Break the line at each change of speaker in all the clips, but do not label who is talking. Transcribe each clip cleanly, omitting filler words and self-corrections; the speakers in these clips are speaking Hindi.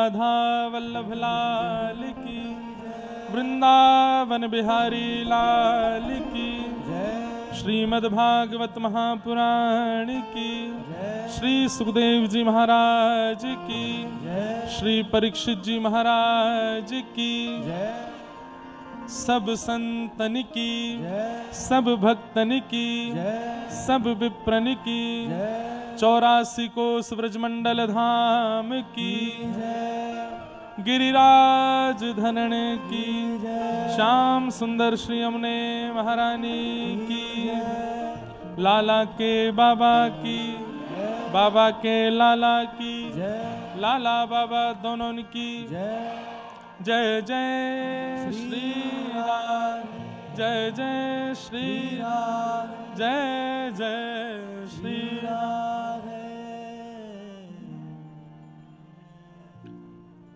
राधा वल्लभ लाल की, वृंदावन बिहारी लाल की, श्रीमद् भागवत महापुराण की, श्री सुखदेव जी महाराज की, श्री परीक्षित जी महाराज की, सब संतन की, सब भक्तन की, सब विप्रन की, 84 कोस ब्रजमंडल धाम की, गिरिराज धनन की, श्याम सुंदर श्री यमुने महारानी की, लाला के बाबा की, बाबा के लाला की, लाला बाबा दोनों की, जय जय श्री राम, जय जय श्री राम, जय जय श्री राम।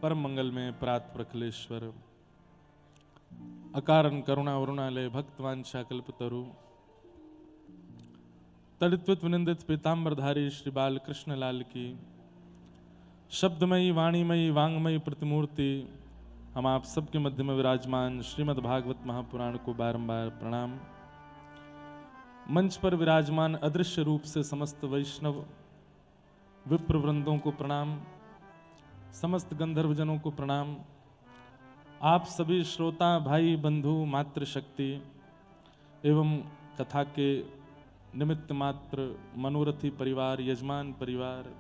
परम मंगल में प्रात प्रखलेश्वर, अकारण करुणा वरुणालय, भक्तवांछा कल्पतरु, तड़ित्वित विनिंदित पीताम्बरधारी श्री बाल कृष्ण लाल की, शब्दमयी वाणीमयी वांगमयी प्रतिमूर्ति हम आप सबके मध्य में विराजमान श्रीमद् भागवत महापुराण को बारंबार प्रणाम। मंच पर विराजमान अदृश्य रूप से समस्त वैष्णव विप्र वृंदों को प्रणाम, समस्त गंधर्वजनों को प्रणाम, आप सभी श्रोता भाई बंधु मातृशक्ति एवं कथा के निमित्त मात्र मनोरथी परिवार, यजमान परिवार,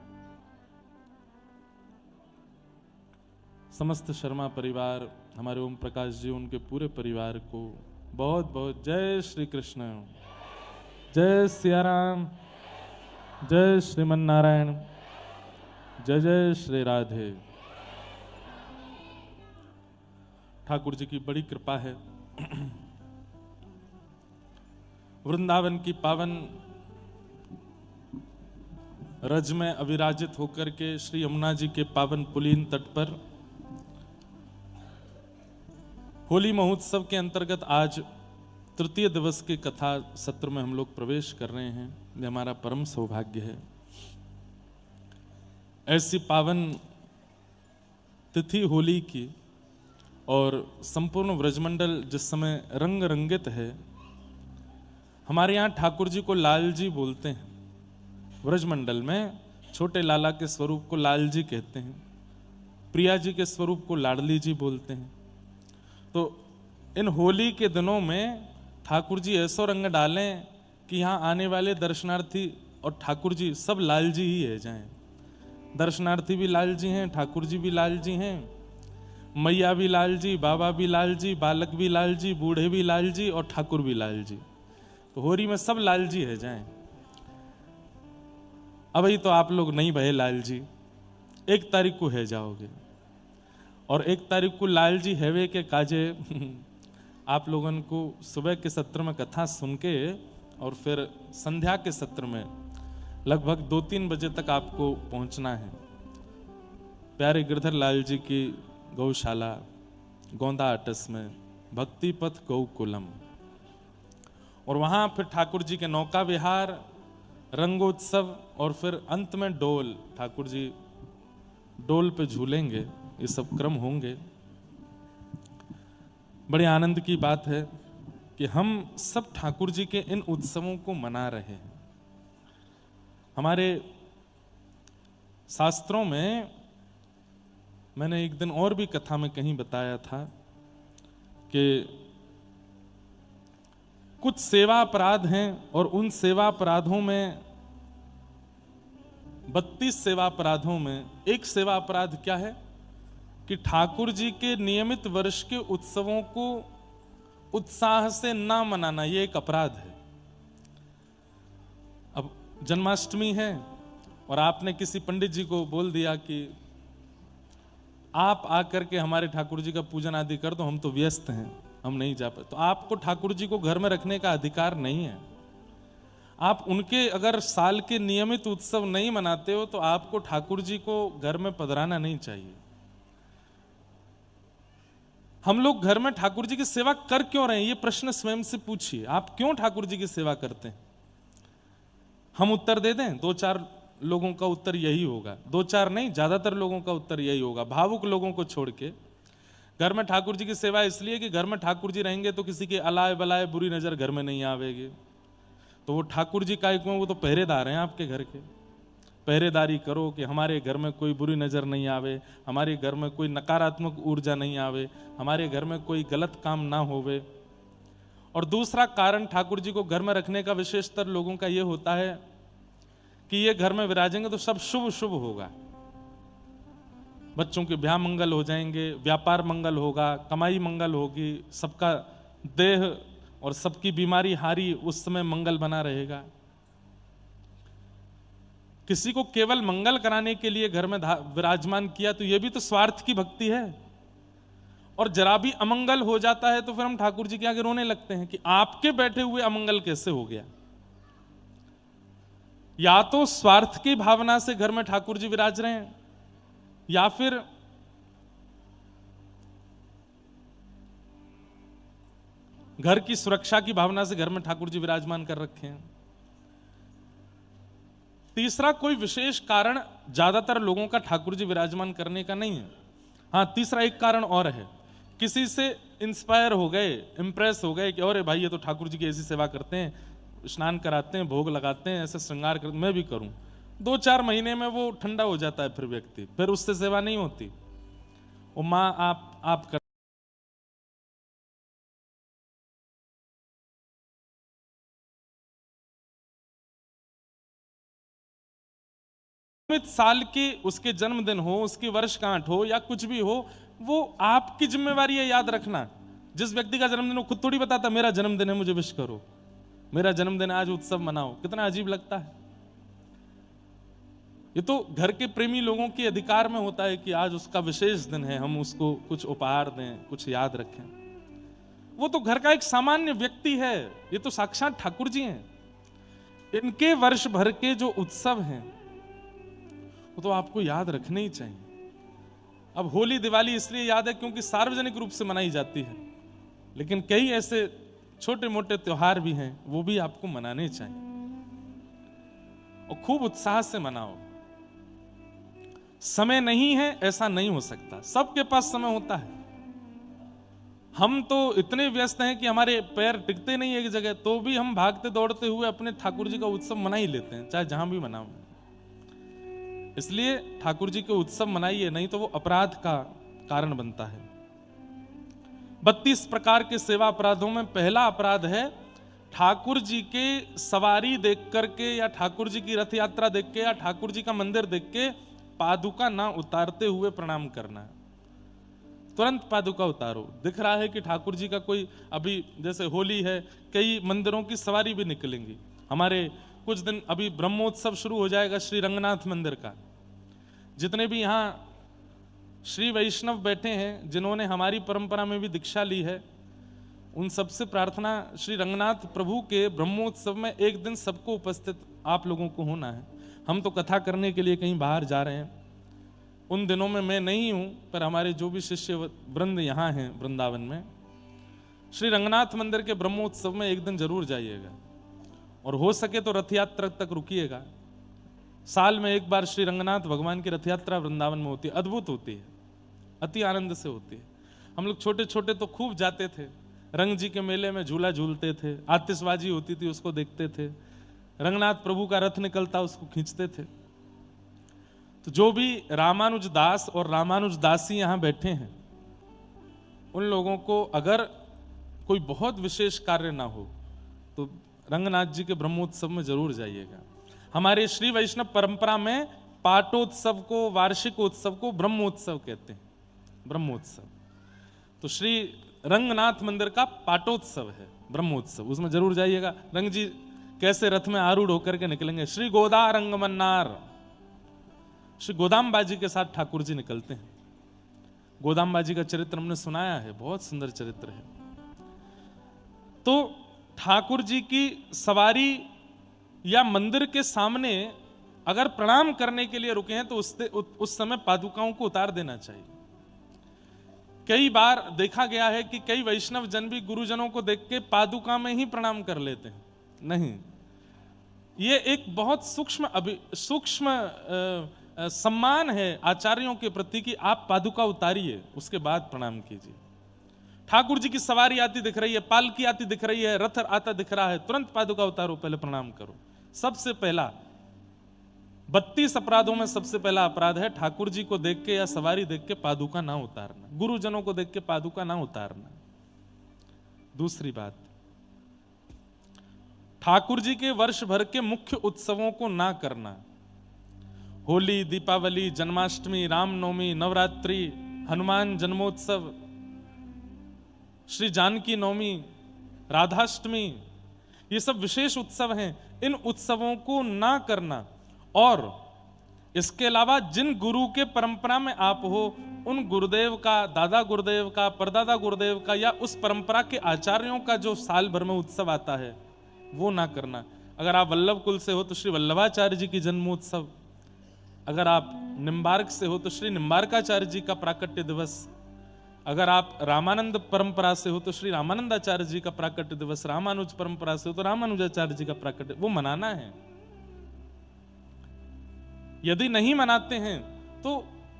समस्त शर्मा परिवार, हमारे ओम प्रकाश जी उनके पूरे परिवार को बहुत बहुत जय श्री कृष्ण, जय सिया राम, जय श्रीमन नारायण, जय जय श्री राधे। ठाकुर जी की बड़ी कृपा है, वृंदावन की पावन रज में अविराजित होकर के श्री यमुना जी के पावन पुलीन तट पर होली महोत्सव के अंतर्गत आज तृतीय दिवस के कथा सत्र में हम लोग प्रवेश कर रहे हैं। ये हमारा परम सौभाग्य है। ऐसी पावन तिथि होली की और संपूर्ण व्रजमंडल जिस समय रंग रंगित है, हमारे यहाँ ठाकुर जी को लाल जी बोलते हैं। व्रजमंडल में छोटे लाला के स्वरूप को लाल जी कहते हैं, प्रिया जी के स्वरूप को लाडली जी बोलते हैं। तो इन होली के दिनों में ठाकुर जी ऐसा रंग डालें कि यहाँ आने वाले दर्शनार्थी और ठाकुर जी सब लाल जी ही है जाएं। दर्शनार्थी भी लाल जी हैं, ठाकुर जी भी लाल जी हैं, मैया भी लाल जी, बाबा भी लाल जी, बालक भी लाल जी, बूढ़े भी लाल जी और ठाकुर भी लाल जी। तो होली में सब लाल जी है जाएं। अब ही तो आप लोग नहीं भये लाल जी, 1 तारीख को है जाओगे और 1 तारीख को लाल जी हैवे के काजे आप लोगों को सुबह के सत्र में कथा सुन के और फिर संध्या के सत्र में लगभग 2-3 बजे तक आपको पहुंचना है प्यारे गिरधर लाल जी की गौशाला गोंदा आटस में भक्ति पथ गौकुलम, और वहां फिर ठाकुर जी के नौका विहार, रंगोत्सव और फिर अंत में डोल, ठाकुर जी डोल पे झूलेंगे। ये सब क्रम होंगे। बड़े आनंद की बात है कि हम सब ठाकुर जी के इन उत्सवों को मना रहे हैं। हमारे शास्त्रों में मैंने एक दिन और भी कथा में कहीं बताया था कि कुछ सेवा अपराध हैं और उन सेवा अपराधों में 32 सेवा अपराधों में एक सेवा अपराध क्या है कि ठाकुर जी के नियमित वर्ष के उत्सवों को उत्साह से ना मनाना, ये एक अपराध है। अब जन्माष्टमी है और आपने किसी पंडित जी को बोल दिया कि आप आकर के हमारे ठाकुर जी का पूजन आदि कर दो, हम तो व्यस्त हैं, हम नहीं जा पाए, तो आपको ठाकुर जी को घर में रखने का अधिकार नहीं है। आप उनके अगर साल के नियमित उत्सव नहीं मनाते हो तो आपको ठाकुर जी को घर में पधराना नहीं चाहिए। हम लोग घर में ठाकुर जी की सेवा कर क्यों रहे हैं, ये प्रश्न स्वयं से पूछिए। आप क्यों ठाकुर जी की सेवा करते हैं? हम उत्तर दे दें, 2-4 लोगों का उत्तर यही होगा, 2-4 नहीं, ज्यादातर लोगों का उत्तर यही होगा, भावुक लोगों को छोड़ के। घर में ठाकुर जी की सेवा इसलिए कि घर में ठाकुर जी रहेंगे तो किसी की अलाए बलाए बुरी नजर घर में नहीं आवेगी। तो वो ठाकुर जी काय को, वो तो पहरेदार हैं आपके घर के। पहरेदारी करो कि हमारे घर में कोई बुरी नजर नहीं आवे, हमारे घर में कोई नकारात्मक ऊर्जा नहीं आवे, हमारे घर में कोई गलत काम ना होवे। और दूसरा कारण ठाकुर जी को घर में रखने का विशेषतर लोगों का यह होता है कि ये घर में विराजेंगे तो सब शुभ शुभ होगा। बच्चों के ब्याह मंगल हो जाएंगे, व्यापार मंगल होगा, कमाई मंगल होगी, सबका देह और सबकी बीमारी हारी उस समय मंगल बना रहेगा। किसी को केवल मंगल कराने के लिए घर में विराजमान किया तो यह भी तो स्वार्थ की भक्ति है। और जरा भी अमंगल हो जाता है तो फिर हम ठाकुर जी के आगे रोने लगते हैं कि आपके बैठे हुए अमंगल कैसे हो गया। या तो स्वार्थ की भावना से घर में ठाकुर जी विराज रहे हैं, या फिर घर की सुरक्षा की भावना से घर में ठाकुर जी विराजमान कर रखे हैं। तीसरा कोई विशेष कारण ज्यादातर लोगों का ठाकुर जी विराजमान करने का नहीं है। हाँ, तीसरा एक कारण और है, किसी से इंस्पायर हो गए, इंप्रेस हो गए कि अरे भाई ये तो ठाकुर जी की ऐसी सेवा करते हैं, स्नान कराते हैं, भोग लगाते हैं, ऐसे श्रृंगार करते, मैं भी करूं। 2-4 महीने में वो ठंडा हो जाता है, फिर व्यक्ति, फिर उससे सेवा नहीं होती। वो माँ आप कर साल की उसके जन्मदिन हो, उसकी वर्षगांठ हो या कुछ भी हो, वो आपकी जिम्मेवारी है याद रखना। जिस व्यक्ति का जन्मदिन हो खुद थोड़ी बताता मेरा जन्मदिन है मुझे विश करो, मेरा जन्मदिन आज उत्सव मनाओ। कितना अजीब लगता है। ये तो घर के प्रेमी लोगों के अधिकार में होता है कि आज उसका विशेष दिन है, हम उसको कुछ उपहार दें, कुछ याद रखें। वो तो घर का एक सामान्य व्यक्ति है, ये तो साक्षात ठाकुर जी हैं। इनके वर्ष भर के जो उत्सव हैं वो तो आपको याद रखने ही चाहिए। अब होली दिवाली इसलिए याद है क्योंकि सार्वजनिक रूप से मनाई जाती है, लेकिन कई ऐसे छोटे मोटे त्योहार भी हैं, वो भी आपको मनाने चाहिए और खूब उत्साह से मनाओ। समय नहीं है ऐसा नहीं हो सकता, सबके पास समय होता है। हम तो इतने व्यस्त हैं कि हमारे पैर टिकते नहीं एक जगह, तो भी हम भागते दौड़ते हुए अपने ठाकुर जी का उत्सव मना ही लेते हैं, चाहे जहां भी मनाओ। इसलिए ठाकुर जी के उत्सव मनाइए, नहीं तो वो अपराध का कारण बनता है। 32 प्रकार के सेवा अपराधों में पहला अपराध है ठाकुर जी के सवारी देख करके या ठाकुर जी की रथ यात्रा देख के या ठाकुर जी का मंदिर देख के पादुका ना उतारते हुए प्रणाम करना है। तुरंत पादुका उतारो। दिख रहा है कि ठाकुर जी का कोई, अभी जैसे होली है, कई मंदिरों की सवारी भी निकलेंगी। हमारे कुछ दिन अभी ब्रह्मोत्सव शुरू हो जाएगा श्री रंगनाथ मंदिर का। जितने भी यहाँ श्री वैष्णव बैठे हैं, जिन्होंने हमारी परंपरा में भी दीक्षा ली है, उन सबसे प्रार्थना श्री रंगनाथ प्रभु के ब्रह्मोत्सव में एक दिन सबको उपस्थित आप लोगों को होना है। हम तो कथा करने के लिए कहीं बाहर जा रहे हैं, उन दिनों में मैं नहीं हूं, पर हमारे जो भी शिष्य वृंद यहाँ हैं वृंदावन में, श्री रंगनाथ मंदिर के ब्रह्मोत्सव में एक दिन जरूर जाइएगा और हो सके तो रथ यात्रा तक रुकिएगा। साल में एक बार श्री रंगनाथ भगवान की रथ यात्रा वृंदावन में होती है, अद्भुत होती है, अति आनंद से होती है। हम लोग छोटे छोटे तो खूब जाते थे, रंग जी के मेले में झूला झूलते थे, आतिशबाजी होती थी उसको देखते थे, रंगनाथ प्रभु का रथ निकलता उसको खींचते थे। तो जो भी रामानुज दास और रामानुज दासी यहाँ बैठे हैं, उन लोगों को अगर कोई बहुत विशेष कार्य ना हो तो रंगनाथ जी के ब्रह्मोत्सव में जरूर जाइएगा। हमारे श्री वैष्णव परंपरा में पाटोत्सव को, वार्षिक उत्सव को ब्रह्मोत्सव कहते हैं, ब्रह्मोत्सव। तो श्री रंगनाथ मंदिर का पाटोत्सव है ब्रह्मोत्सव, उसमें जरूर जाइएगा। रंग जी कैसे रथ में आरूढ़ होकर के निकलेंगे, श्री गोदा रंगमन्नार, श्री गोदाम्बा जी के साथ ठाकुर जी निकलते हैं। गोदाम्बा जी का चरित्र हमने सुनाया है, बहुत सुंदर चरित्र है। तो ठाकुर जी की सवारी या मंदिर के सामने अगर प्रणाम करने के लिए रुके हैं तो उस समय पादुकाओं को उतार देना चाहिए। कई बार देखा गया है कि कई वैष्णव जन भी गुरुजनों को देख के पादुका में ही प्रणाम कर लेते हैं। नहीं, ये एक बहुत सूक्ष्म सम्मान है आचार्यों के प्रति कि आप पादुका उतारिए, उसके बाद प्रणाम कीजिए। ठाकुर जी की सवारी आती दिख रही है, पालकी आती दिख रही है, रथ आता दिख रहा है, तुरंत पादुका उतारो, पहले प्रणाम करो। सबसे पहला 32 अपराधों में सबसे पहला अपराध है ठाकुर जी को देख के या सवारी देख के पादुका ना उतारना, गुरुजनों को देख के पादुका ना उतारना। दूसरी बात, ठाकुर जी के वर्ष भर के मुख्य उत्सवों को ना करना। होली, दीपावली, जन्माष्टमी, रामनवमी, नवरात्रि, हनुमान जन्मोत्सव, श्री जानकी नवमी, राधाष्टमी, ये सब विशेष उत्सव हैं, इन उत्सवों को ना करना। और इसके अलावा जिन गुरु के परंपरा में आप हो, उन गुरुदेव का, दादा गुरुदेव का, परदादा गुरुदेव का या उस परंपरा के आचार्यों का जो साल भर में उत्सव आता है वो ना करना। अगर आप वल्लभ कुल से हो तो श्री वल्लभाचार्य जी की जन्मोत्सव, अगर आप निम्बार्क से हो तो श्री निम्बार्काचार्य जी का प्राकट्य दिवस, अगर आप रामानंद परंपरा से हो तो श्री रामानंदाचार्य जी का प्राकट्य दिवस, रामानुज परंपरा से हो तो रामानुजाचार्य जी का प्राकट्य, वो मनाना है। यदि नहीं मनाते हैं तो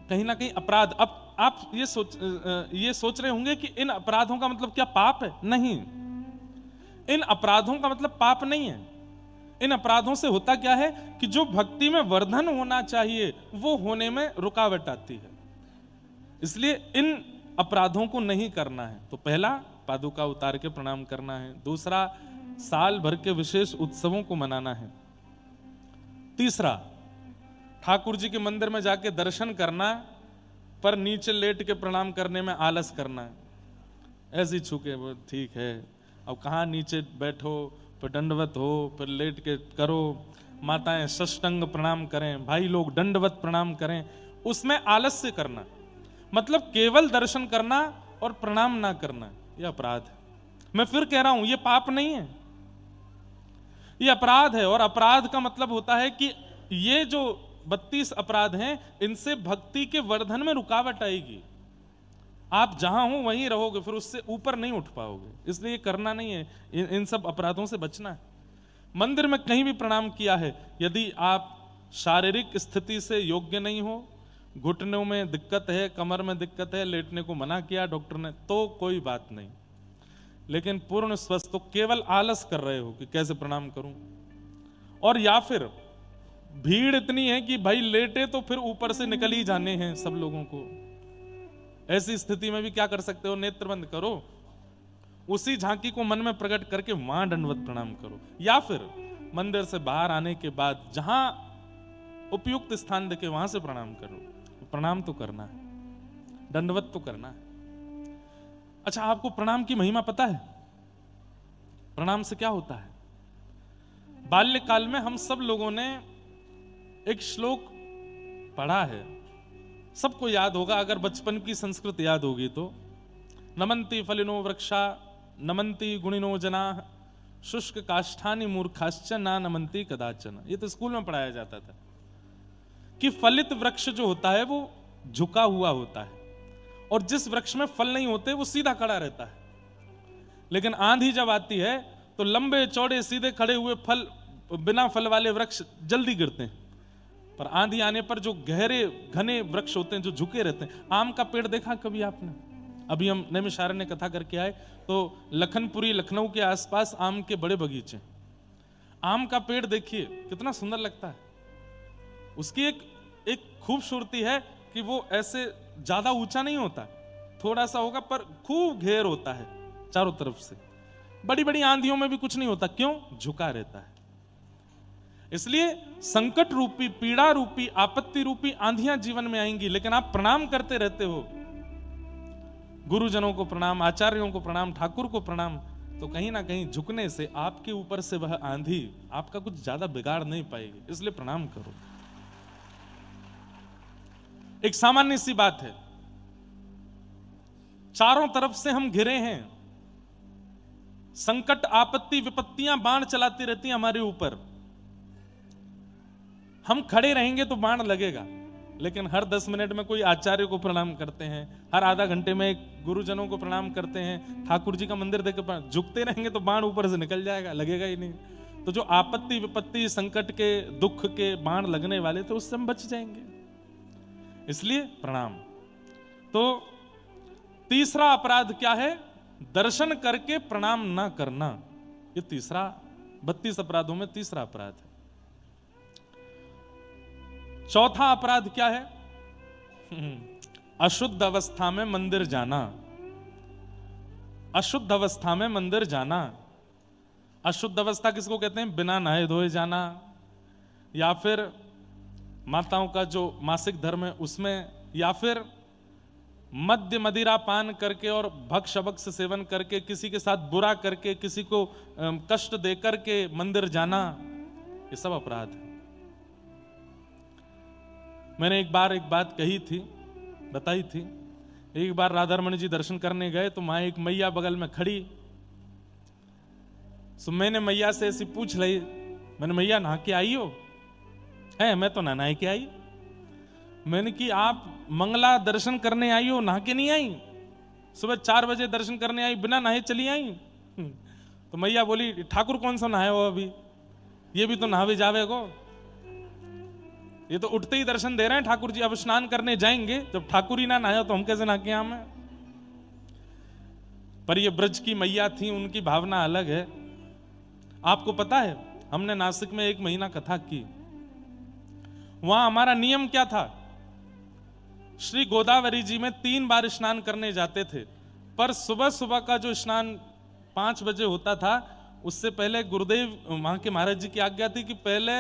कहीं ना कहीं अपराध। अब आप ये सोच रहे होंगे कि इन अपराधों का मतलब क्या पाप है? नहीं, इन अपराधों का मतलब पाप नहीं है। इन अपराधों से होता क्या है कि जो भक्ति में वर्धन होना चाहिए वो होने में रुकावट आती है, इसलिए इन अपराधों को नहीं करना है। तो पहला, पादुका उतार के प्रणाम करना है। दूसरा, साल भर के विशेष उत्सवों को मनाना है। तीसरा, ठाकुर जी के मंदिर में जाके दर्शन करना पर नीचे लेट के प्रणाम करने में आलस करना है। ऐसे ही छूके वो ठीक है, अब कहाँ नीचे बैठो, फिर दंडवत हो, फिर लेट के करो, माताएं षष्टंग प्रणाम करें, भाई लोग दंडवत प्रणाम करें, उसमें आलस से करना, मतलब केवल दर्शन करना और प्रणाम ना करना, यह अपराध है। मैं फिर कह रहा हूं, यह पाप नहीं है, यह अपराध है। और अपराध का मतलब होता है कि ये जो 32 अपराध हैं, इनसे भक्ति के वर्धन में रुकावट आएगी। आप जहां हो वहीं रहोगे, फिर उससे ऊपर नहीं उठ पाओगे, इसलिए करना नहीं है। इन सब अपराधों से बचना है। मंदिर में कहीं भी प्रणाम किया है, यदि आप शारीरिक स्थिति से योग्य नहीं हो, घुटनों में दिक्कत है, कमर में दिक्कत है, लेटने को मना किया डॉक्टर ने, तो कोई बात नहीं। लेकिन पूर्ण स्वस्थ, तो केवल आलस कर रहे हो कि कैसे प्रणाम करूं, और या फिर भीड़ इतनी है कि भाई लेटे तो फिर ऊपर से निकल ही जाने हैं सब लोगों को, ऐसी स्थिति में भी क्या कर सकते हो, नेत्र बंद करो, उसी झांकी को मन में प्रकट करके वहां दंडवत प्रणाम करो, या फिर मंदिर से बाहर आने के बाद जहां उपयुक्त स्थान देखे वहां से प्रणाम करो। प्रणाम तो करना है, दंडवत तो करना है। अच्छा, आपको प्रणाम की महिमा पता है? प्रणाम से क्या होता है? बाल्यकाल में हम सब लोगों ने एक श्लोक पढ़ा है, सबको याद होगा, अगर बचपन की संस्कृत याद होगी तो, नमन्ति फलिनो वृक्षा नमन्ति गुणिनो जना शुष्क काष्ठानि मूर्खाश्च ना नमन्ति कदाचन। ये तो स्कूल में पढ़ाया जाता था कि फलित वृक्ष जो होता है वो झुका हुआ होता है, और जिस वृक्ष में फल नहीं होते वो सीधा खड़ा रहता है। लेकिन आंधी जब आती है तो लंबे चौड़े सीधे खड़े हुए फल, बिना फल वाले वृक्ष जल्दी गिरते हैं, पर आंधी आने पर जो गहरे घने वृक्ष होते हैं जो झुके रहते हैं। आम का पेड़ देखा कभी आपने? अभी हम नैमिषारण्य कथा करके आए तो लखनपुरी, लखनऊ के आसपास आम के बड़े बगीचे, आम का पेड़ देखिए कितना सुंदर लगता है। उसकी एक खूबसूरती है कि वो ऐसे ज्यादा ऊंचा नहीं होता, थोड़ा सा होगा पर खूब घेर होता है चारों तरफ से। बड़ी बड़ी आंधियों में भी कुछ नहीं होता, क्यों? झुका रहता है। इसलिए संकट रूपी, पीड़ा रूपी, आपत्ति रूपी आंधियां जीवन में आएंगी, लेकिन आप प्रणाम करते रहते हो, गुरुजनों को प्रणाम, आचार्यों को प्रणाम, ठाकुर को प्रणाम, तो कहीं ना कहीं झुकने से आपके ऊपर से वह आंधी आपका कुछ ज्यादा बिगाड़ नहीं पाएगी। इसलिए प्रणाम करो। एक सामान्य सी बात है, चारों तरफ से हम घिरे हैं, संकट, आपत्ति, विपत्तियां बाण चलाती रहती हैं हमारे ऊपर। हम खड़े रहेंगे तो बाण लगेगा, लेकिन हर 10 मिनट में कोई आचार्य को प्रणाम करते हैं, हर आधा घंटे में गुरुजनों को प्रणाम करते हैं, ठाकुर जी का मंदिर देख के झुकते रहेंगे तो बाण ऊपर से निकल जाएगा, लगेगा ही नहीं। तो जो आपत्ति विपत्ति संकट के दुख के बाण लगने वाले थे उससे हम बच जाएंगे, इसलिए प्रणाम। तो तीसरा अपराध क्या है? दर्शन करके प्रणाम ना करना। ये तीसरा 32 अपराधों में तीसरा अपराध है। चौथा अपराध क्या है? अशुद्ध अवस्था में मंदिर जाना। अशुद्ध अवस्था में मंदिर जाना। अशुद्ध अवस्था किसको कहते हैं? बिना नहाए धोए जाना, या फिर माताओं का जो मासिक धर्म है उसमें, या फिर मद्य मदिरा पान करके और भक्ष अभक्ष सेवन करके किसी के साथ बुरा करके किसी को कष्ट दे करके मंदिर जाना, ये सब अपराध है। मैंने एक बार एक बात कही थी, बताई थी। एक बार राधारमण जी दर्शन करने गए तो वहां एक मैया बगल में खड़ी, सो मैंने मैया से ऐसी पूछ ली, मैंने मैया नहा के आई हो? है, मैं तो नहा के आई। मैंने कि आप मंगला दर्शन करने आई हो, नहा के नहीं आई? सुबह 4 बजे दर्शन करने आई, बिना नहाए चली आई? तो मैया बोली, ठाकुर कौन सा नहाए हो अभी? ये भी तो नहावे जावे को, ये तो उठते ही दर्शन दे रहे हैं ठाकुर जी, अब स्नान करने जाएंगे। जब ठाकुर ही ना नहाया तो हम कैसे नहा के आए? पर ये ब्रज की मैया थी, उनकी भावना अलग है। आपको पता है, हमने नासिक में 1 महीना कथा की। वहां हमारा नियम क्या था? श्री गोदावरी जी में 3 बार स्नान करने जाते थे, पर सुबह सुबह का जो स्नान 5 बजे होता था, उससे पहले गुरुदेव वहां के महाराज जी की आज्ञा थी कि पहले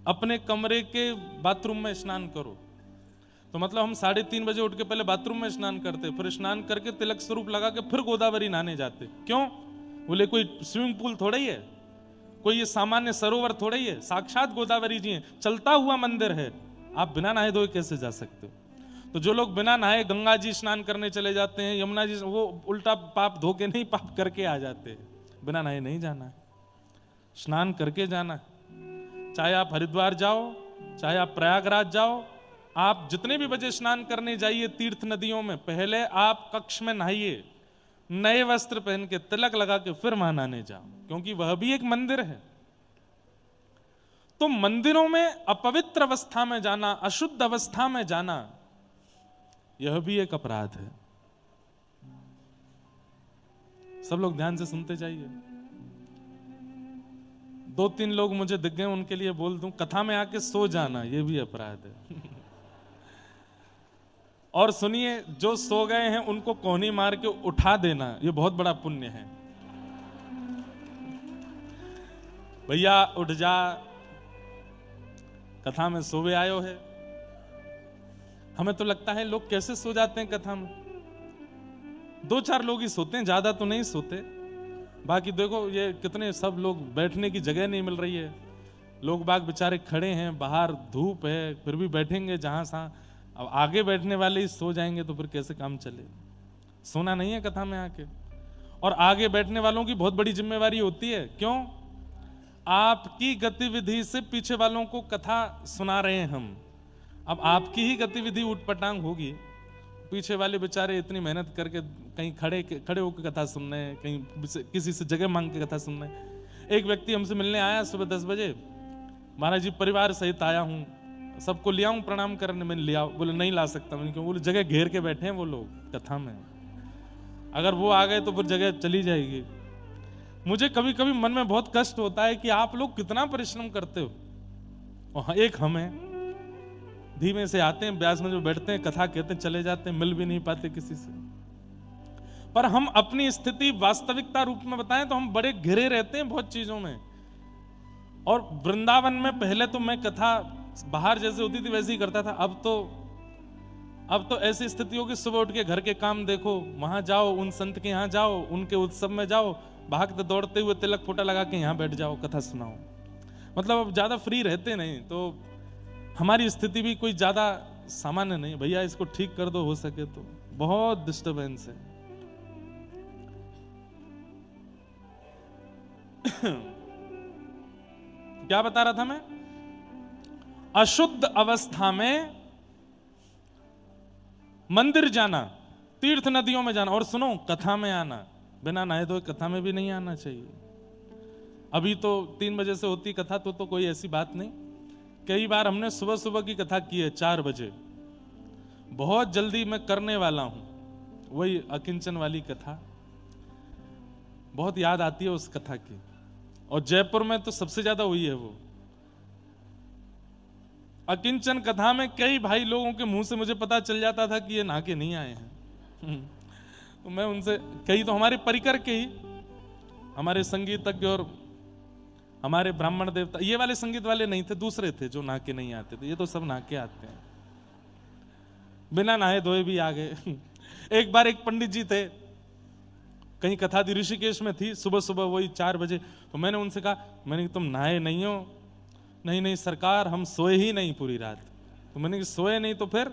अपने कमरे के बाथरूम में स्नान करो। तो मतलब हम 3:30 बजे उठ के पहले बाथरूम में स्नान करते, फिर स्नान करके तिलक स्वरूप लगा के फिर गोदावरी नहाने जाते। क्यों? बोले कोई स्विमिंग पूल थोड़ा ही है, कोई ये सामान्य सरोवर थोड़ा ही है, साक्षात गोदावरी जी हैं, चलता हुआ मंदिर है, आप बिना नहाए धोए कैसे जा सकते हो? तो जो लोग बिना नहाए गंगा जी स्नान करने चले जाते हैं, यमुना जी, वो उल्टा पाप धो के नहीं, पाप करके आ जाते हैं। बिना नहाए नहीं जाना, स्नान करके जाना। चाहे आप हरिद्वार जाओ, चाहे आप प्रयागराज जाओ, आप जितने भी बजे स्नान करने जाइए तीर्थ नदियों में, पहले आप कक्ष में नहाइए, नए वस्त्र पहन के तिलक लगा के फिर वहां नहाने जाओ, क्योंकि वह भी एक मंदिर है। तो मंदिरों में अपवित्र अवस्था में जाना, अशुद्ध अवस्था में जाना, यह भी एक अपराध है। सब लोग ध्यान से सुनते जाइए। 2-3 लोग मुझे दिख गए, उनके लिए बोल दूं, कथा में आके सो जाना यह भी अपराध है। और सुनिए, जो सो गए हैं उनको कोहनी मार के उठा देना, यह बहुत बड़ा पुण्य है। भैया उठ जा, कथा में सोवे आयो है। हमें तो लगता है लोग कैसे सो जाते हैं कथा में। 2-4 लोग ही सोते हैं, ज्यादा तो नहीं सोते। बाकी देखो ये कितने सब लोग, बैठने की जगह नहीं मिल रही है, लोग बाग बेचारे खड़े हैं, बाहर धूप है, फिर भी बैठेंगे जहां सहां। अब आगे बैठने वाले ही सो जाएंगे तो फिर कैसे काम चले? सोना नहीं है कथा में आके। और आगे बैठने वालों की बहुत बड़ी जिम्मेवारी होती है। क्यों? आपकी गतिविधि से पीछे वालों को कथा सुना रहे हैं हम। अब आपकी ही गतिविधि उटपटांग होगी, पीछे वाले बेचारे इतनी मेहनत करके कहीं खड़े होकर कथा सुन रहे हैं, कहीं किसी से जगह मांग के कथा सुन रहे हैं। एक व्यक्ति हमसे मिलने आया सुबह 10 बजे, महाराज जी परिवार सहित आया हूँ, सबको ले आऊं प्रणाम करने? मैंने लिया। बोले नहीं ला सकता। मैंने क्यों? बोले जगह घेर के बैठे हैं वो लोग कथा में, अगर वो आ गए तो फिर जगह चली जाएगी। मुझे कभी कभी मन में बहुत कष्ट होता है कि आप लोग कितना परिश्रम करते हो, और एक हम हैं, धीमे से आते हैं, ब्यास में जो बैठते हैं, कथा कहते हैं, चले जाते हैं, मिल भी नहीं पाते किसी से। पर हम अपनी स्थिति वास्तविकता रूप में बताएं तो हम बड़े घिरे रहते हैं बहुत चीजों में। और वृंदावन में पहले तो मैं कथा बाहर जैसे होती थी वैसे ही करता था। अब तो ऐसी स्थिति होगी, सुबह उठ के घर के काम देखो, वहां जाओ, उन संत के यहाँ जाओ, उनके उत्सव में जाओ, भागते दौड़ते हुए तिलक फोटा लगा के यहाँ बैठ जाओ, कथा सुनाओ। मतलब अब ज्यादा फ्री रहते नहीं, तो हमारी स्थिति भी कोई ज्यादा सामान्य नहीं। भैया इसको ठीक कर दो, हो सके तो। बहुत डिस्टर्बेंस है। क्या बता रहा था मैं? अशुद्ध अवस्था में मंदिर जाना, तीर्थ नदियों में जाना, और सुनो कथा में आना, बिना नहाए धोए कथा में भी नहीं आना चाहिए। अभी तो 3 बजे से होती कथा, तो कोई ऐसी बात नहीं। कई बार हमने सुबह सुबह की कथा की है 4 बजे। बहुत जल्दी मैं करने वाला हूं वही अकिंचन वाली कथा, बहुत याद आती है उस कथा की। और जयपुर में तो सबसे ज्यादा हुई है वो अकिंचन कथा में। कई भाई लोगों के मुंह से मुझे पता चल जाता था कि ये नहा के नहीं आए हैं। तो मैं उनसे, कई तो हमारे परिकर के ही, हमारे संगीतज्ञ और हमारे ब्राह्मण देवता, ये वाले संगीत वाले नहीं थे, दूसरे थे जो नहा के नहीं आते थे। ये तो सब नहा के आते हैं, बिना नहाए धोए भी आ गए। एक बार एक पंडित जी थे, कहीं कथा थी, ऋषिकेश में थी, सुबह सुबह वही 4 बजे। तो मैंने उनसे कहा, मैंने तुम नहाए नहीं हो? नहीं नहीं सरकार, हम सोए ही नहीं पूरी रात। तो मैंने कहा सोए नहीं तो फिर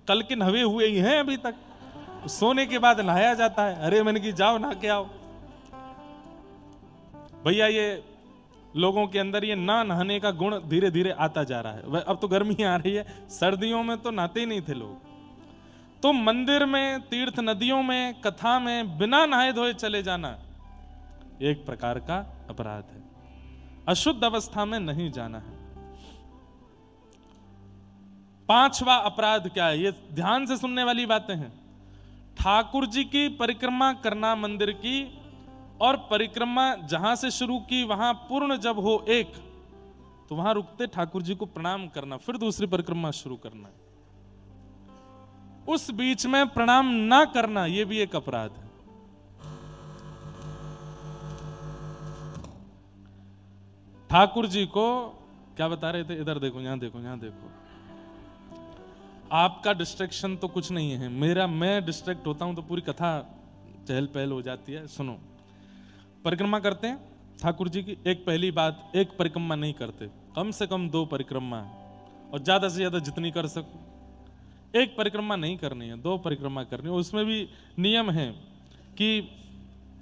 कल के नहाए हुए ही हैं अभी तक, सोने के बाद नहाया जाता है। अरे मैंने कि जाओ नहा के आओ। भैया ये लोगों के अंदर ये ना नहाने का गुण धीरे धीरे आता जा रहा है। अब तो गर्मी आ रही है, सर्दियों में तो नहाते ही नहीं थे लोग। तो मंदिर में, तीर्थ नदियों में, कथा में बिना नहाए धोए चले जाना एक प्रकार का अपराध है। अशुद्ध अवस्था में नहीं जाना है। 5वां अपराध क्या है, ये ध्यान से सुनने वाली बातें हैं। ठाकुर जी की परिक्रमा करना मंदिर की, और परिक्रमा जहां से शुरू की वहां पूर्ण जब हो एक, तो वहां रुकते ठाकुर जी को प्रणाम करना, फिर दूसरी परिक्रमा शुरू करना। उस बीच में प्रणाम ना करना यह भी एक अपराध है। ठाकुर जी को क्या बता रहे थे, इधर देखो, यहां देखो, यहां देखो। आपका डिस्ट्रैक्शन तो कुछ नहीं है, मेरा, मैं डिस्ट्रैक्ट होता हूं तो पूरी कथा चहल पहल हो जाती है। सुनो, परिक्रमा करते हैं ठाकुर जी की। एक पहली बात, एक परिक्रमा नहीं करते, कम से कम 2 परिक्रमा, और ज्यादा से ज्यादा जितनी कर सको। एक परिक्रमा नहीं करनी है, 2 परिक्रमा करनी है। उसमें भी नियम है कि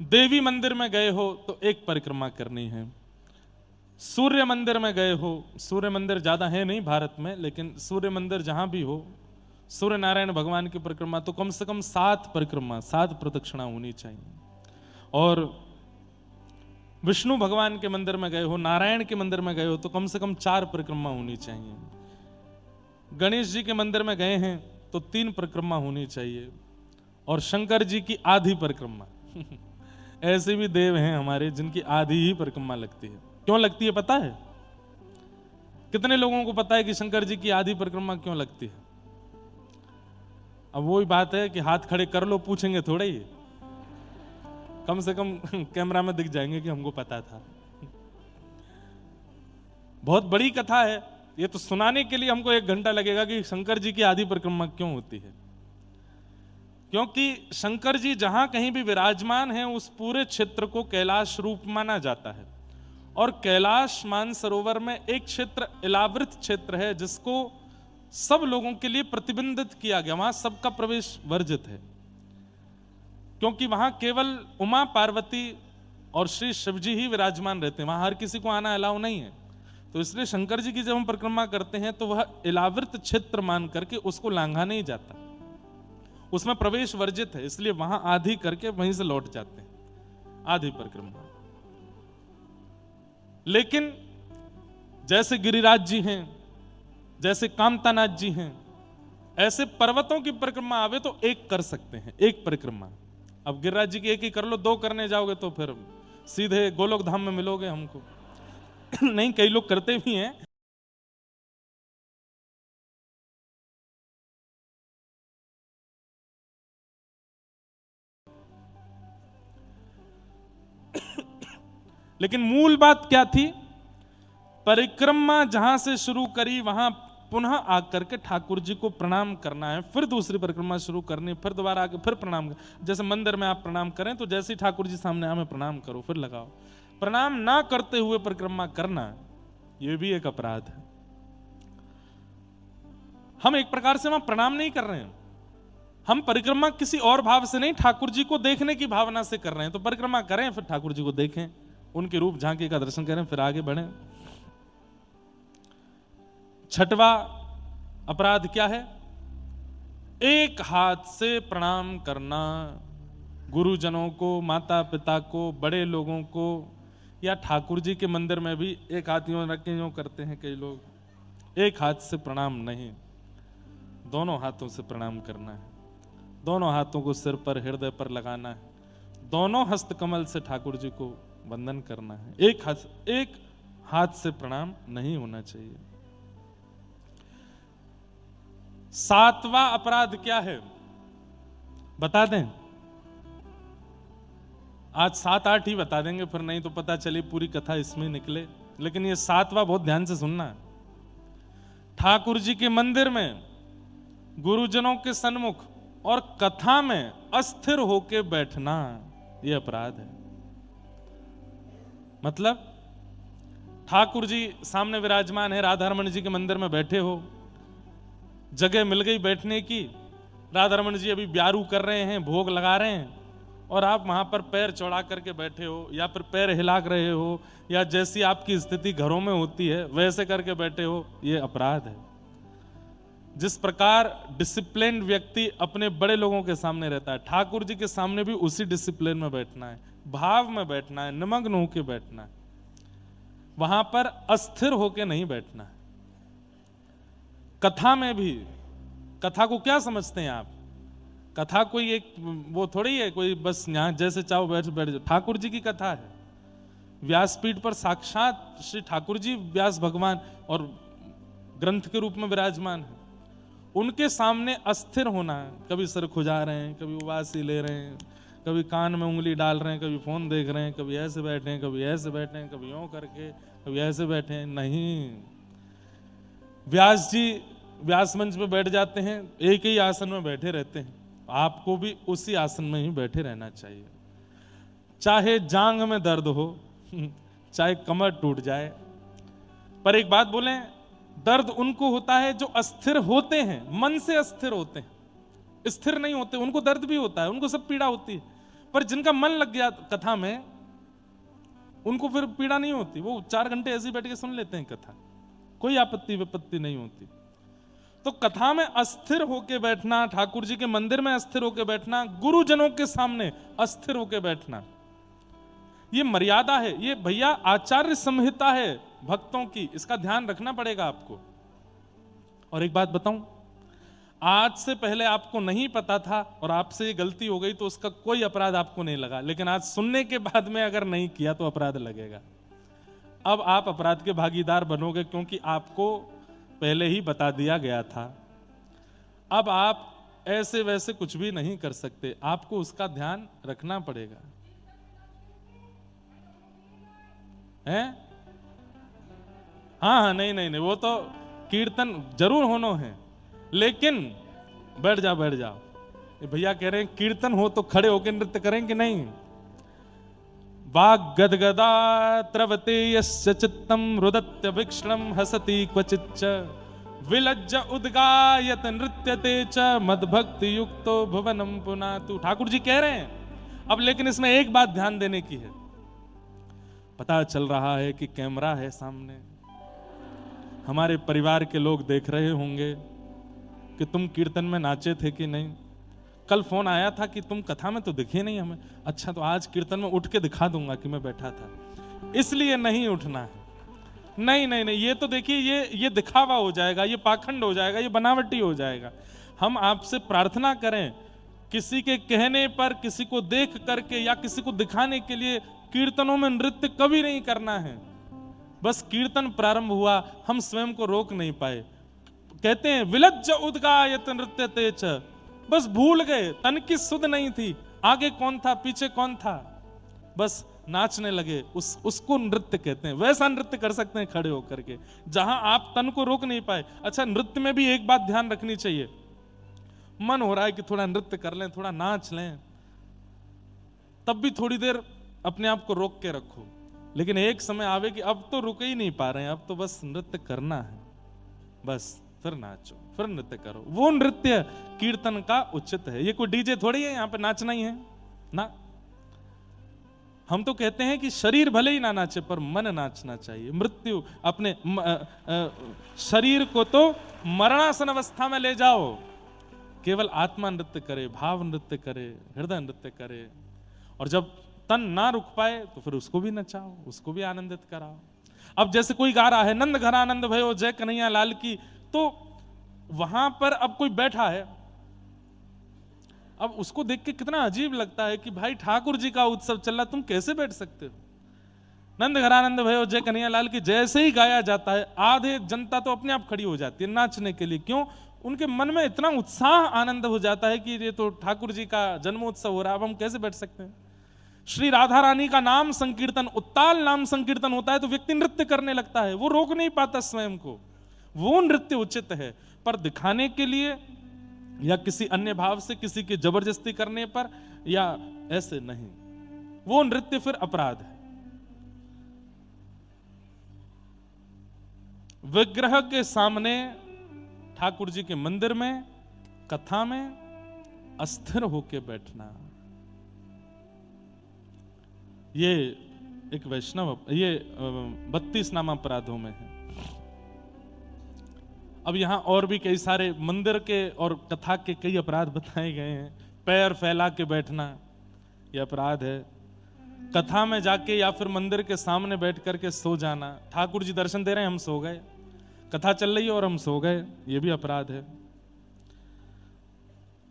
देवी मंदिर में गए हो तो 1 परिक्रमा करनी है। सूर्य मंदिर में गए हो, सूर्य मंदिर ज्यादा है नहीं भारत में, लेकिन सूर्य मंदिर जहां भी हो, सूर्य नारायण भगवान की परिक्रमा तो कम से कम 7 परिक्रमा, 7 प्रदक्षिणा होनी चाहिए। और विष्णु भगवान के मंदिर में गए हो, नारायण के मंदिर में गए हो तो कम से कम 4 परिक्रमा होनी चाहिए। गणेश जी के मंदिर में गए हैं तो 3 परिक्रमा होनी चाहिए। और शंकर जी की आधी परिक्रमा। ऐसे भी देव हैं हमारे जिनकी आधी ही परिक्रमा लगती है। क्यों लगती है पता है? कितने लोगों को पता है कि शंकर जी की आधी परिक्रमा क्यों लगती है? अब वही बात है कि हाथ खड़े कर लो, पूछेंगे थोड़े ही, कम से कम कैमरा में दिख जाएंगे कि हमको पता था। बहुत बड़ी कथा है ये, तो सुनाने के लिए हमको 1 घंटा लगेगा कि शंकर जी की आधी परिक्रमा क्यों होती है। क्योंकि शंकर जी जहां कहीं भी विराजमान हैं उस पूरे क्षेत्र को कैलाश रूप माना जाता है। और कैलाश मानसरोवर में एक क्षेत्र इलावृत क्षेत्र है जिसको सब लोगों के लिए प्रतिबंधित किया गया, वहां सबका प्रवेश वर्जित है। क्योंकि वहां केवल उमा पार्वती और श्री शिवजी ही विराजमान रहते हैं, वहां हर किसी को आना अलाउ नहीं है। तो इसलिए शंकर जी की जब हम परिक्रमा करते हैं तो वह इलावृत क्षेत्र मान करके उसको लांघा नहीं जाता, उसमें प्रवेश वर्जित है, इसलिए वहां आधी करके वहीं से लौट जाते हैं, आधी परिक्रमा। लेकिन जैसे गिरिराज जी हैं, जैसे कामतानाथ जी हैं, ऐसे पर्वतों की परिक्रमा आवे तो 1 कर सकते हैं, 1 परिक्रमा। अब गिरिराज जी की 1 ही कर लो, 2 करने जाओगे तो फिर सीधे गोलोक धाम में मिलोगे हमको। नहीं, कई लोग करते भी हैं। लेकिन मूल बात क्या थी? परिक्रमा जहां से शुरू करी वहां पुनः आकर के ठाकुर जी को प्रणाम करना है, फिर दूसरी परिक्रमा शुरू करनी, फिर दोबारा आके फिर प्रणाम कर। जैसे मंदिर में आप प्रणाम करें तो जैसे ही ठाकुर जी सामने आए प्रणाम करो, फिर लगाओ। प्रणाम ना करते हुए परिक्रमा करना यह भी एक अपराध है। हम एक प्रकार से वहां प्रणाम नहीं कर रहे हैं, हम परिक्रमा किसी और भाव से नहीं, ठाकुर जी को देखने की भावना से कर रहे हैं। तो परिक्रमा करें, फिर ठाकुर जी को देखें, उनके रूप झांकी का दर्शन करें, फिर आगे बढ़ें। 6वां अपराध क्या है? एक हाथ से प्रणाम करना, गुरुजनों को, माता पिता को, बड़े लोगों को, या ठाकुर जी के मंदिर में भी एक हाथ यूं रख के यूं करते हैं कई लोग, एक हाथ से प्रणाम नहीं, दोनों हाथों से प्रणाम करना है, दोनों हाथों को सिर पर हृदय पर लगाना है, दोनों हस्त कमल से ठाकुर जी को वंदन करना है, एक हाथ से प्रणाम नहीं होना चाहिए। सातवां अपराध क्या है बता दें? आज 7-8 ही बता देंगे, फिर नहीं तो पता चली पूरी कथा इसमें निकले, लेकिन ये सातवां बहुत ध्यान से सुनना है। ठाकुर जी के मंदिर में, गुरुजनों के सन्मुख और कथा में अस्थिर होके बैठना, यह अपराध है। मतलब ठाकुर जी सामने विराजमान है, राधा रमन जी के मंदिर में बैठे हो, जगह मिल गई बैठने की, राधा रमन जी अभी ब्यारू कर रहे हैं, भोग लगा रहे हैं, और आप वहां पर पैर चौड़ा करके बैठे हो, या फिर पैर हिला रहे हो, या जैसी आपकी स्थिति घरों में होती है वैसे करके बैठे हो, यह अपराध है। जिस प्रकार डिसिप्लिन व्यक्ति अपने बड़े लोगों के सामने रहता है, ठाकुर जी के सामने भी उसी डिसिप्लिन में बैठना है, भाव में बैठना है, निमग्न होकर बैठना है, वहां पर अस्थिर होकर नहीं बैठना है। कथा में भी, कथा को क्या समझते हैं आप? कथा कोई एक वो थोड़ी है कोई बस यहां जैसे चाहो बैठ जाओ। ठाकुर जी की कथा है, व्यासपीठ पर साक्षात श्री ठाकुर जी व्यास भगवान और ग्रंथ के रूप में विराजमान है, उनके सामने अस्थिर होना है। कभी सिर खुजा रहे हैं, कभी उबासी ले रहे हैं, कभी कान में उंगली डाल रहे हैं, कभी फोन देख रहे हैं, कभी ऐसे बैठे हैं, कभी ऐसे बैठे हैं, कभी यूं करके, कभी ऐसे बैठे हैं। नहीं, व्यास जी व्यास मंच पे बैठ जाते हैं, एक ही आसन में बैठे रहते हैं, आपको भी उसी आसन में ही बैठे रहना चाहिए। चाहे जांग में दर्द हो, चाहे कमर टूट जाए, पर एक बात बोलें, दर्द उनको होता है जो अस्थिर होते हैं, मन से अस्थिर होते हैं, स्थिर नहीं होते, उनको दर्द भी होता है, उनको सब पीड़ा होती है। पर जिनका मन लग गया कथा में, उनको फिर पीड़ा नहीं होती, वो 4 घंटे ऐसे बैठ के सुन लेते हैं कथा, कोई आपत्ति विपत्ति नहीं होती। तो कथा में अस्थिर होके बैठना, ठाकुर जी के मंदिर में अस्थिर होके बैठना, गुरुजनों के सामने अस्थिर होके बैठना, ये मर्यादा है, ये भैया आचार्य संहिता है भक्तों की, इसका ध्यान रखना पड़ेगा आपको। और एक बात बताऊं, आज से पहले आपको नहीं पता था और आपसे ये गलती हो गई तो उसका कोई अपराध आपको नहीं लगा, लेकिन आज सुनने के बाद में अगर नहीं किया तो अपराध लगेगा। अब आप अपराध के भागीदार बनोगे, क्योंकि आपको पहले ही बता दिया गया था। अब आप ऐसे वैसे कुछ भी नहीं कर सकते, आपको उसका ध्यान रखना पड़ेगा, हैं? हाँ, नहीं नहीं नहीं, वो तो कीर्तन जरूर होना है, लेकिन बैठ जाओ। भैया कह रहे हैं कीर्तन हो तो खड़े होकर नृत्य करें कि नहीं? वाग गदगदा त्रवते यस्य चित्तम रुदत्य भिक्षणम हसति क्वचिच्च विलज्ज उद्गायत नृत्यते च मद्भक्ति युक्तो भुवनम पुनातु। ठाकुर जी कह रहे हैं। अब लेकिन इसमें एक बात ध्यान देने की है, पता चल रहा है कि कैमरा है सामने, हमारे परिवार के लोग देख रहे होंगे कि तुम कीर्तन में नाचे थे कि नहीं। कल फोन आया था कि तुम कथा में तो दिखे नहीं हमें। अच्छा, तो आज कीर्तन में उठ के दिखा दूंगा कि मैं बैठा था, इसलिए नहीं उठना है। नहीं नहीं नहीं, ये तो देखिए ये दिखावा हो जाएगा, ये पाखंड हो जाएगा, ये बनावटी हो जाएगा। हम आपसे प्रार्थना करें, किसी के कहने पर, किसी को देख करके या किसी को दिखाने के लिए कीर्तनों में नृत्य कभी नहीं करना है। बस कीर्तन प्रारंभ हुआ, हम स्वयं को रोक नहीं पाए, कहते हैं विलज्ज उद्गायत नृत्यते च, बस भूल गए, तन की सुध नहीं थी, आगे कौन था पीछे कौन था, बस नाचने लगे, उसको नृत्य कहते हैं। वैसा नृत्य कर सकते हैं खड़े होकर के, जहां आप तन को रोक नहीं पाए। अच्छा, नृत्य में भी एक बात ध्यान रखनी चाहिए, मन हो रहा है कि थोड़ा नृत्य कर लें, थोड़ा नाच लें, तब भी थोड़ी देर अपने आप को रोक के रखो। लेकिन एक समय आवे कि अब तो रुक ही नहीं पा रहे हैं, अब तो बस नृत्य करना है, बस फिर नाचो, फिर नृत्य करो। वो नृत्य कीर्तन का उचित है। ये कोई डीजे थोड़ी है, यहां पे नाचना ही है ना। हम तो कहते हैं कि शरीर भले ही ना नाचे, पर मन नाचना चाहिए। मृत्यु अपने शरीर को तो मरणासन अवस्था में ले जाओ, केवल आत्मा नृत्य करे, भाव नृत्य करे, हृदय नृत्य करे। और जब तन ना रुक पाए तो फिर उसको भी नचाओ, उसको भी आनंदित कराओ। अब जैसे कोई गा रहा है नंद घर आनंद भयो जय कन्हैया लाल की, तो वहां पर अब कोई बैठा है, अब उसको देख के कितना अजीब लगता है कि भाई ठाकुर जी का उत्सव चल रहा, तुम कैसे बैठ सकते हो। नंद घर आनंद भयो जय कन्हैया लाल की जैसे ही गाया जाता है, आधे जनता तो अपने आप खड़ी हो जाती है नाचने के लिए। क्यों? उनके मन में इतना उत्साह आनंद हो जाता है कि ये तो ठाकुर जी का जन्मोत्सव हो रहा है, अब हम कैसे बैठ सकते हैं। श्री राधा रानी का नाम संकीर्तन, उत्ताल नाम संकीर्तन होता है तो व्यक्ति नृत्य करने लगता है, वो रोक नहीं पाता स्वयं को। वो नृत्य उचित है, पर दिखाने के लिए या किसी अन्य भाव से किसी की जबरदस्ती करने पर या ऐसे नहीं, वो नृत्य फिर अपराध है। विग्रह के सामने ठाकुर जी के मंदिर में कथा में अस्थिर होकर बैठना, ये एक वैष्णव, ये 32 नाम अपराधों में है। अब यहां और भी कई सारे मंदिर के और कथा के कई अपराध बताए गए हैं। पैर फैला के बैठना यह अपराध है। कथा में जाके या फिर मंदिर के सामने बैठ करके सो जाना, ठाकुर जी दर्शन दे रहे हैं हम सो गए, कथा चल रही है और हम सो गए, यह भी अपराध है।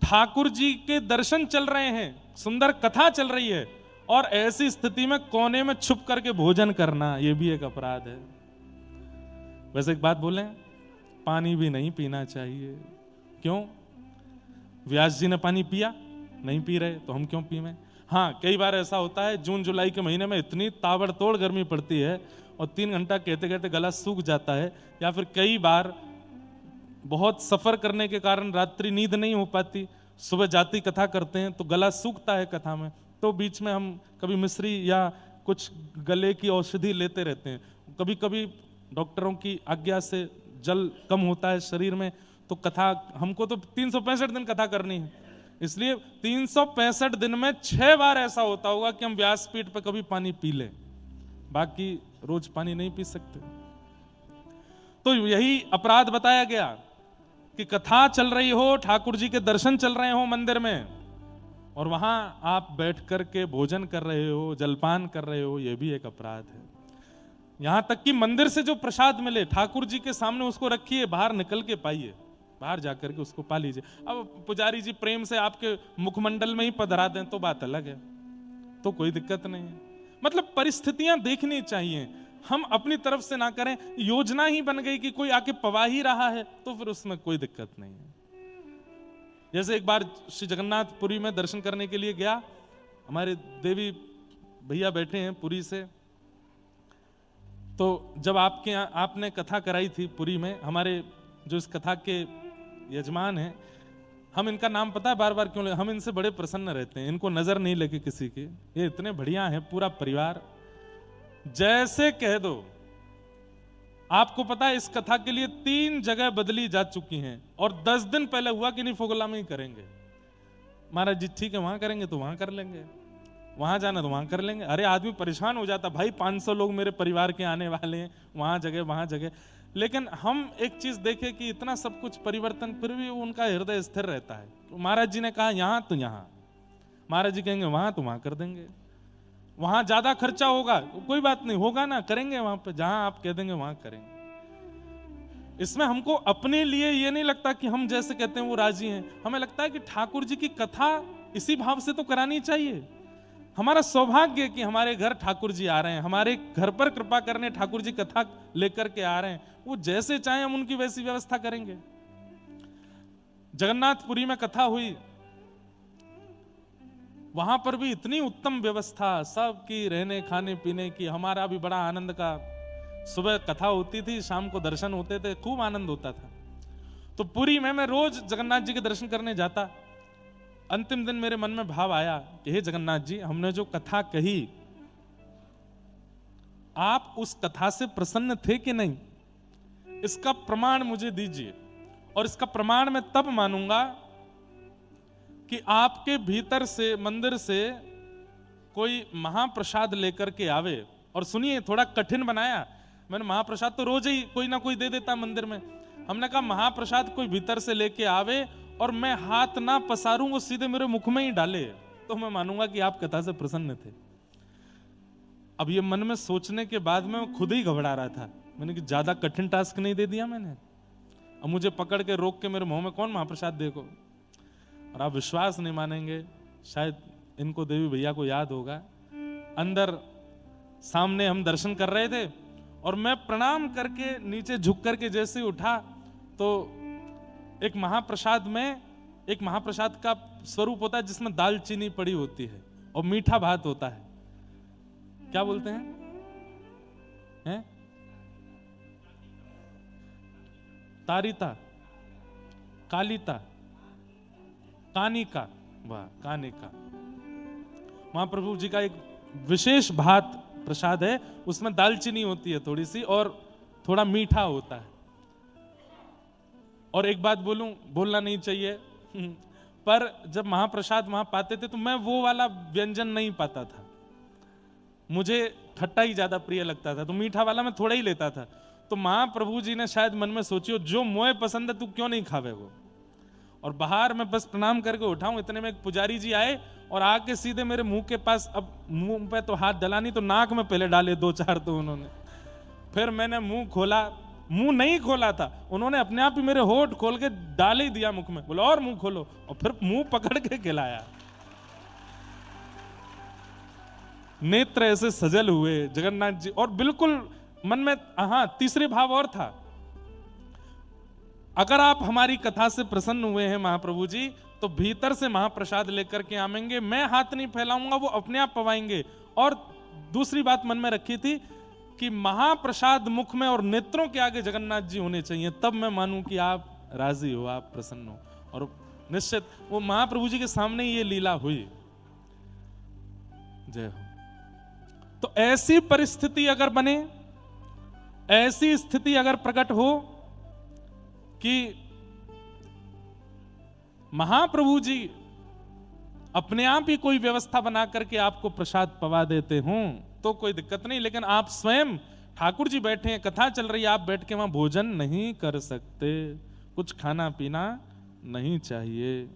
ठाकुर जी के दर्शन चल रहे हैं, सुंदर कथा चल रही है, और ऐसी स्थिति में कोने में छुप करके भोजन करना, यह भी एक अपराध है। वैसे एक बात बोलें, पानी भी नहीं पीना चाहिए। क्यों? व्यास जी ने पानी पिया, नहीं पी रहे तो हम क्यों पीवें। हाँ, कई बार ऐसा होता है जून जुलाई के महीने में इतनी ताबड़तोड़ गर्मी पड़ती है और 3 घंटा कहते कहते गला सूख जाता है, या फिर कई बार बहुत सफर करने के कारण रात्रि नींद नहीं हो पाती, सुबह जाती कथा करते हैं तो गला सूखता है कथा में, तो बीच में हम कभी मिश्री या कुछ गले की औषधि लेते रहते हैं। कभी कभी डॉक्टरों की आज्ञा से जल कम होता है शरीर में, तो कथा हमको तो 365 दिन कथा करनी है, इसलिए 365 दिन में 6 बार ऐसा होता होगा कि हम व्यासपीठ पर कभी पानी पी लें, बाकी रोज पानी नहीं पी सकते। तो यही अपराध बताया गया कि कथा चल रही हो, ठाकुर जी के दर्शन चल रहे हो मंदिर में, और वहां आप बैठ करके भोजन कर रहे हो, जलपान कर रहे हो, यह भी एक अपराध है। यहां तक कि मंदिर से जो प्रसाद मिले ठाकुर जी के सामने उसको रखिए, बाहर निकल के पाइए, बाहर जाकर के उसको पा लीजिए। अब पुजारी जी प्रेम से आपके मुखमंडल में ही पधरा दें तो बात अलग है, तो कोई दिक्कत नहीं है। मतलब परिस्थितियां देखनी चाहिए, हम अपनी तरफ से ना करें। योजना ही बन गई कि कोई आके पवा ही रहा है तो फिर उसमें कोई दिक्कत नहीं है। जैसे एक बार श्री जगन्नाथपुरी में दर्शन करने के लिए गया, हमारे देवी भैया बैठे हैं पुरी से, तो जब आपके यहाँ आपने कथा कराई थी पुरी में, हमारे जो इस कथा के यजमान हैं, हम इनका नाम पता है बार बार क्यों ले, हम इनसे बड़े प्रसन्न रहते हैं, इनको नजर नहीं लगे किसी की, ये इतने बढ़िया हैं, पूरा परिवार। जैसे कह दो, आपको पता है इस कथा के लिए 3 जगह बदली जा चुकी हैं, और 10 दिन पहले हुआ कि नहीं फोगला में ही करेंगे। महाराज जी ठीक है, वहां करेंगे तो वहां कर लेंगे, वहां जाना तो वहां कर लेंगे। अरे आदमी परेशान हो जाता, भाई 500 लोग मेरे परिवार के आने वाले हैं, वहां जगह। लेकिन हम एक चीज देखें कि इतना सब कुछ परिवर्तन, फिर भी उनका हृदय स्थिर रहता है। तो महाराज जी ने कहा यहां तो यहां, महाराज जी कहेंगे वहां तो वहां कर देंगे। वहां ज्यादा खर्चा होगा, कोई बात नहीं, होगा ना, करेंगे वहां पे, जहां आप कह देंगे वहां करेंगे। इसमें हमको अपने लिए ये नहीं लगता कि हम जैसे कहते हैं वो राजी हैं, हमें लगता है कि ठाकुर जी की कथा इसी भाव से तो करानी चाहिए। हमारा सौभाग्य कि हमारे घर ठाकुर जी आ रहे हैं, हमारे घर पर कृपा करने ठाकुर जी कथा लेकर के आ रहे हैं, वो जैसे चाहे हम उनकी वैसी व्यवस्था करेंगे। जगन्नाथपुरी में कथा हुई, वहां पर भी इतनी उत्तम व्यवस्था सबकी, रहने खाने पीने की, हमारा भी बड़ा आनंद का। सुबह कथा होती थी, शाम को दर्शन होते थे, खूब आनंद होता था। तो पुरी में मैं रोज जगन्नाथ जी के दर्शन करने जाता। अंतिम दिन मेरे मन में भाव आया कि हे जगन्नाथ जी, हमने जो कथा कही, आप उस कथा से प्रसन्न थे कि नहीं, इसका प्रमाण मुझे दीजिए। और इसका प्रमाण मैं तब मानूंगा कि आपके भीतर से, मंदिर से कोई महाप्रसाद लेकर के आवे। और सुनिए, थोड़ा कठिन बनाया मैंने, महाप्रसाद तो रोज ही कोई ना कोई दे देता मंदिर में, हमने कहा महाप्रसाद कोई भीतर से लेके आवे और मैं हाथ ना पसारूं, वो सीधे मेरे मुख में ही डाले, तो मैं मानूंगा कि आप कथा से प्रसन्न थे। अब ये मन में सोचने के बाद मैं खुद ही घबरा रहा था। मैंने कि ज्यादा कठिन टास्क नहीं दे दिया मैंने? अब मुझे पकड़ के रोक के मेरे मुंह में कौन महाप्रसाद देखो। और आप विश्वास नहीं मानेंगे, शायद इनको देवी भैया को याद होगा, अंदर सामने हम दर्शन कर रहे थे और मैं प्रणाम करके नीचे झुक करके जैसे उठा तो एक महाप्रसाद का स्वरूप होता है जिसमें दालचीनी पड़ी होती है और मीठा भात होता है। क्या बोलते हैं? तारिता, कालिता, कानिका, वाह कानिका। महाप्रभु जी का एक विशेष भात प्रसाद है, उसमें दालचीनी होती है थोड़ी सी और थोड़ा मीठा होता है। और एक बात बोलूं, बोलना नहीं चाहिए पर जब महाप्रसाद वहां पाते थे तो मैं वो वाला व्यंजन नहीं पाता था, मुझे खट्टा ही ज्यादा प्रिय लगता था, तो मीठा वाला मैं थोड़ा ही लेता था। तो महाप्रभु जी ने शायद मन में सोचियो जो मोए पसंद है तू क्यों नहीं खावे वो। और बाहर मैं बस प्रणाम करके उठाऊं, इतने में एक पुजारी जी आए और आके सीधे मेरे मुंह के पास, अब मुंह पे तो हाथ डला नहीं तो नाक में पहले डाले 2-4 तो उन्होंने। फिर मैंने मुंह खोला, मुंह नहीं खोला था, उन्होंने अपने आप ही मेरे होठ खोल के डाल ही दिया मुख में, बोला और मुंह खोलो, और फिर मुंह पकड़ के खिलाया। नेत्र ऐसे सजल हुए जगन्नाथ जी, और बिल्कुल मन में तीसरे भाव और था, अगर आप हमारी कथा से प्रसन्न हुए हैं महाप्रभु जी तो भीतर से महाप्रसाद लेकर के आएंगे, मैं हाथ नहीं फैलाऊंगा, वो अपने आप पवाएंगे। और दूसरी बात मन में रखी थी कि महाप्रसाद मुख में और नेत्रों के आगे जगन्नाथ जी होने चाहिए, तब मैं मानूं कि आप राजी हो, आप प्रसन्न हो। और निश्चित वो महाप्रभु जी के सामने ये लीला हुई। जय हो। तो ऐसी परिस्थिति अगर बने, ऐसी स्थिति अगर प्रकट हो कि महाप्रभु जी अपने आप ही कोई व्यवस्था बना करके आपको प्रसाद पवा देते हों तो कोई दिक्कत नहीं, लेकिन आप स्वयं, ठाकुर जी बैठे हैं, कथा चल रही है, आप बैठ के वहां भोजन नहीं कर सकते, कुछ खाना पीना नहीं चाहिए।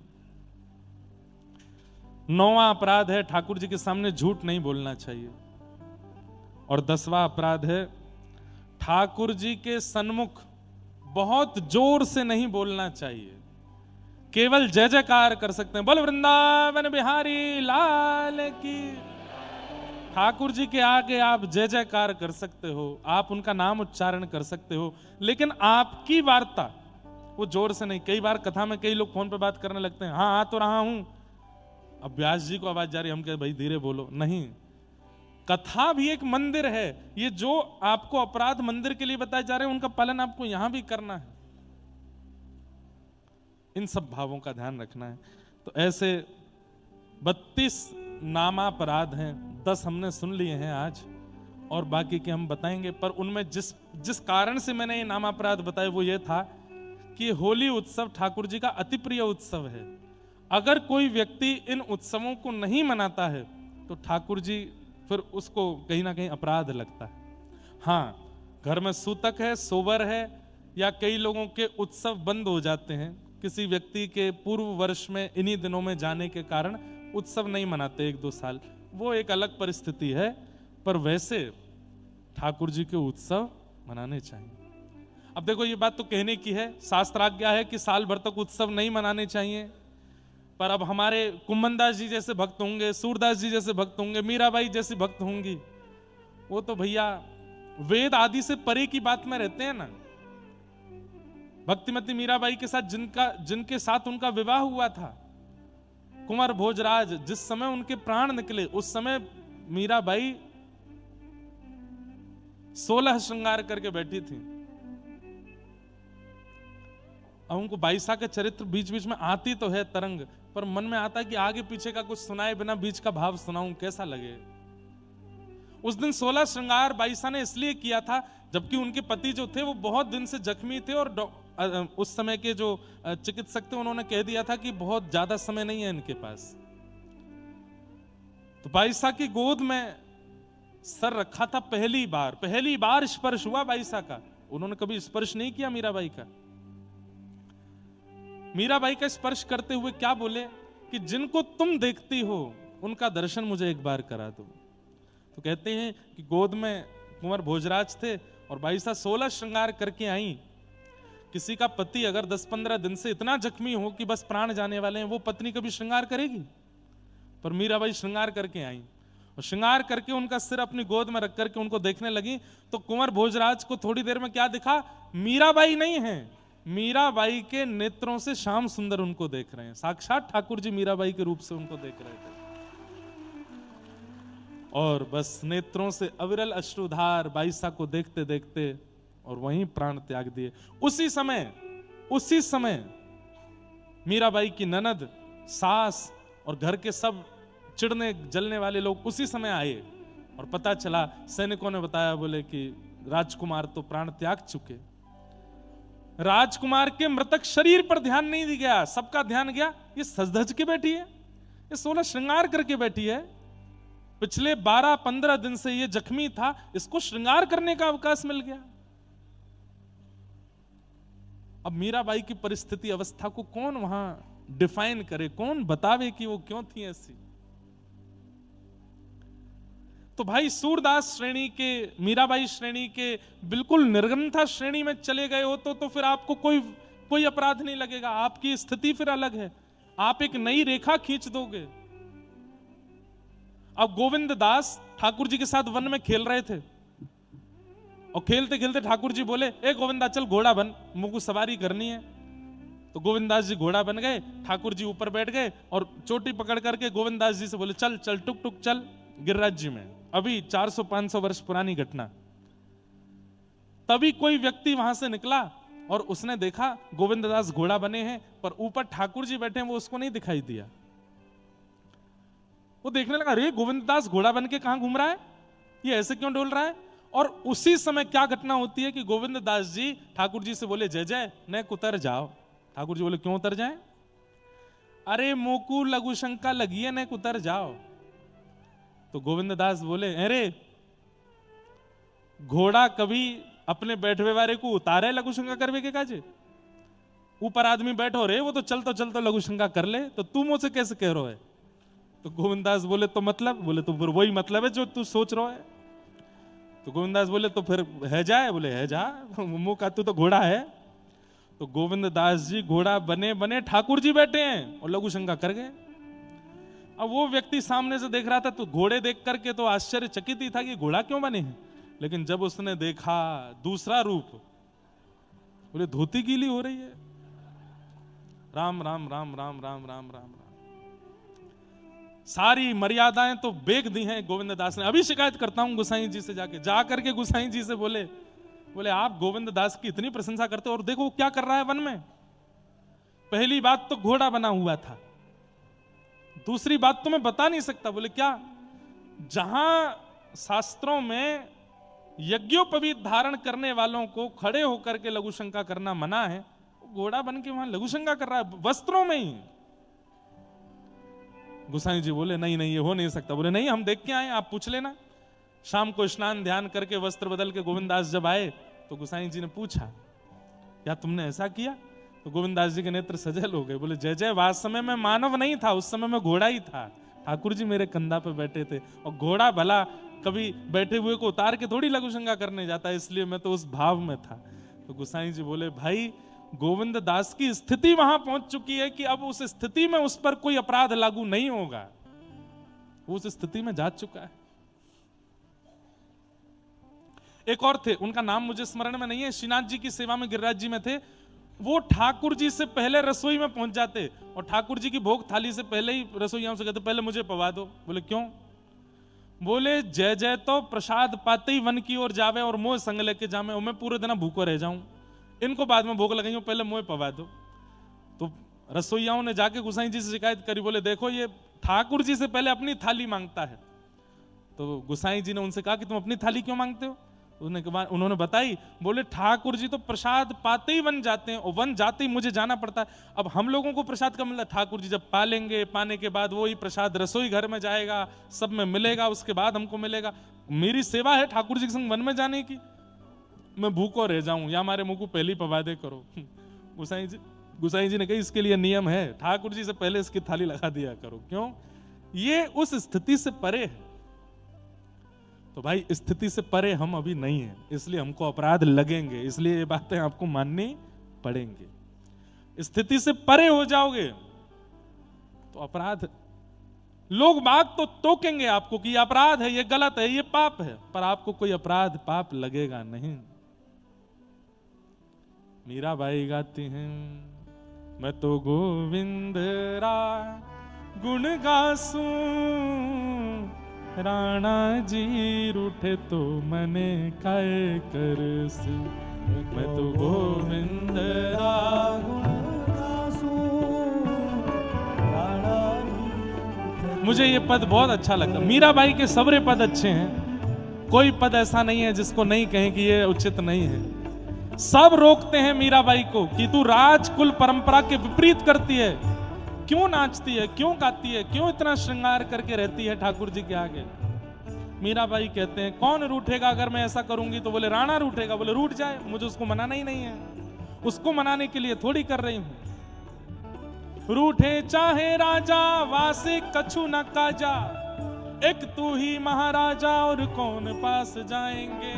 9वां अपराध है ठाकुर जी के सामने झूठ नहीं बोलना चाहिए। और 10वां अपराध है ठाकुर जी के सन्मुख बहुत जोर से नहीं बोलना चाहिए, केवल जय जयकार कर सकते हैं, बोल वृंदावन बिहारी लाल की। ठाकुर जी के आगे आप जय जयकार कर सकते हो, आप उनका नाम उच्चारण कर सकते हो, लेकिन आपकी वार्ता वो जोर से नहीं। कई बार कथा में कई लोग फोन पे बात करने लगते हैं, हाँ आ तो रहा हूं, अब व्यास जी को आवाज जा रही, हम कहे भाई धीरे बोलो। नहीं, कथा भी एक मंदिर है, ये जो आपको अपराध मंदिर के लिए बताए जा रहे हैं उनका पालन आपको यहां भी करना है। इन सब भावों का ध्यान रखना है। तो ऐसे 32 नामापराध हैं, 10 हमने सुन लिए हैं आज और बाकी के हम बताएंगे। पर उनमें जिस कारण से मैंने ये नामापराध बताए वो ये था कि होली उत्सव ठाकुर जी का अति प्रिय उत्सव है। अगर कोई व्यक्ति इन उत्सवों को नहीं मनाता है तो ठाकुर जी फिर उसको कहीं ना कहीं अपराध लगता है। हाँ, घर में सूतक है, सोबर है, या कई लोगों के उत्सव बंद हो जाते हैं, किसी व्यक्ति के पूर्व वर्ष में इन्हीं दिनों में जाने के कारण उत्सव नहीं मनाते 1-2 साल, वो एक अलग परिस्थिति है। पर वैसे ठाकुर जी के उत्सव मनाने चाहिए। अब देखो, ये बात तो कहने की है, शास्त्राज्ञा है कि साल भर तक उत्सव नहीं मनाने चाहिए, पर अब हमारे कुम्भनदास जी जैसे भक्त होंगे, सूरदास जी जैसे भक्त होंगे, मीराबाई जैसी भक्त होंगी, वो तो भैया वेद आदि से परे की बात में रहते हैं ना। भक्तिमती मीराबाई के साथ जिनके साथ उनका विवाह हुआ था, कुंवर भोजराज, जिस समय उनके प्राण निकले उस समय मीराबाई 16 श्रृंगार करके बैठी थी। अब उनको बाईसा का चरित्र बीच बीच में आती तो है तरंग, पर मन में आता कि आगे पीछे का कुछ सुनाए बिना बीच का भाव सुनाऊं, कैसा लगे। उस दिन 16 श्रृंगार बाईसा ने इसलिए किया था जबकि उनके पति जो थे वो बहुत दिन से जख्मी थे और उस समय के जो चिकित्सक थे उन्होंने कह दिया था कि बहुत ज्यादा समय नहीं है इनके पास। तो बाईसा की गोद में सर रखा था, पहली बार स्पर्श हुआ बाईसा का। उन्होंने कभी स्पर्श नहीं किया मीराबाई का। मीराबाई का स्पर्श करते हुए क्या बोले कि जिनको तुम देखती हो उनका दर्शन मुझे एक बार करा दो। तो कहते हैं कि गोद में कुंवर भोजराज थे और भाई साहब 16 श्रृंगार करके आई। किसी का पति अगर 10-15 दिन से इतना जख्मी हो कि बस प्राण जाने वाले हैं, वो पत्नी कभी श्रृंगार करेगी? पर मीराबाई श्रृंगार करके आई और श्रृंगार करके उनका सिर अपनी गोद में रख करके उनको देखने लगी। तो कुंवर भोजराज को थोड़ी देर में क्या दिखा? मीराबाई नहीं है, मीराबाई के नेत्रों से श्याम सुंदर उनको देख रहे हैं। साक्षात ठाकुर जी मीराबाई के रूप से उनको देख रहे थे और बस नेत्रों से अविरल अश्रुधार बाईसा को देखते देखते और वहीं प्राण त्याग दिए। उसी समय मीराबाई की ननद, सास और घर के सब चिढ़ने जलने वाले लोग उसी समय आए और पता चला, सैनिकों ने बताया, बोले कि राजकुमार तो प्राण त्याग चुके। राजकुमार के मृतक शरीर पर ध्यान नहीं गया, सबका ध्यान गया ये सज धज के बैठी है, ये 16 श्रृंगार करके बैठी है। पिछले 12-15 दिन से ये जख्मी था, इसको श्रृंगार करने का अवकाश मिल गया। अब मीराबाई की परिस्थिति अवस्था को कौन वहां डिफाइन करे, कौन बतावे कि वो क्यों थी ऐसी? तो भाई सूरदास श्रेणी के, मीराबाई श्रेणी के बिल्कुल निर्गमता श्रेणी में चले गए हो तो फिर आपको कोई अपराध नहीं लगेगा। आपकी स्थिति फिर अलग है, आप एक नई रेखा खींच दोगे। अब गोविंद दास ठाकुर जी के साथ वन में खेल रहे थे और खेलते खेलते ठाकुर जी बोले, ए गोविंदा चल घोड़ा बन, मुझको सवारी करनी है। तो गोविंदास जी घोड़ा बन गए, ठाकुर जी ऊपर बैठ गए और चोटी पकड़ करके गोविंदास जी से बोले, चल चल टुक टुक चल गिरिराज जी में। अभी 400-500 वर्ष पुरानी घटना। तभी कोई व्यक्ति वहां से निकला और उसने देखा गोविंददास घोड़ा बने हैं पर ऊपर ठाकुर जी बैठे हैं, वो उसको नहीं दिखाई दिया। वो देखने लगा, अरे गोविंददास घोड़ा बन के कहां घूम रहा है, ये ऐसे क्यों डोल रहा है? और उसी समय क्या घटना होती है कि गोविंददास जी ठाकुर जी से बोले, जय जय न उतर जाओ। ठाकुर जी बोले, क्यों उतर जाए? अरे मोकू लघु शंका लगी है, न उतर जाओ। तो गोविंददास बोले, अरे घोड़ा कभी अपने बैठवे वाले को उतारे लघु शंका करवे के काजे? ऊपर आदमी बैठो रे, वो तो चलतो लघु शंका कर ले, तो तू मुझसे कैसे कह रहा है? तो गोविंददास बोले, तो मतलब? बोले, तो फिर वही मतलब है जो तू सोच रहा है। तो गोविंददास बोले, तो फिर है जाए? बोले, है जा, मुंह का तू तो घोड़ा है। तो गोविंददास जी घोड़ा बने बने ठाकुर जी बैठे हैं और लघु शंका कर गए। अब वो व्यक्ति सामने से देख रहा था तो घोड़े देख करके तो आश्चर्यचकित ही था कि घोड़ा क्यों बने हैं, लेकिन जब उसने देखा दूसरा रूप, बोले धोती गीली हो रही है। राम राम राम राम राम राम राम राम। सारी मर्यादाएं तो बेच दी हैं गोविंददास ने। अभी शिकायत करता हूं गोसाई जी से, जाकर के गोसाई जी से बोले आप गोविंददास की इतनी प्रशंसा करते हो और देखो क्या कर रहा है वन में। पहली बात तो घोड़ा बना हुआ था, दूसरी बात तो मैं बता नहीं सकता। बोले क्या? जहां शास्त्रों में यज्ञोपवीत धारण करने वालों को खड़े होकर के लघु शंका करना मना है, घोड़ा बन के वहां लघु शंका कर रहा है वस्त्रों में ही। गोसाई जी बोले, नहीं नहीं ये हो नहीं सकता। बोले, नहीं हम देख के आए, आप पूछ लेना। शाम को स्नान ध्यान करके वस्त्र बदल के गोविंददास जब आए तो गोसाई जी ने पूछा, क्या तुमने ऐसा किया? तो गोविंददास जी के नेत्र सजल हो गए। बोले, जय जय, वास समय में मानव नहीं था, उस समय में घोड़ा ही था। ठाकुर जी मेरे कंधा पे बैठे थे और घोड़ा भला कभी बैठे हुए को उतार के थोड़ी लघु शंका करने जाता है, इसलिए मैं तो उस भाव में था। तो गोसाई जी बोले, भाई गोविंददास की स्थिति वहां पहुंच चुकी है कि अब उस स्थिति में उस पर कोई अपराध लागू नहीं होगा, वो उस स्थिति में जा चुका है। एक और थे, उनका नाम मुझे स्मरण में नहीं है, श्रीनाथ जी की सेवा में गिरिराज जी में थे। वो ठाकुर जी से पहले रसोई में पहुंच जाते और ठाकुर जी की भोग थाली से पहले ही रसोइयाओं से कहते, पहले मुझे पवा दो। बोले, क्यों? बोले, जय जय तो प्रसाद पाते ही वन की ओर जावे और मोह संग लेके जावे और मैं पूरे दिन भूखो रह जाऊं, इनको बाद में भोग लगाई, पहले मोह पवा दो। तो रसोइयाओं ने जाके गोसाई जी से शिकायत करी। बोले, देखो ये ठाकुर जी से पहले अपनी थाली मांगता है। तो गोसाई जी ने उनसे कहा कि तुम अपनी थाली क्यों मांगते हो? उन्होंने बताई। बोले, ठाकुर जी तो प्रसाद पाते ही वन जाते हैं और वन जाते ही मुझे जाना पड़ता है। अब हम लोगों को प्रसाद कब मिलता? ठाकुर जी जब पालेंगे, पाने के बाद वही प्रसाद रसोई घर में जाएगा, सब में मिलेगा, उसके बाद हमको मिलेगा। मेरी सेवा है ठाकुर जी के संग वन में जाने की, मैं भूखो रह जाऊं या हमारे मुंह को पहले ही पवा दे करो। गोसाई जी ने कही, इसके लिए नियम है, ठाकुर जी से पहले इसकी थाली लगा दिया करो। क्यों? ये उस स्थिति से परे है। तो भाई स्थिति से परे हम अभी नहीं हैं, इसलिए हमको अपराध लगेंगे, इसलिए ये बातें आपको माननी पड़ेंगी। स्थिति से परे हो जाओगे तो अपराध, लोग बाग तो टोकेंगे आपको कि ये अपराध है, ये गलत है, ये पाप है, पर आपको कोई अपराध पाप लगेगा नहीं। मीराबाई गाती हैं, मैं तो गोविंद रा गुण गासूं, राणा जी रूठे तो मने काय करसूं, मैं तो गोविंद रा गुण गासूं, राणा जी। मुझे ये पद बहुत अच्छा लगा। मीराबाई के सबरे पद अच्छे हैं, कोई पद ऐसा नहीं है जिसको नहीं कहें कि ये उचित नहीं है। सब रोकते हैं मीराबाई को कि तू राजकुल परंपरा के विपरीत करती है, क्यों नाचती है, क्यों गाती है, क्यों इतना श्रृंगार करके रहती है ठाकुर जी के आगे। मीराबाई कहते हैं कौन रूठेगा अगर मैं ऐसा करूंगी, तो बोले राणा रूठेगा। बोले रूठ जाए, मुझे उसको मनाना ही नहीं है, उसको मनाने के लिए थोड़ी कर रही हूं। रूठे चाहे राजा वासे कछु न काजा, एक तू ही महाराजा और कौन पास जाएंगे।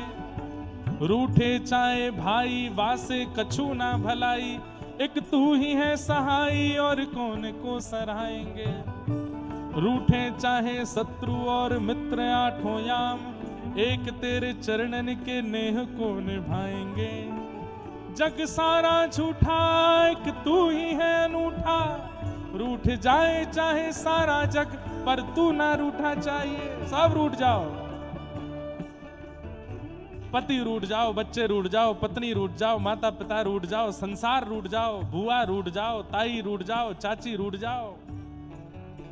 रूठे चाहे भाई वासे कछु ना भलाई, एक तू ही है सहाई और कौन को सराहेंगे। रूठे चाहे शत्रु और मित्र आठों याम, एक तेरे चरणन के नेह को निभाएंगे। जग सारा झूठा एक तू ही है अनूठा, रूठ जाए चाहे सारा जग पर तू ना रूठा चाहिए। सब रूठ जाओ, पति रूठ जाओ, बच्चे रूठ जाओ, पत्नी रूठ जाओ, माता पिता रूठ जाओ, संसार रूठ जाओ, बुआ रूठ जाओ, ताई रूठ जाओ, चाची रूठ जाओ,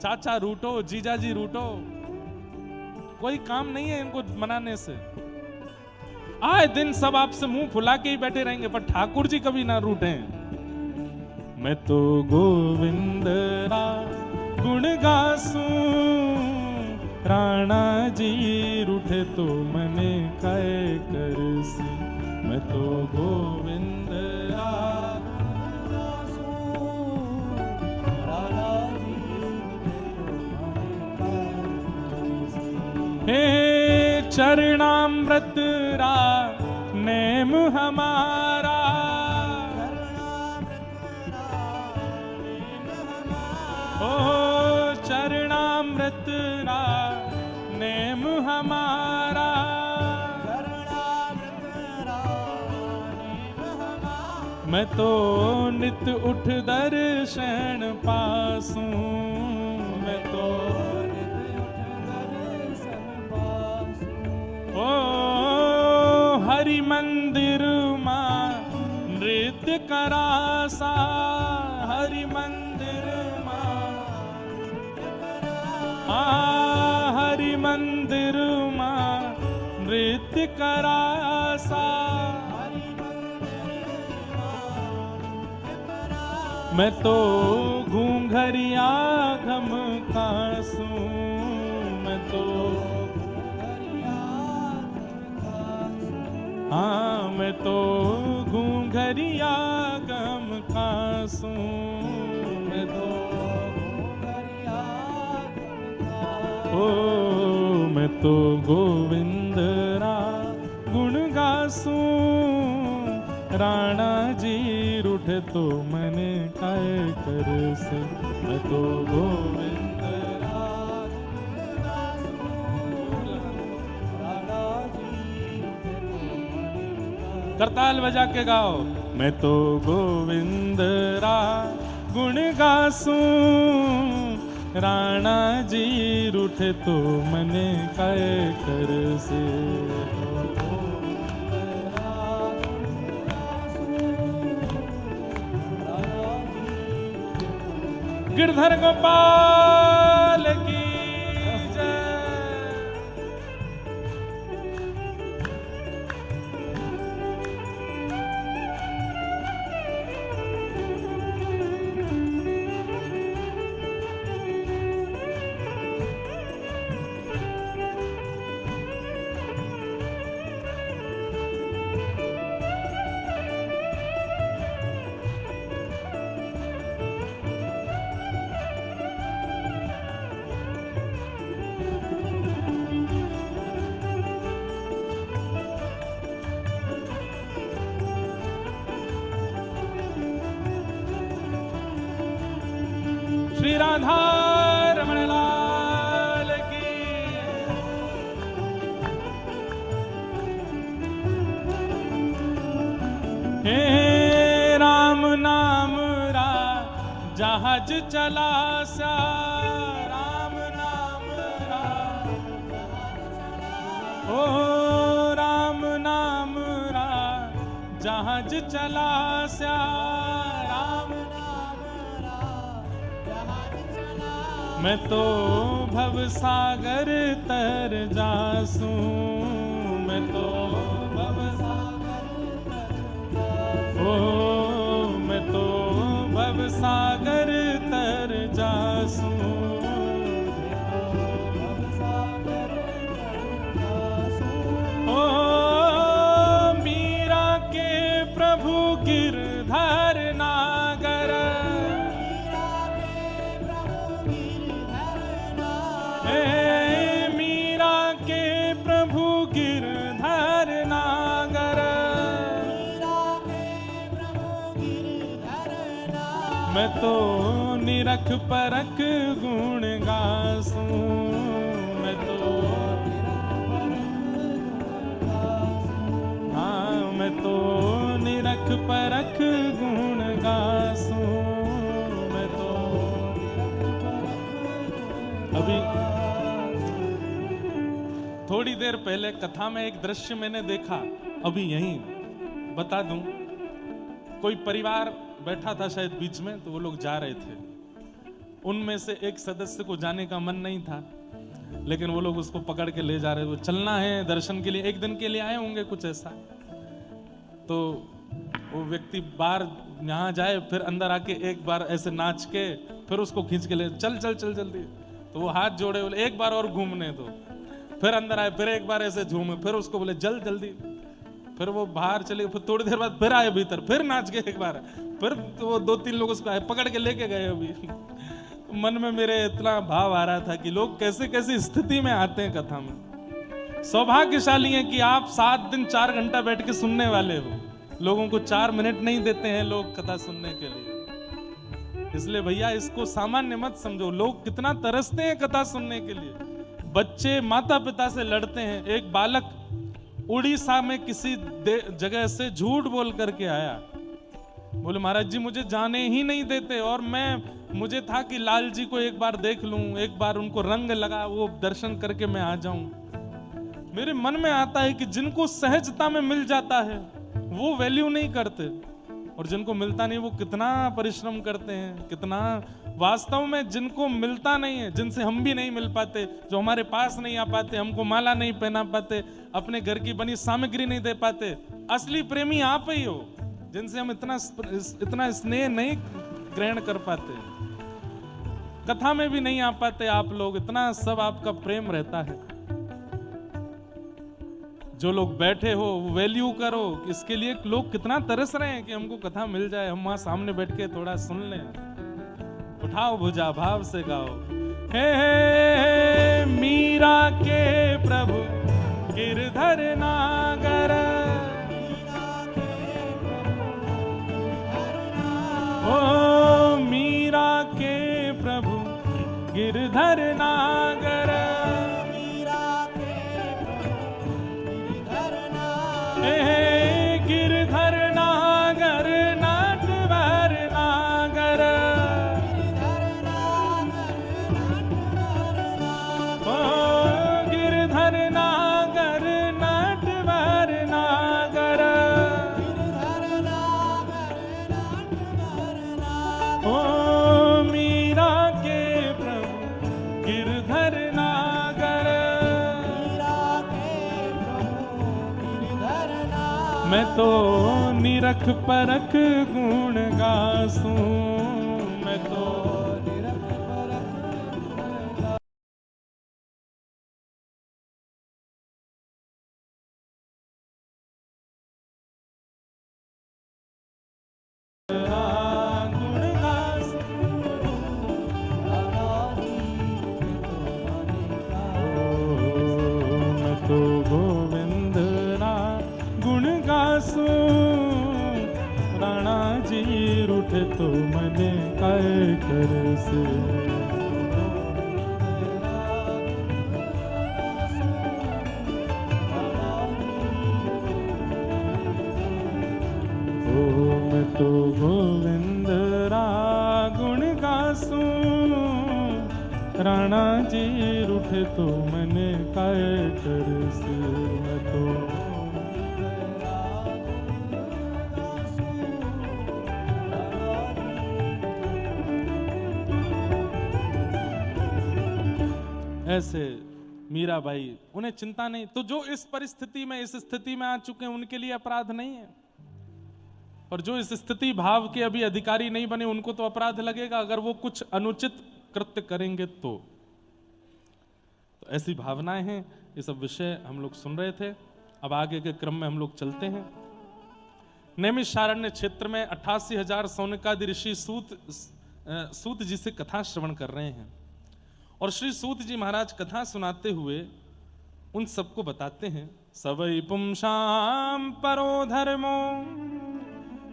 चाचा रूठो, जीजाजी रूठो, कोई काम नहीं है इनको मनाने से। आए दिन सब आपसे मुंह फुला के ही बैठे रहेंगे, पर ठाकुर जी कभी ना रूठे। मैं तो गोविंद रा गुण गासूं, राणा जी रूठे तो मने काय करसी। मैं तो गोविंद रा गुण गासूं, राणा जी रूठे तो मने काय करसी। हे चरणामृत रा नेम हमारा, ओ चरणामृत रा नेम हमारा, मैं तो नित उठ दर्शन पासूं। मैं तो नित उठ दर्शन पासूं। ओ हरि मंदिर मां नृत्य करासा, हरि मंदिर हरि मंदिर मां नृत्य करासा। मैं तो घूंघरिया घम खासूं। मैं तो हाँ, मैं तो घूंघरिया घम खासूं। मैं तो ओ मैं तो गोविंद रा गुण गासूं, राणा जी रूठे तो मने काय करसे। मैं तो गोविंद रा गुण गासूं, राणा जी रूठे तो मने। करताल बजा के गाओ। मैं तो गोविंद रा गुण गासूं, राणा जी रूठे तो मने काय करसे। गिरधर गोपाल की जय। जहाज चला स्या राम नाम राम, ओ राम नाम राम, जहाज चला स्या राम नाम राम, जहाज चला। मैं तो भव सागर तर जासूं, मैं तो भव सागर तर जासूं, ओ मैं तो भव सागर तर जासूं, ओ मीरा के प्रभु गिरधर नागर, मीरा के प्रभु गिरधर नागर, मैं तो निरख परख गुण गासूं, मैं तो हाँ मैं तो निरख परख गुण गासूं, मैं तो। अभी थोड़ी देर पहले कथा में एक दृश्य मैंने देखा, अभी यहीं बता दूं। कोई परिवार बैठा था शायद बीच में, तो वो लोग जा रहे थे। उनमें से एक सदस्य को जाने का मन नहीं था, लेकिन वो लोग उसको पकड़ के ले जा रहे थे। वो चलना है दर्शन के लिए, एक दिन के लिए आए होंगे कुछ ऐसा। तो वो व्यक्ति बाहर यहाँ जाए, फिर अंदर आके एक बार ऐसे नाच के फिर उसको खींच के ले, चल चल चल जल्दी। तो वो हाथ जोड़े, बोले एक बार और घूमने दो। फिर अंदर आए, फिर एक बार ऐसे झूमे, फिर उसको बोले जल जल्दी। फिर वो बाहर चले, फिर थोड़ी देर बाद फिर आए भीतर, फिर नाच के एक बार, फिर तो वो 2-3 लोग उसको आए पकड़ के लेके गए। अभी मन में मेरे इतना भाव आ रहा था कि लोग कैसे कैसी स्थिति में आते हैं कथा में। सौभाग्यशाली है कि आप 7 दिन 4 घंटा बैठ के सुनने वाले हो। लोगों को 4 मिनट नहीं देते हैं लोग कथा सुनने के लिए। इसलिए भैया इसको सामान्य मत समझो। लोग कितना तरसते हैं कथा सुनने के लिए। बच्चे माता पिता से लड़ते हैं। एक बालक उड़ीसा में किसी जगह से झूठ बोल करके आया, बोले महाराज जी मुझे जाने ही नहीं देते, और मुझे था कि लाल जी को एक बार देख लूं, एक बार उनको रंग लगा वो दर्शन करके मैं आ जाऊं। मेरे मन में आता है कि जिनको सहजता में मिल जाता है वो वैल्यू नहीं करते, और जिनको मिलता नहीं वो कितना परिश्रम करते हैं। कितना वास्तव में जिनको मिलता नहीं है, जिनसे हम भी नहीं मिल पाते, जो हमारे पास नहीं आ पाते, हमको माला नहीं पहना पाते, अपने घर की बनी सामग्री नहीं दे पाते, असली प्रेमी आप ही हो, जिनसे हम इतना स्नेह नहीं ग्रहण कर पाते, कथा में भी नहीं आ पाते आप लोग। इतना सब आपका प्रेम रहता है। जो लोग बैठे हो वैल्यू करो। इसके लिए लोग कितना तरस रहे हैं कि हमको कथा मिल जाए, हम वहां सामने बैठ के थोड़ा सुन लें। उठाओ भुजा भाव से गाओ, हे मीरा के प्रभु गिरधर नागर, ओ मीरा के प्रभु गिरधर नागर, गिरधर नागर नटवर नागर, ओ गिरधर नागर नटवर नागर, ओ मीरा के प्रभु गिरधर नागर, मैं तो निरख परख गुण गासूं, मैं तो निरख परख गुण गासूं, मैं तो गोविंद गुण गासूं, राणा जी रूठे तो मने काय कर से, ओ मैं तो गोविंद रा गुण गा राणा जी रूठे तो मैंने काय कर सिर में तो। ऐसे मीराबाई, उन्हें चिंता नहीं। तो जो इस परिस्थिति में, इस स्थिति में आ चुके हैं, उनके लिए अपराध नहीं है। और जो इस स्थिति भाव के अभी अधिकारी नहीं बने, उनको तो अपराध लगेगा अगर वो कुछ अनुचित कृत्य करेंगे तो ऐसी भावनाएं हैं। ये सब विषय हम लोग सुन रहे थे। अब आगे के क्रम में हम लोग चलते हैं। नैमिषारण्य क्षेत्र में 88,000 सौनकादि ऋषि सूत जी से कथा श्रवण कर रहे हैं। और श्री सूत जी महाराज कथा सुनाते हुए उन सबको बताते हैं, सवै पुंसाम परो धर्मो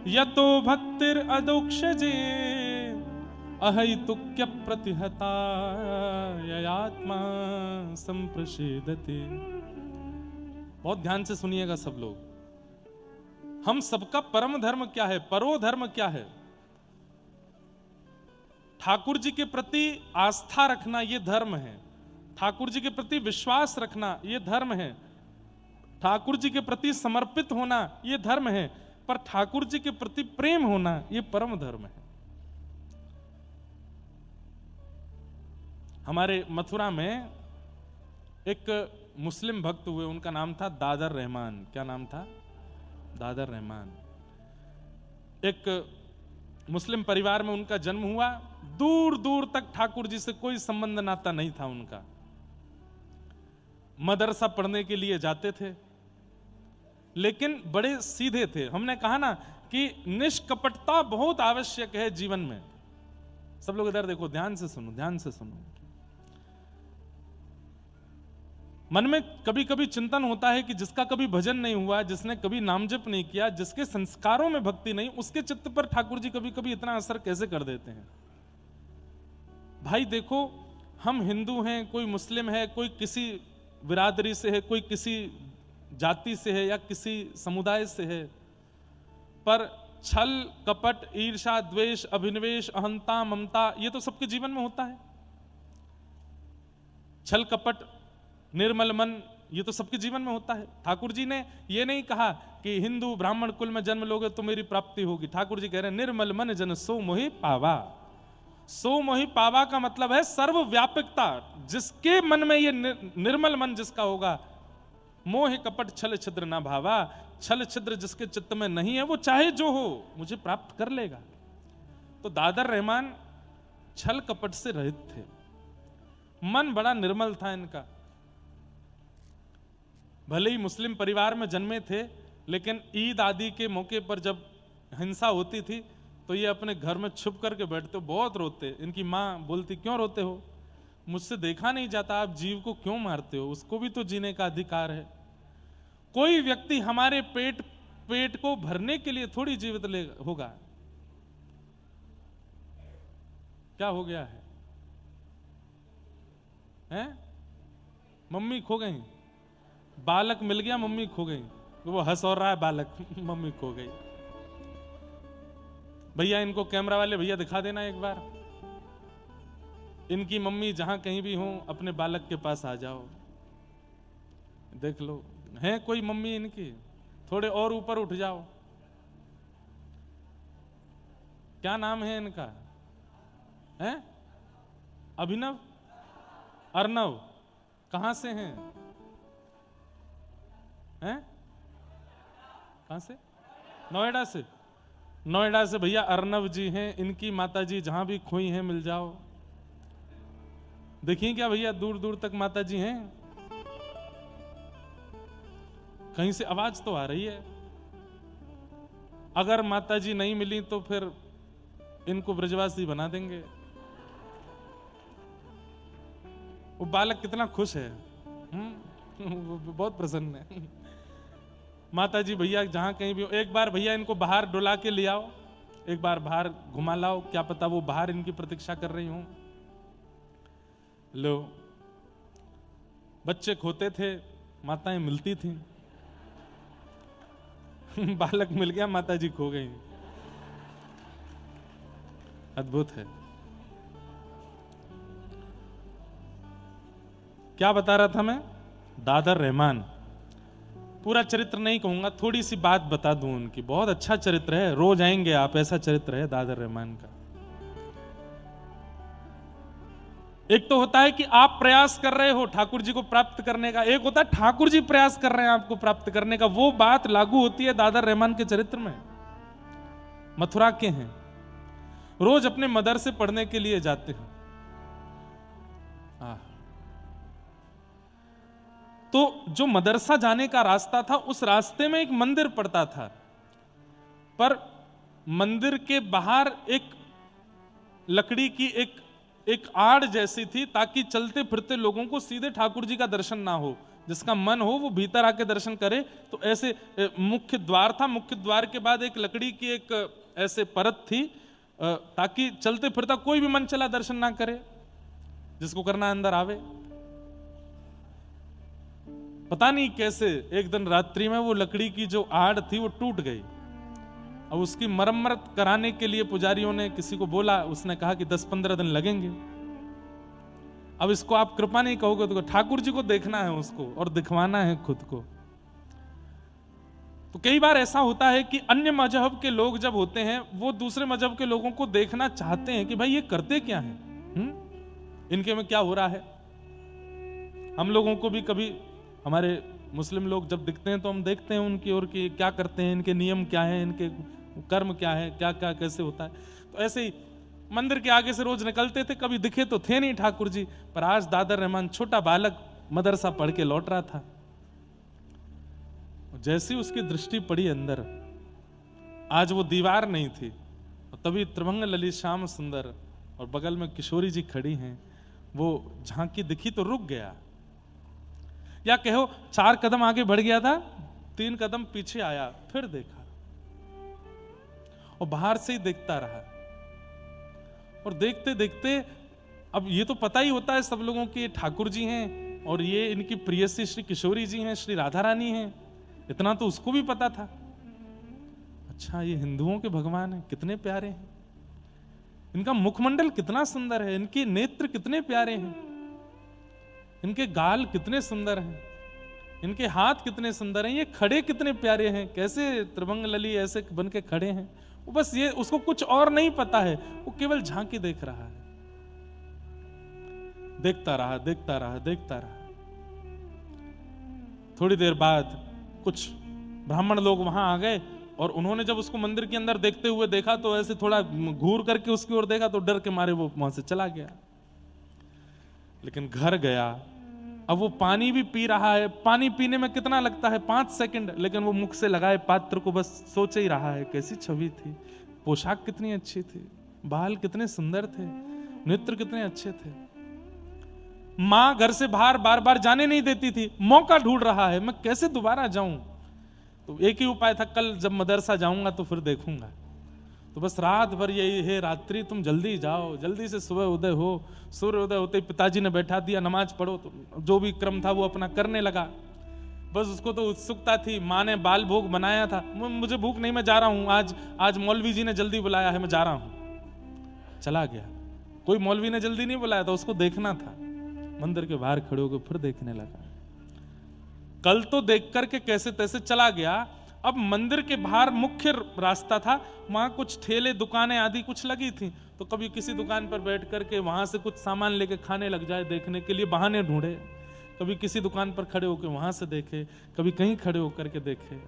यतो भक्तिर अदुक्षजे अहैतुक्य प्रतिहता ययात्मा संप्रषेदते। बहुत ध्यान से सुनिएगा सब लोग। हम सबका परम धर्म क्या है, परो धर्म क्या है? ठाकुर जी के प्रति आस्था रखना ये धर्म है। ठाकुर जी के प्रति विश्वास रखना ये धर्म है। ठाकुर जी के प्रति समर्पित होना ये धर्म है। पर ठाकुर जी के प्रति प्रेम होना ये परम धर्म है। हमारे मथुरा में एक मुस्लिम भक्त हुए, उनका नाम था दादर रहमान। क्या नाम था? दादर रहमान। एक मुस्लिम परिवार में उनका जन्म हुआ। दूर दूर तक ठाकुर जी से कोई संबंध नाता नहीं था उनका। मदरसा पढ़ने के लिए जाते थे, लेकिन बड़े सीधे थे। हमने कहा ना कि निष्कपटता बहुत आवश्यक है जीवन में। सब लोग इधर देखो, ध्यान से सुनो, ध्यान से सुनो। मन में कभी कभी चिंतन होता है कि जिसका कभी भजन नहीं हुआ, जिसने कभी नाम जप नहीं किया, जिसके संस्कारों में भक्ति नहीं, उसके चित्त पर ठाकुर जी कभी कभी इतना असर कैसे कर देते हैं। भाई देखो, हम हिंदू हैं, कोई मुस्लिम है, कोई किसी बिरादरी से है, कोई किसी जाति से है या किसी समुदाय से है, पर छल कपट ईर्षा द्वेष अभिनिवेश अहंता ममता ये तो सबके जीवन में होता है। छल कपट निर्मल मन ये तो सबके जीवन में होता है। ठाकुर जी ने ये नहीं कहा कि हिंदू ब्राह्मण कुल में जन्म लोगे तो मेरी प्राप्ति होगी। ठाकुर जी कह रहे हैं निर्मल मन जन सो मोहि पावा। सो मोहि पावा का मतलब है सर्वव्यापकता। जिसके मन में ये निर्मल मन जिसका होगा, मोह कपट छल छिद्र ना भावा, छल छिद्र जिसके चित्त में नहीं है, वो चाहे जो हो मुझे प्राप्त कर लेगा। तो दादर रहमान छल कपट से रहित थे, मन बड़ा निर्मल था इनका। भले ही मुस्लिम परिवार में जन्मे थे, लेकिन ईद आदि के मौके पर जब हिंसा होती थी तो ये अपने घर में छुप करके बैठते, बहुत रोते। इनकी माँ बोलती, क्यों रोते हो? मुझसे देखा नहीं जाता, आप जीव को क्यों मारते हो? उसको भी तो जीने का अधिकार है। कोई व्यक्ति हमारे पेट को भरने के लिए थोड़ी जीवित होगा। क्या हो गया है? हैं? मम्मी खो गई, बालक मिल गया, मम्मी खो गई। वो हंस और रहा है बालक, मम्मी खो गई। भैया इनको कैमरा वाले भैया दिखा देना एक बार। इनकी मम्मी जहां कहीं भी हो, अपने बालक के पास आ जाओ, देख लो है कोई मम्मी इनकी। थोड़े और ऊपर उठ जाओ। क्या नाम है इनका? है अभिनव, अर्नव। कहां से हैं? हैं? कहां से? नोएडा से। नोएडा से भैया अर्नव जी हैं। इनकी माता जी जहां भी खोई हैं मिल जाओ। देखिए क्या भैया, दूर दूर तक माता जी हैं। कहीं से आवाज तो आ रही है। अगर माता जी नहीं मिली तो फिर इनको ब्रजवासी बना देंगे। वो बालक कितना खुश है, वो बहुत प्रसन्न है। माता जी भैया जहां कहीं भी हो, एक बार भैया इनको बाहर डुला के ले आओ, एक बार बाहर घुमा लाओ। क्या पता वो बाहर इनकी प्रतीक्षा कर रही हूं। लो, बच्चे खोते थे, माताएं मिलती थी। बालक मिल गया, माता जी खो गई। अद्भुत है। क्या बता रहा था मैं? दादर रहमान। पूरा चरित्र नहीं कहूंगा, थोड़ी सी बात बता दूं उनकी। बहुत अच्छा चरित्र है, रोज आएंगे आप, ऐसा चरित्र है दादर रहमान का। एक तो होता है कि आप प्रयास कर रहे हो ठाकुर जी को प्राप्त करने का, एक होता है ठाकुर जी प्रयास कर रहे हैं आपको प्राप्त करने का। वो बात लागू होती है दादर रहमान के चरित्र में। मथुरा के हैं, रोज अपने मदरसे पढ़ने के लिए जाते हैं। तो जो मदरसा जाने का रास्ता था, उस रास्ते में एक मंदिर पड़ता था, पर मंदिर के बाहर एक लकड़ी की एक आड़ जैसी थी, ताकि चलते फिरते लोगों को सीधे ठाकुर जी का दर्शन ना हो। जिसका मन हो वो भीतर आके दर्शन करे। तो ऐसे मुख्य द्वार था, मुख्य द्वार के बाद एक लकड़ी की एक ऐसे परत थी, ताकि चलते फिरता कोई भी मन चला दर्शन ना करे, जिसको करना अंदर आवे। पता नहीं कैसे एक दिन रात्रि में वो लकड़ी की जो आड़ थी वो टूट गई। अब उसकी मरम्मत कराने के लिए पुजारियों ने किसी को बोला, उसने कहा कि 10-15 दिन लगेंगे। अब इसको आप कृपा नहीं कहोगे तो ठाकुर जी को देखना है उसको और दिखवाना है खुद को। तो कई बार ऐसा होता है कि अन्य मजहब के लोग जब होते हैं, वो दूसरे मजहब के लोगों को देखना चाहते हैं कि भाई ये करते क्या है, इनके में क्या हो रहा है। हम लोगों को भी कभी हमारे मुस्लिम लोग जब दिखते हैं तो हम देखते हैं उनकी ओर कि क्या करते हैं, इनके नियम क्या है, इनके कर्म क्या है, क्या क्या कैसे होता है। तो ऐसे ही मंदिर के आगे से रोज निकलते थे, कभी दिखे तो थे नहीं ठाकुर जी। पर आज दादर रहमान छोटा बालक मदरसा पढ़ के लौट रहा था, जैसी उसकी दृष्टि पड़ी अंदर, आज वो दीवार नहीं थी, तभी त्रिभंग ललित श्याम सुंदर और बगल में किशोरी जी खड़ी हैं, वो झांकी दिखी तो रुक गया। या कहो 4 कदम आगे बढ़ गया था, 3 कदम पीछे आया, फिर देखा और बाहर से ही देखता रहा। और देखते देखते अब ये तो पता ही होता है सब लोगों के ठाकुर जी हैं और ये इनकी प्रियसी श्री किशोरी जी हैं, श्री राधा रानी हैं, इतना तो उसको भी पता था। अच्छा, ये हिंदुओं के भगवान हैं, कितने प्यारे हैं, इनका मुखमंडल कितना सुंदर है, इनके नेत्र कितने प्यारे हैं, इनके गाल कितने सुंदर हैं, इनके हाथ कितने सुंदर हैं, ये खड़े कितने प्यारे हैं, कैसे त्रिभंग लली ऐसे बन के खड़े हैं। वो बस ये, उसको कुछ और नहीं पता है, वो केवल झांकी देख रहा है। देखता रहा, देखता रहा, देखता रहा। थोड़ी देर बाद कुछ ब्राह्मण लोग वहां आ गए और उन्होंने जब उसको मंदिर के अंदर देखते हुए देखा तो ऐसे थोड़ा घूर करके उसकी ओर देखा, तो डर के मारे वो वहां से चला गया। लेकिन घर गया, अब वो पानी भी पी रहा है। पानी पीने में कितना लगता है? 5 सेकंड, लेकिन वो मुख से लगाए पात्र को बस सोच ही रहा है। कैसी छवि थी, पोशाक कितनी अच्छी थी, बाल कितने सुंदर थे, नेत्र कितने अच्छे थे। मां घर से बाहर बार बार जाने नहीं देती थी, मौका ढूंढ रहा है मैं कैसे दोबारा जाऊं। तो एक ही उपाय था, कल जब मदरसा जाऊंगा तो फिर देखूंगा। तो बस रात भर यही है, रात्रि तुम जल्दी जाओ, जल्दी से सुबह उदय हो। सूर्य उदय होते ही पिताजी ने बैठा दिया, नमाज पढ़ो। तो जो भी क्रम था वो अपना करने लगा। बस उसको तो उत्सुकता थी, माँ ने बाल भोग बनाया था, मुझे भूख नहीं, मैं जा रहा हूँ, आज मौलवी जी ने जल्दी बुलाया है, मैं जा रहा हूँ। चला गया। कोई मौलवी ने जल्दी नहीं बुलाया था, उसको देखना था। मंदिर के बाहर खड़े होकर फिर देखने लगा। कल तो देख करके कैसे तैसे चला गया। अब मंदिर के बाहर मुख्य रास्ता था, वहां कुछ ठेले दुकानें आदि कुछ लगी थी। तो कभी किसी दुकान पर बैठ करके वहां से कुछ सामान लेके खाने लग जाए, देखने के लिए बहाने ढूंढे। कभी किसी दुकान पर खड़े होकर वहां से देखे, कभी कहीं खड़े होकर के देखे।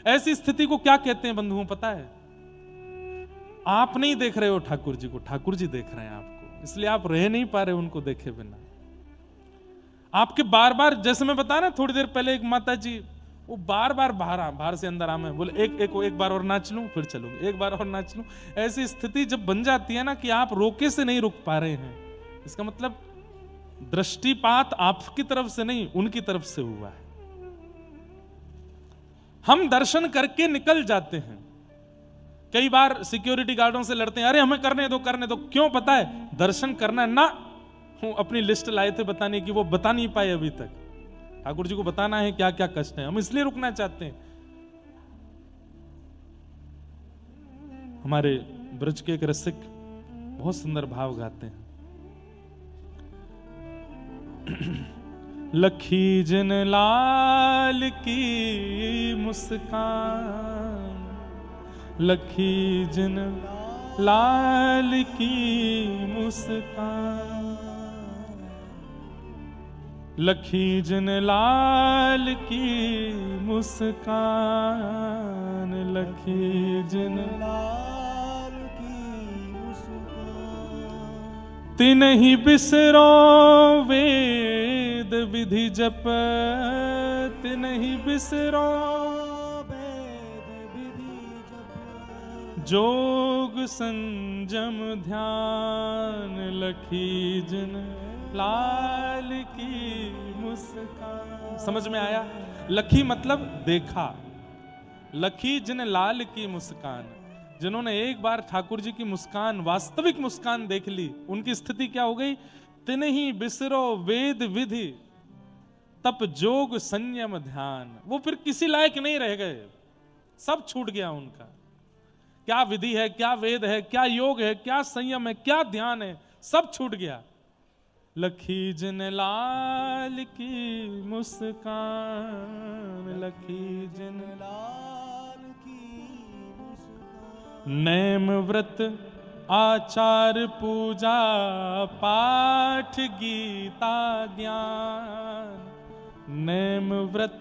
ऐसी स्थिति को क्या कहते हैं बंधुओं, पता है? आप नहीं देख रहे हो ठाकुर जी को, ठाकुर जी देख रहे हैं आपको, इसलिए आप रह नहीं पा रहे उनको देखे बिना। आपके बार बार, जैसे मैं बताया ना थोड़ी देर पहले, एक माता जी वो बार बार बाहर से अंदर आमे, बोले एक बार और नाच लूं फिर चलूंगी, एक बार और नाच लूं। ऐसी स्थिति जब बन जाती है ना कि आप रोके से नहीं रुक पा रहे हैं, इसका मतलब दृष्टिपात आपकी तरफ से नहीं, उनकी तरफ से हुआ है। हम दर्शन करके निकल जाते हैं। कई बार सिक्योरिटी गार्डों से लड़ते हैं, अरे हमें करने दो करने दो। क्यों? पता है, दर्शन करना ना। अपनी लिस्ट लाए थे बताने की, वो बता नहीं पाए अभी तक। ठाकुर जी को बताना है क्या क्या कष्ट है, हम इसलिए रुकना चाहते हैं। हमारे ब्रज के एक रसिक बहुत सुंदर भाव गाते हैं। लखी जिन लाल की मुस्कान, लखी जिन लाल की मुस्कान, लखी जिन लाल की मुस्कान, लखी जिन
लाल की मुस्कान।
तिन्हि बिसरो वेद विधि जप, तिन्हि बिसरो
वेद विधि जप,
जोग संजम ध्यान, लखी जिन लाल की मुस्कान। समझ में आया? लखी मतलब देखा, लखी जिन लाल की मुस्कान, जिन्होंने एक बार ठाकुर जी की मुस्कान, वास्तविक मुस्कान देख ली, उनकी स्थिति क्या हो गई? तिन्हि बिसरो वेद विधि तप जोग संयम ध्यान। वो फिर किसी लायक नहीं रह गए, सब छूट गया उनका। क्या विधि है, क्या वेद है, क्या योग है, क्या संयम है, क्या ध्यान है, सब छूट गया। लखी जिन लाल की मुस्कान, लखी जिन
लाल की मुस्कान।
नेम व्रत आचार पूजा पाठ गीता ज्ञान, नेम व्रत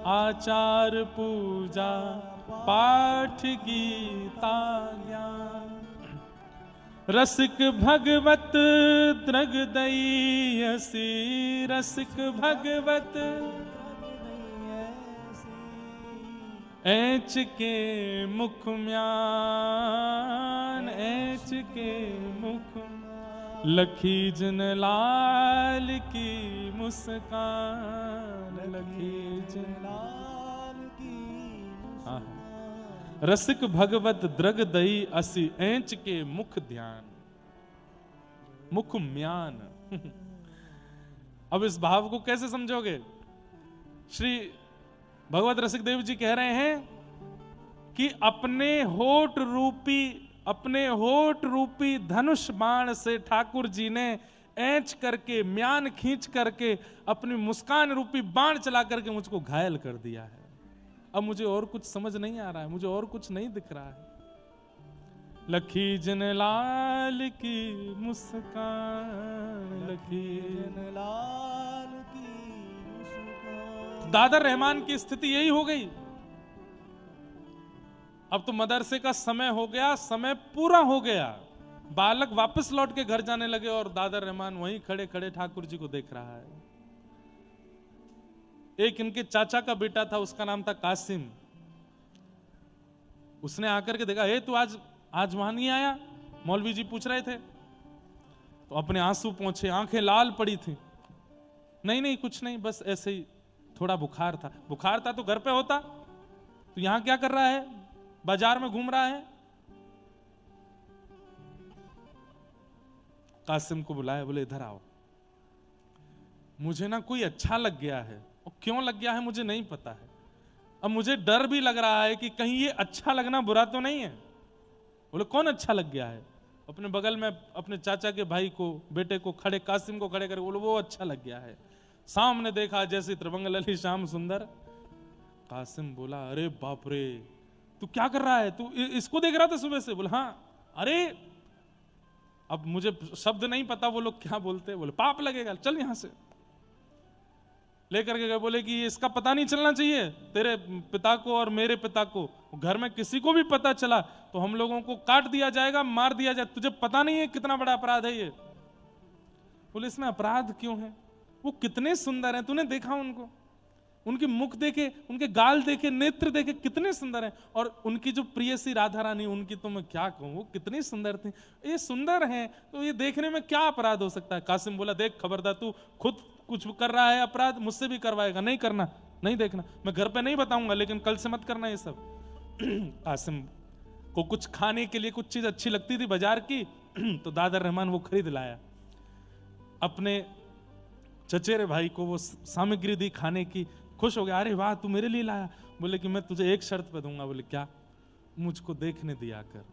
आचार पूजा पाठ गीता ज्ञान, रसिक भगवत द्रग दयसी, रसिक भगवत ऐच के मुख म्यान, ऐच के मुख, लखी जिन लाल की मुस्कान, लखी जिन
लाल की
हाँ, रसिक भगवत द्रग दई असी ऐंच के मुख ध्यान, मुख म्यान। अब इस भाव को कैसे समझोगे? श्री भगवत रसिक देव जी कह रहे हैं कि अपने होठ रूपी धनुष बाण से ठाकुर जी ने ऐंच करके, म्यान खींच करके, अपनी मुस्कान रूपी बाण चला करके मुझको घायल कर दिया है। अब मुझे और कुछ समझ नहीं आ रहा है, मुझे और कुछ नहीं दिख रहा है। लखी जिन लाल की मुस्कान, लखी जिन
लाल की मुस्कान।
दादर रहमान की स्थिति यही हो गई। अब तो मदरसे का समय हो गया, समय पूरा हो गया, बालक वापस लौट के घर जाने लगे और दादर रहमान वहीं खड़े खड़े ठाकुर जी को देख रहा है। एक इनके चाचा का बेटा था, उसका नाम था कासिम। उसने आकर के देखा, हे तू आज वहां नहीं आया? मौलवी जी पूछ रहे थे। तो अपने आंसू पोंछे, आंखें लाल पड़ी थी। नहीं कुछ नहीं, बस ऐसे ही थोड़ा बुखार था। बुखार था तो घर पे होता, तो यहां क्या कर रहा है? बाजार में घूम रहा है। कासिम को बुलाया, बोले इधर आओ, मुझे ना कोई अच्छा लग गया है, और क्यों लग गया है मुझे नहीं पता है। अब मुझे डर भी लग रहा है कि कहीं ये अच्छा लगना बुरा तो नहीं है। बोले कौन अच्छा लग गया है? अपने बगल में अपने चाचा के भाई को, बेटे को खड़े, कासिम को खड़े करके बोले वो अच्छा लग गया है। सामने देखा जैसे त्रिभंग लली श्याम सुंदर। कासिम बोला, अरे बाप रे, तू क्या कर रहा है? तू इसको देख रहा था सुबह से? बोले हाँ। अरे अब मुझे शब्द नहीं पता वो लोग क्या बोलते। बोले पाप लगेगा, चल यहां से। लेकर के गए, बोले कि इसका पता नहीं चलना चाहिए तेरे पिता को और मेरे पिता को। घर में किसी को भी पता चला तो हम लोगों को काट दिया जाएगा, मार दिया जाए। तुझे पता नहीं है कितना बड़ा अपराध है ये। बोले इसमें अपराध क्यों है? वो कितने सुंदर हैं, तूने देखा उनको? उनके मुख देखे, उनके गाल देखे, नेत्र देखे, कितने सुंदर हैं। और उनकी जो प्रियसी राधा रानी, उनकी तो मैं क्या कहूं, वो कितनी सुंदर थी। ये सुंदर हैं तो ये देखने में क्या अपराध हो सकता है? कासिम बोला, देख खबरदार, तू खुद कुछ कर रहा है अपराध, मुझसे भी करवाएगा। नहीं करना, नहीं देखना, मैं घर पे नहीं बताऊंगा, लेकिन कल से मत करना ये सब। कासिम को कुछ खाने के लिए कुछ चीज अच्छी लगती थी बाजार की, तो दादर रहमान वो खरीद लाया। अपने चचेरे भाई को वो सामग्री दी खाने की, खुश हो गया, अरे वाह तू मेरे लिए लाया। बोले कि मैं तुझे एक शर्त पे दूंगा। बोले क्या? मुझको देखने दिया कर,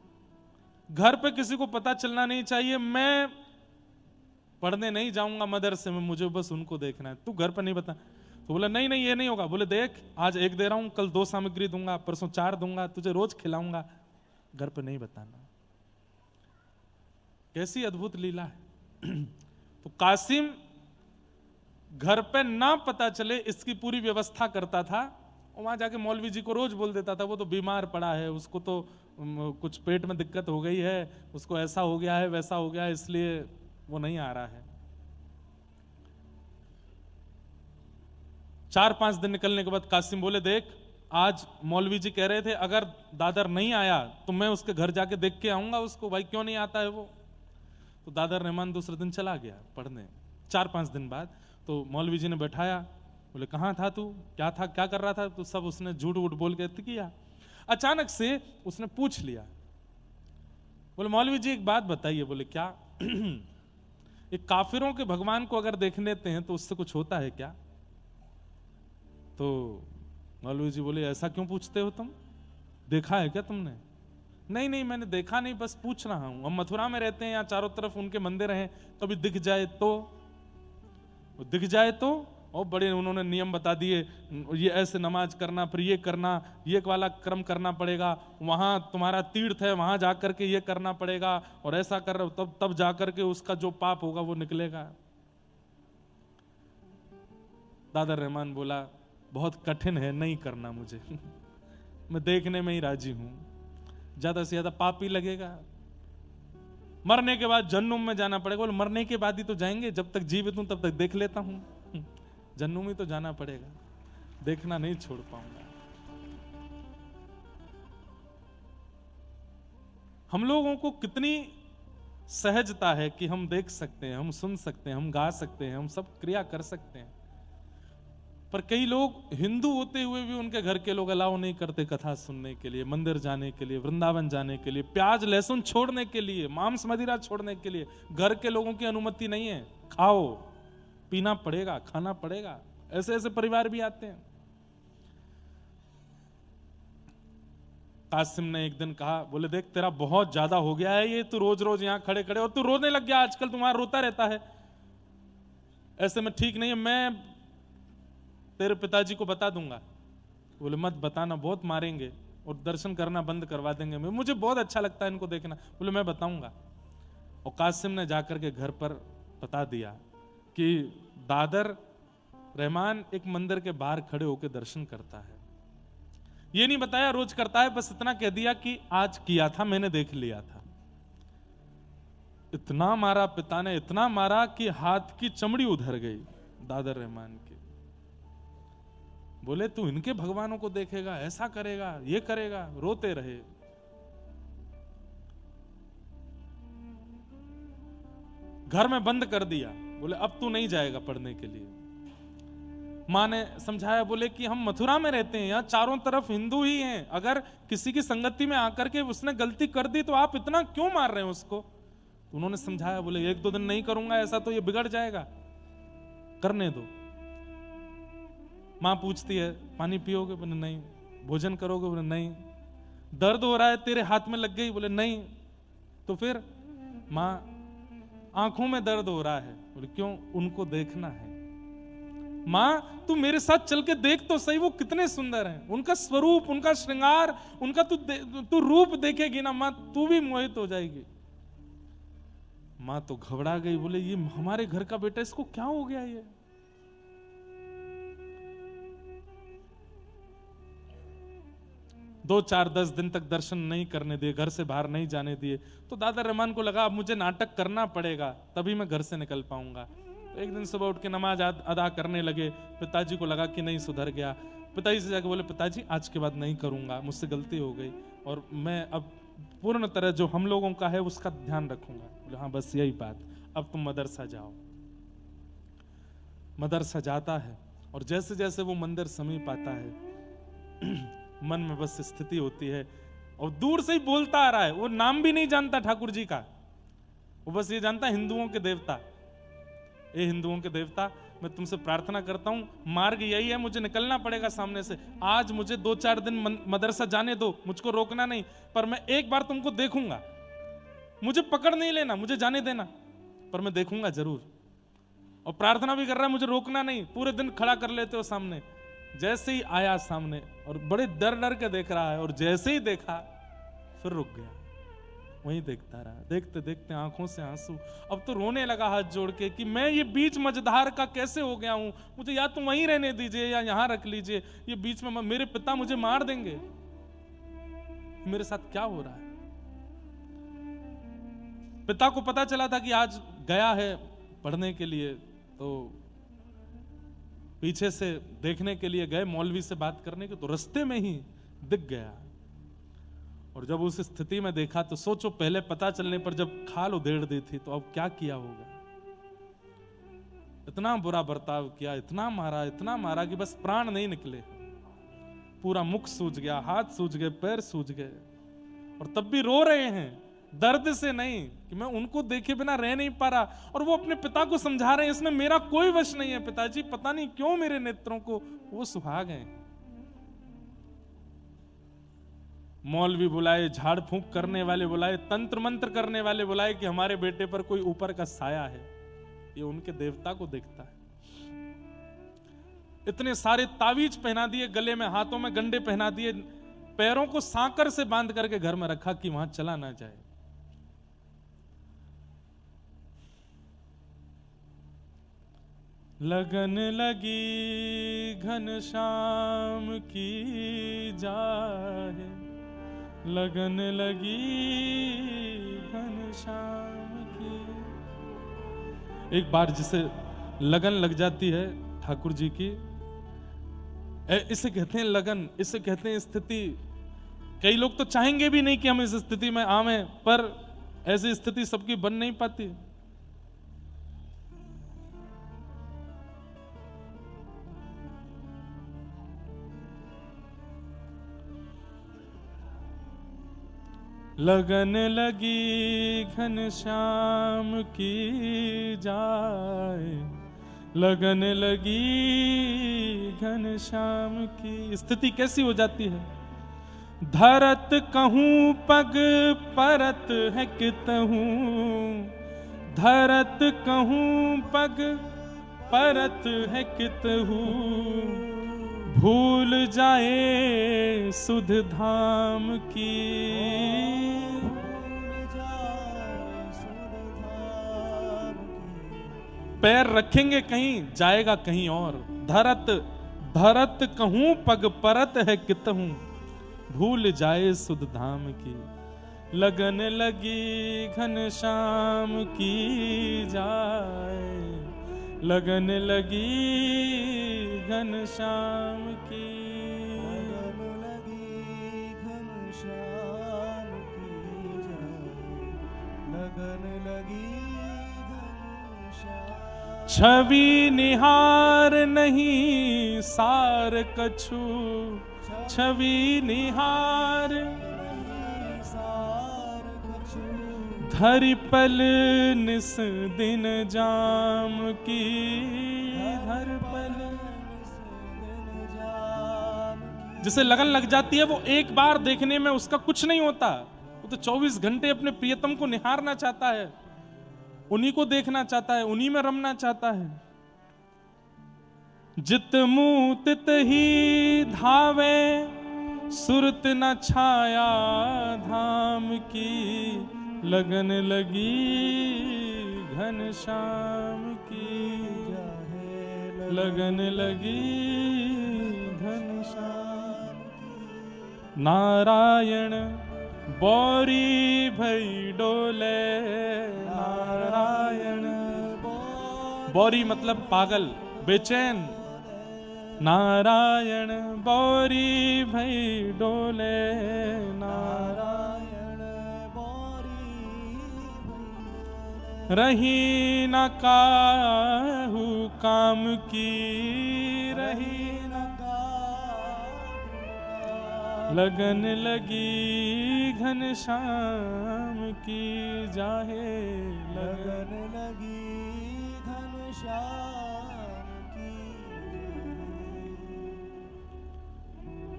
घर पे किसी को पता चलना नहीं चाहिए। मैं पढ़ने नहीं जाऊंगा मदरसे में, मुझे बस उनको देखना है, तू घर पर नहीं बता। तो बोला नहीं नहीं ये नहीं होगा। बोले देख आज 1 दे रहा हूं, कल 2 सामग्री दूंगा, परसों 4 दूंगा, तुझे रोज खिलाऊंगा, घर पर नहीं बताना। कैसी अद्भुत लीला है। तो कासिम घर पे ना पता चले इसकी पूरी व्यवस्था करता था, और वहां जाके मौलवी जी को रोज बोल देता था वो तो बीमार पड़ा है, उसको तो कुछ पेट में दिक्कत हो गई है, उसको ऐसा हो गया है वैसा हो गया है, इसलिए वो नहीं आ रहा है। 4-5 दिन निकलने के बाद कासिम बोले देख आज मौलवी जी कह रहे थे अगर दादर नहीं आया तो मैं उसके घर जाके देख के आऊंगा उसको, भाई क्यों नहीं आता है वो। तो दादर रहमान दूसरे दिन चला गया पढ़ने। 4-5 दिन बाद तो मौलवी जी ने बैठाया, बोले कहाँ था तू, क्या था, क्या कर रहा था, तो सब उसने झूठ वूठ बोल के किया। अचानक से उसने पूछ लिया, बोले मौलवी जी एक बात बताइए। बोले क्या। एक काफिरों के भगवान को अगर देख लेते हैं तो उससे कुछ होता है क्या। तो मौलवी जी बोले ऐसा क्यों पूछते हो तुम, देखा है क्या तुमने। नहीं नहीं मैंने देखा नहीं, बस पूछ रहा हूं, हम मथुरा में रहते हैं, यहाँ चारों तरफ उनके मंदिर हैं, कभी दिख जाए तो, दिख जाए तो। और बड़े उन्होंने नियम बता दिए, ये ऐसे नमाज करना, फिर ये करना, ये वाला क्रम करना पड़ेगा, वहां तुम्हारा तीर्थ है वहां जाकर के ये करना पड़ेगा, और ऐसा कर रहे हो तब जाकर के उसका जो पाप होगा वो निकलेगा। दादर रहमान बोला बहुत कठिन है, नहीं करना मुझे। मैं देखने में ही राजी हूं, ज्यादा से ज्यादा पाप ही लगेगा, मरने के बाद जन्नुम में जाना पड़ेगा। बोले मरने के बाद ही तो जाएंगे, जब तक जीवित हूं तब तक देख लेता हूं, जन्नुम ही तो जाना पड़ेगा, देखना नहीं छोड़ पाऊंगा। हम लोगों को कितनी सहजता है कि हम देख सकते हैं, हम सुन सकते हैं, हम गा सकते हैं, हम सब क्रिया कर सकते हैं, पर कई लोग हिंदू होते हुए भी उनके घर के लोग अलाउ नहीं करते कथा सुनने के लिए, मंदिर जाने के लिए, वृंदावन जाने के लिए, प्याज लहसुन छोड़ने के लिए, मांस मदिरा छोड़ने के लिए घर के लोगों की अनुमति नहीं है। खाओ पीना पड़ेगा, खाना पड़ेगा। ऐसे ऐसे परिवार भी आते हैं। कासिम ने एक दिन कहा, बोले देख तेरा बहुत ज्यादा हो गया है ये, तू रोज रोज यहां खड़े खड़े, और तू रोने लग गया आजकल, तुम्हारा रोता रहता है, ऐसे में ठीक नहीं है, मैं तेरे पिताजी को बता दूंगा। बोले मत बताना, बहुत मारेंगे और दर्शन करना बंद करवा देंगे, मुझे बहुत अच्छा लगता है इनको देखना। बोले मैं बताऊंगा। और कासिम ने जाकर के घर पर बता दिया कि दादर रहमान एक मंदिर के बाहर खड़े होकर दर्शन करता है। ये नहीं बताया रोज करता है, बस इतना कह दिया कि आज किया था, मैंने देख लिया था। इतना मारा पिता ने, इतना मारा कि हाथ की चमड़ी उधर गई दादर रहमान की। बोले तू इनके भगवानों को देखेगा, ऐसा करेगा, ये करेगा, रोते रहे। घर में बंद कर दिया, बोले अब तू नहीं जाएगा पढ़ने के लिए। मां ने समझाया, बोले कि हम मथुरा में रहते हैं, यहाँ चारों तरफ हिंदू ही हैं, अगर किसी की संगति में आकर के उसने गलती कर दी तो आप इतना क्यों मार रहे हैं उसको। तो उन्होंने समझाया, बोले 1-2 दिन नहीं करूंगा ऐसा तो ये बिगड़ जाएगा, करने दो। मां पूछती है पानी पियोगे, बोले नहीं। भोजन करोगे, बोले नहीं। दर्द हो रहा है, तेरे हाथ में लग गई, बोले नहीं। तो फिर मां आंखों में दर्द हो रहा है, बोले क्यों, उनको देखना है। मां तू मेरे साथ चल के देख तो सही, वो कितने सुंदर हैं, उनका स्वरूप, उनका श्रृंगार, उनका तू रूप देखेगी ना मां, तू भी मोहित हो जाएगी। मां तो घबरा गई, बोले ये हमारे घर का बेटा, इसको क्या हो गया ये। 2-4-10 दिन तक दर्शन नहीं करने दिए, घर से बाहर नहीं जाने दिए। तो दादा रहमान को लगा अब मुझे नाटक करना पड़ेगा, तभी मैं घर से निकल पाऊंगा। तो एक दिन सुबह उठ के नमाज अदा करने लगे। पिताजी को लगा कि नहीं सुधर गया। पिताजी से जाके बोले पिताजी आज के बाद नहीं करूंगा, मुझसे गलती हो गई और मैं अब पूर्ण तरह जो हम लोगों का है उसका ध्यान रखूंगा। बोले हाँ बस यही बात, अब तुम मदरसा जाओ। मदरसा जाता है और जैसे जैसे वो मंदिर समीप आता है मन में बस स्थिति होती है और दूर से ही बोलता आ रहा है। वो नाम भी नहीं जानता ठाकुर जी का, वो बस ये जानता हिंदुओं के देवता। ए हिंदुओं के देवता, मैं तुमसे प्रार्थना करता हूं, मार्ग यही है, मुझे निकलना पड़ेगा सामने से। आज मुझे 2-4 दिन मदरसा जाने दो, मुझको रोकना नहीं, पर मैं एक बार तुमको देखूंगा। मुझे पकड़ नहीं लेना, मुझे जाने देना, पर मैं देखूंगा जरूर। और प्रार्थना भी कर रहा है, मुझे रोकना नहीं, पूरे दिन खड़ा कर लेते हो सामने। जैसे ही आया सामने और बड़े डर डर के देख रहा है, और जैसे ही देखा फिर रुक गया, वहीं देखता रहा। देखते देखते आंखों से आंसू, अब तो रोने लगा हाथ जोड़ के कि मैं ये बीच मझधार का कैसे हो गया हूं, मुझे या तो वहीं रहने दीजिए या यहां रख लीजिए, ये बीच में मेरे पिता मुझे मार देंगे, मेरे साथ क्या हो रहा है। पिता को पता चला था कि आज गया है पढ़ने के लिए, तो पीछे से देखने के लिए गए मौलवी से बात करने के, तो रास्ते में ही दिख गया। और जब उस स्थिति में देखा तो सोचो, पहले पता चलने पर जब खाल उधेड़ दी थी तो अब क्या किया होगा। इतना बुरा बर्ताव किया, इतना मारा कि बस प्राण नहीं निकले, पूरा मुख सूज गया, हाथ सूज गए, पैर सूज गए, और तब भी रो रहे हैं दर्द से, नहीं कि मैं उनको देखे बिना रह नहीं पा रहा। और वो अपने पिता को समझा रहे हैं, इसमें मेरा कोई वश नहीं है पिताजी, पता नहीं क्यों मेरे नेत्रों को वो सुहा गए। मौलवी बुलाए, झाड़ फूंक करने वाले बुलाए, तंत्र मंत्र करने वाले बुलाए कि हमारे बेटे पर कोई ऊपर का साया है, ये उनके देवता को देखता है। इतने सारे तावीज पहना दिए, गले में हाथों में गंडे पहना दिए, पैरों को सांकर से बांध करके घर में रखा कि वहां चला ना जाए। लगन लगी घनश्याम की जाहे, लगन लगी घनश्याम की। एक बार जिसे लगन लग जाती है ठाकुर जी की, इसे कहते हैं लगन, इसे कहते हैं स्थिति। कई लोग तो चाहेंगे भी नहीं कि हम इस स्थिति में आवें, पर ऐसी स्थिति सबकी बन नहीं पाती। लगन लगी घनश्याम की जाए, लगन लगी घनश्याम की। स्थिति कैसी हो जाती है? धरत कहूं पग परत है कितहूं, धरत कहूं पग परत है कितहूं, भूल जाए सुध धाम की। पैर रखेंगे कहीं, जाएगा कहीं और। धरत धरत कहूं पग परत है कितहूं, भूल जाए सुध धाम की। लगन लगी घनश्याम की जाए, लगन लगी घनश्याम की।
लगन लगी घनश्याम की जाए, लगन लगी घनश्याम।
छवि निहार नहीं सार कछु, छवि निहार
सार कछु,
धरि पल निस दिन जाम की। धर पल जिसे लगन लग जाती है, वो एक बार देखने में उसका कुछ नहीं होता, वो तो 24 घंटे अपने प्रियतम को निहारना चाहता है, उन्हीं को देखना चाहता है, उन्हीं में रमना चाहता है। जित मुंह तित ही धावे, सुरत न छाया धाम की। लगन लगी घनश्याम की जाहे, लगन लगी घनश्याम की। नारायण बौरी भई डोले, नारायण बौरी मतलब पागल, बेचैन। नारायण बौरी भई डोले,
नारायण बौरी
रही न काहू काम की, रही न लगन लगी घनश्याम की जाहे,
लगन लगी घनश्याम की।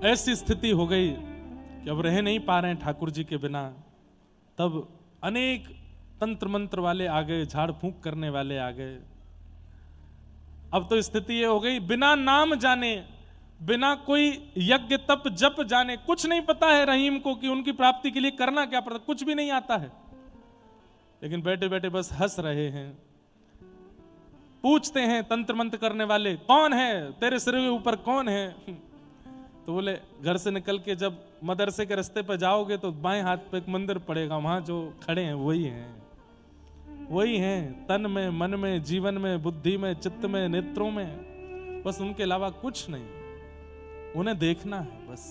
ऐसी स्थिति हो गई कि अब रह नहीं पा रहे हैं ठाकुर जी के बिना। तब अनेक तंत्र मंत्र वाले आ गए, झाड़ फूंक करने वाले आ गए। अब तो स्थिति ये हो गई, बिना नाम जाने, बिना कोई यज्ञ तप जप जाने, कुछ नहीं पता है रहीम को कि उनकी प्राप्ति के लिए करना क्या पड़ता, कुछ भी नहीं आता है, लेकिन बैठे बैठे बस हंस रहे हैं। पूछते हैं तंत्र मंत्र करने वाले, कौन है तेरे सिर के ऊपर, कौन है? तो बोले घर से निकल के जब मदरसे के रास्ते पर जाओगे तो बाएं हाथ पे एक मंदिर पड़ेगा, वहां जो खड़े हैं वही हैं, वही हैं, तन में, मन में, जीवन में, बुद्धि में, चित्त में, नेत्रों में, बस उनके अलावा कुछ नहीं, उन्हें देखना है बस।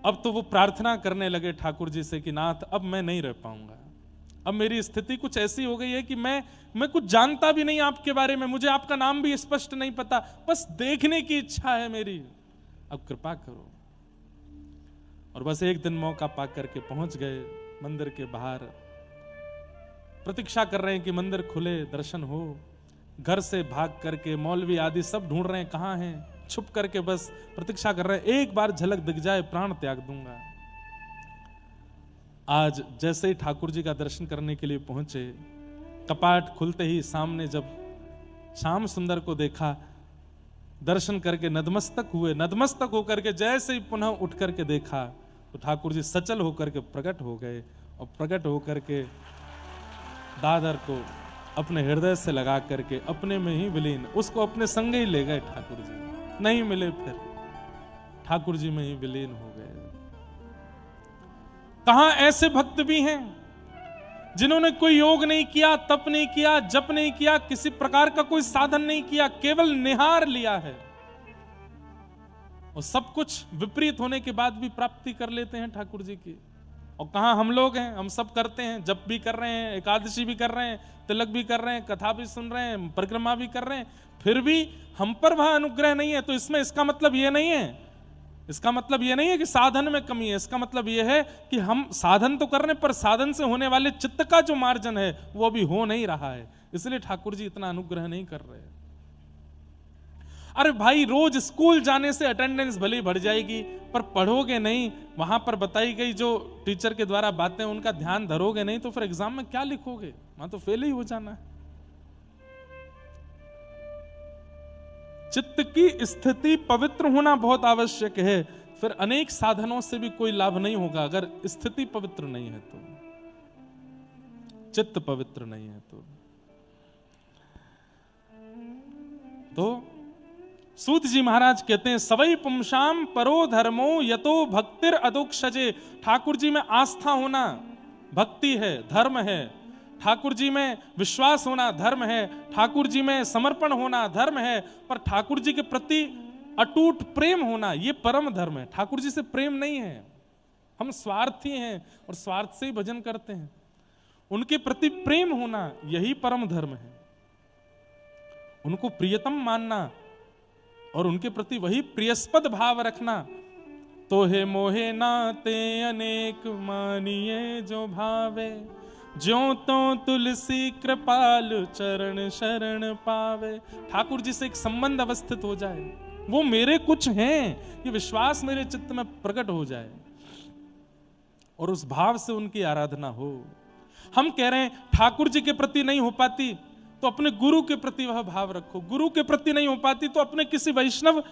अब तो वो प्रार्थना करने लगे ठाकुर जी से कि नाथ अब मैं नहीं रह पाऊंगा, अब मेरी स्थिति कुछ ऐसी हो गई है कि मैं कुछ जानता भी नहीं आपके बारे में, मुझे आपका नाम भी स्पष्ट नहीं पता, बस देखने की इच्छा है मेरी, अब कृपा करो। और बस एक दिन मौका पा करके पहुंच गए मंदिर के बाहर, प्रतीक्षा कर रहे हैं कि मंदिर खुले, दर्शन हो। घर से भाग करके मौलवी आदि सब ढूंढ रहे हैं कहां हैं, छुप करके बस प्रतीक्षा कर रहे हैं, एक बार झलक दिख जाए प्राण त्याग दूंगा। आज जैसे ही ठाकुर जी का दर्शन करने के लिए पहुंचे, कपाट खुलते ही सामने जब श्याम सुंदर को देखा, दर्शन करके नतमस्तक हुए, नतमस्तक होकर के जैसे ही पुनः उठ करके देखा तो ठाकुर जी सचल होकर के प्रकट हो गए, और प्रकट होकर के दादर को अपने हृदय से लगा करके अपने में ही विलीन, उसको अपने संग ही ले गए ठाकुर जी, नहीं मिले फिर, ठाकुर जी में ही विलीन हो गए। कहां ऐसे भक्त भी हैं जिन्होंने कोई योग नहीं किया, तप नहीं किया, जप नहीं किया, किसी प्रकार का कोई साधन नहीं किया, केवल निहार लिया है, और सब कुछ विपरीत होने के बाद भी प्राप्ति कर लेते हैं ठाकुर जी की। और कहां हम लोग हैं, हम सब करते हैं, जप भी कर रहे हैं, एकादशी भी कर रहे हैं, तिलक भी कर रहे हैं, कथा भी सुन रहे हैं, परिक्रमा भी कर रहे हैं, फिर भी हम पर वह अनुग्रह नहीं है। तो इसमें इसका मतलब ये नहीं है, इसका मतलब ये नहीं है कि साधन में कमी है, इसका मतलब ये है कि हम साधन तो कर रहे हैं पर साधन से होने वाले चित्त का जो मार्जन है वो अभी हो नहीं रहा है, इसलिए ठाकुर जी इतना अनुग्रह नहीं कर रहे। अरे भाई, रोज स्कूल जाने से अटेंडेंस भले ही बढ़ जाएगी पर पढ़ोगे नहीं, वहां पर बताई गई जो टीचर के द्वारा बातें उनका ध्यान धरोगे नहीं, तो फिर एग्जाम में क्या लिखोगे, वहां तो फेल ही हो जाना है। चित्त की स्थिति पवित्र होना बहुत आवश्यक है, फिर अनेक साधनों से भी कोई लाभ नहीं होगा अगर स्थिति पवित्र नहीं है तो, चित्त पवित्र नहीं है तो सूत जी महाराज कहते हैं, सवई पुंसाम परो धर्मो यतो भक्तिर अदोक्षजे। ठाकुर जी में आस्था होना भक्ति है, धर्म है, ठाकुर जी में विश्वास होना धर्म है, ठाकुर जी में समर्पण होना धर्म है, पर ठाकुर जी के प्रति अटूट प्रेम होना ये परम धर्म है। ठाकुर जी से प्रेम नहीं है, हम स्वार्थी हैं और स्वार्थ से ही भजन करते हैं, उनके प्रति प्रेम होना यही परम धर्म है, उनको प्रियतम मानना और उनके प्रति वही प्रियस्पद भाव रखना। तो हे मोहे नाते अनेक मानिए जो भावे, ज्यों तो तुलसी कृपाल चरण शरण पावे। ठाकुर जी से एक संबंध अवस्थित हो जाए, वो मेरे कुछ हैं ये विश्वास मेरे चित्त में प्रकट हो जाए और उस भाव से उनकी आराधना हो। हम कह रहे हैं ठाकुर जी के प्रति नहीं हो पाती तो अपने गुरु के प्रति वह भाव रखो, गुरु के प्रति नहीं हो पाती तो अपने किसी वैष्णव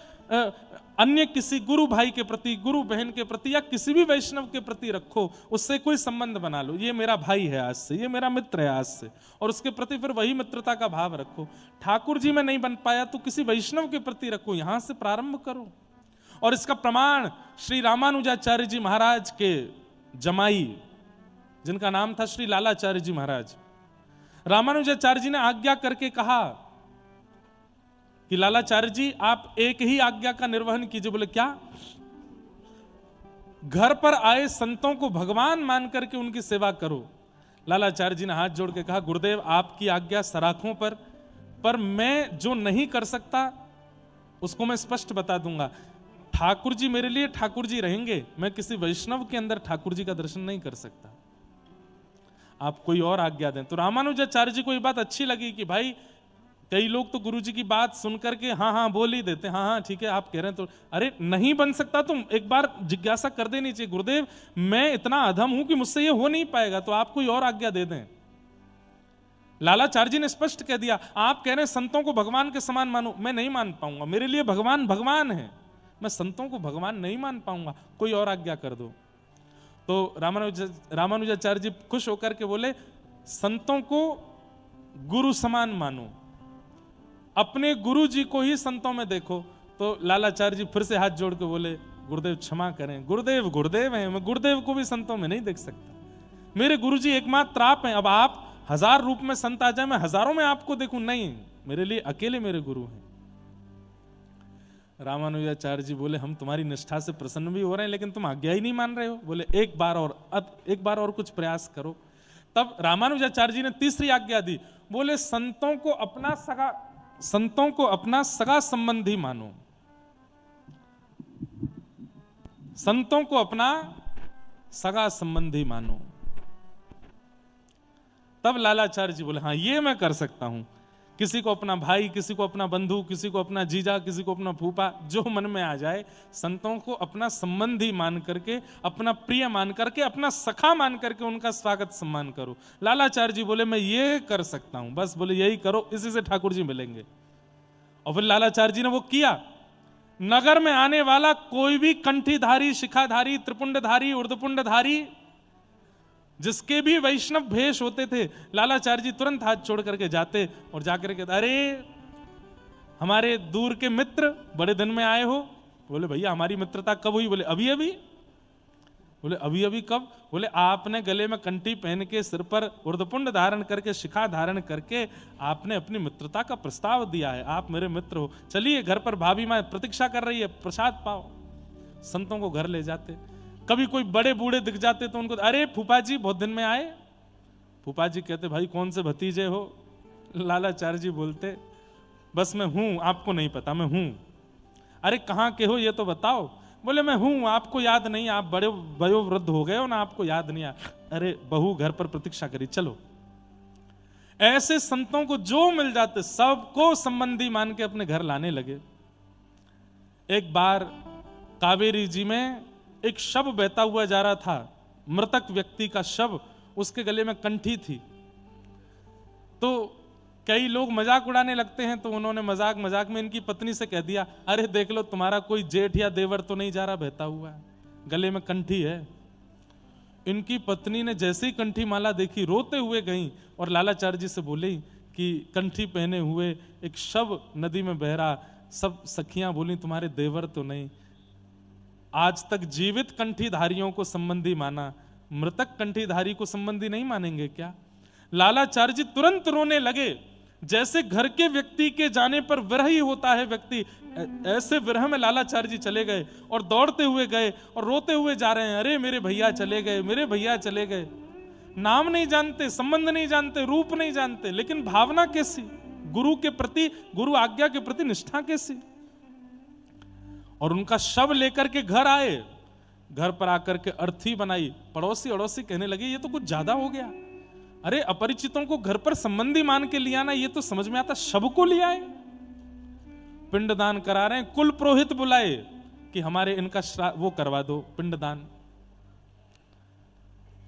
अन्य किसी गुरु भाई के प्रति, गुरु बहन के प्रति या किसी भी वैष्णव के प्रति रखो, उससे कोई संबंध बना लो, ये मेरा भाई है आज से, ये मेरा मित्र है आज से, और उसके प्रति फिर वही मित्रता का भाव रखो। ठाकुर जी में नहीं बन पाया तो किसी वैष्णव के प्रति रखो, यहां से प्रारंभ करो। और इसका प्रमाण श्री रामानुजाचार्य जी महाराज के जमाई, जिनका नाम था श्री लालाचार्य जी महाराज, रामानुजाचार्य जी ने आज्ञा करके कहा कि लालाचार्य जी आप एक ही आज्ञा का निर्वहन कीजिए। बोले क्या? घर पर आए संतों को भगवान मान करके उनकी सेवा करो। लालाचार्य जी ने हाथ जोड़ के कहा, गुरुदेव आपकी आज्ञा सराखों पर मैं जो नहीं कर सकता उसको मैं स्पष्ट बता दूंगा। ठाकुर जी मेरे लिए ठाकुर जी रहेंगे, मैं किसी वैष्णव के अंदर ठाकुर जी का दर्शन नहीं कर सकता, आप कोई और आज्ञा दें। तो रामानुजाचार्य जी को ये बात अच्छी लगी कि भाई कई लोग तो गुरु जी की बात सुनकर के हाँ हाँ बोल ही देते, हाँ हाँ ठीक है आप कह रहे हैं तो, अरे नहीं बन सकता तो एक बार जिज्ञासा कर देनी चाहिए, गुरुदेव मैं इतना अधम हूं कि मुझसे ये हो नहीं पाएगा, तो आप कोई और आज्ञा दे दें। लालाचार्य जी ने स्पष्ट कह दिया, आप कह रहे हैं संतों को भगवान के समान मानो, मैं नहीं मान पाऊंगा, मेरे लिए भगवान भगवान है, मैं संतों को भगवान नहीं मान पाऊंगा, कोई और आज्ञा कर दो। तो रामानुजाचार्य जी खुश होकर के बोले, संतों को गुरु समान मानो, अपने गुरु जी को ही संतों में देखो। तो लालाचार्य जी फिर से हाथ जोड़ के बोले, गुरुदेव क्षमा करें, गुरुदेव गुरुदेव हैं, मैं गुरुदेव को भी संतों में नहीं देख सकता, मेरे गुरु जी एकमात्र आप हैं, अब आप 1000 रूप में संत आ जाए, मैं हजारों में आपको देखूं, नहीं, मेरे लिए अकेले मेरे गुरु हैं। रामानुजाचार्य जी बोले, हम तुम्हारी निष्ठा से प्रसन्न भी हो रहे हैं, लेकिन तुम आज्ञा ही नहीं मान रहे हो। बोले एक बार और कुछ प्रयास करो। तब रामानुजाचार्य जी ने तीसरी आज्ञा दी, बोले संतों को अपना सगा संबंधी मानो, संतों को अपना सगा संबंधी मानो। तब लालाचार्य जी बोले, हाँ ये मैं कर सकता हूं, किसी को अपना भाई, किसी को अपना बंधु, किसी को अपना जीजा, किसी को अपना फूफा, जो मन में आ जाए, संतों को अपना संबंधी मान करके, अपना प्रिय मान करके, अपना सखा मान करके उनका स्वागत सम्मान करो। लालाचार्य जी बोले, मैं ये कर सकता हूं, बस बोले यही करो, इसी से ठाकुर जी मिलेंगे। और फिर लालाचार्य जी ने वो किया। नगर में आने वाला कोई भी कंठीधारी, शिखाधारी, त्रिपुंडधारी, ऊर्ध्वपुंडधारी, जिसके भी वैष्णव भेष होते थे, लालाचार्य जी तुरंत हाथ छोड़ करके जाते और जाकर के, अरे हमारे दूर के मित्र, बड़े दिन में आए हो। बोले भैया हमारी मित्रता कब हुई? बोले अभी अभी। बोले अभी अभी कब? बोले आपने गले में कंठी पहन के, सिर पर ऊर्ध्वपुंड धारण करके, शिखा धारण करके आपने अपनी मित्रता का प्रस्ताव दिया है, आप मेरे मित्र हो, चलिए घर पर भाभी माँ प्रतीक्षा कर रही है, प्रसाद पाओ। संतों को घर ले जाते। कभी कोई बड़े बूढ़े दिख जाते तो उनको, अरे फूफा जी बहुत दिन में आए। फूफा जी कहते, भाई कौन से भतीजे हो? लालाचार्य जी बोलते, बस मैं हूं, आपको नहीं पता मैं हूं। अरे कहाँ के हो ये तो बताओ। बोले मैं हूं, आपको याद नहीं, आप बड़े वयोवृद्ध हो गए हो ना, आपको याद नहीं आया। अरे बहू घर पर प्रतीक्षा करी, चलो। ऐसे संतों को जो मिल जाते सबको संबंधी मान के अपने घर लाने लगे। एक बार कावेरी जी में एक शव बहता हुआ जा रहा था, मृतक व्यक्ति का शव, उसके गले में कंठी थी। तो कई लोग मजाक उड़ाने लगते हैं, तो उन्होंने मजाक मजाक में इनकी पत्नी से कह दिया, अरे देख लो तुम्हारा कोई जेठ या देवर तो नहीं जा रहा बहता हुआ, गले में कंठी है। इनकी पत्नी ने जैसे ही कंठी माला देखी, रोते हुए गई और लालाचार्य जी से बोली कि कंठी पहने हुए एक शव नदी में बह रहा। सब सखियां बोली तुम्हारे देवर तो नहीं। आज तक जीवित कंठीधारियों को संबंधी माना, मृतक कंठीधारी को संबंधी नहीं मानेंगे क्या? लालाचार्य जी तुरंत रोने लगे। जैसे घर के व्यक्ति के जाने पर विरह ही होता है व्यक्ति, ऐसे विरह में लालाचार्य जी चले गए और दौड़ते हुए गए और रोते हुए जा रहे हैं, अरे मेरे भैया चले गए, मेरे भैया चले गए। नाम नहीं जानते, संबंध नहीं जानते, रूप नहीं जानते, लेकिन भावना कैसी, गुरु के प्रति, गुरु आज्ञा के प्रति निष्ठा कैसी। और उनका शव लेकर के घर आए, घर पर आकर के अर्थी बनाई। पड़ोसी अड़ोसी कहने लगे ये तो कुछ ज्यादा हो गया, अरे अपरिचितों को घर पर संबंधी मान के लिया ना, ये तो समझ में आता, शव को लिया है। पिंडदान करा रहे हैं, कुल पुरोहित बुलाए कि हमारे इनका वो करवा दो पिंडदान।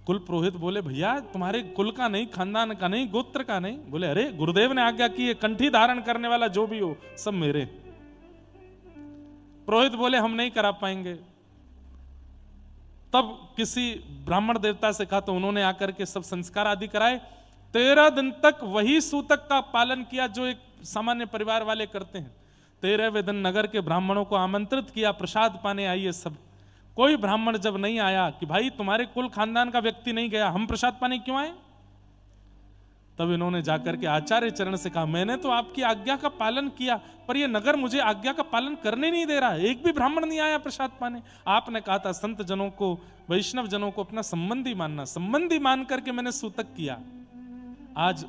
कुल पुरोहित बोले भैया तुम्हारे कुल का नहीं, खानदान का नहीं, गोत्र का नहीं। बोले अरे गुरुदेव ने आज्ञा की है, कंठी धारण करने वाला जो भी हो सब मेरे। पुरोहित बोले हम नहीं करा पाएंगे। तब किसी ब्राह्मण देवता से कहा, तो उन्होंने आकर के सब संस्कार आदि कराए। 13 दिन तक वही सूतक का पालन किया जो एक सामान्य परिवार वाले करते हैं। 13वें दिन नगर के ब्राह्मणों को आमंत्रित किया, प्रसाद पाने आइए सब। कोई ब्राह्मण जब नहीं आया कि भाई तुम्हारे कुल खानदान का व्यक्ति नहीं गया, हम प्रसाद पाने क्यों आए? तब इन्होंने जाकर के आचार्य चरण से कहा, मैंने तो आपकी आज्ञा का पालन किया, पर यह नगर मुझे आज्ञा का पालन करने नहीं दे रहा है, एक भी ब्राह्मण नहीं आया प्रसाद पाने। आपने कहा था संत जनों को, वैष्णव जनों को अपना संबंधी मानना, संबंधी मान करके मैंने सूतक किया, आज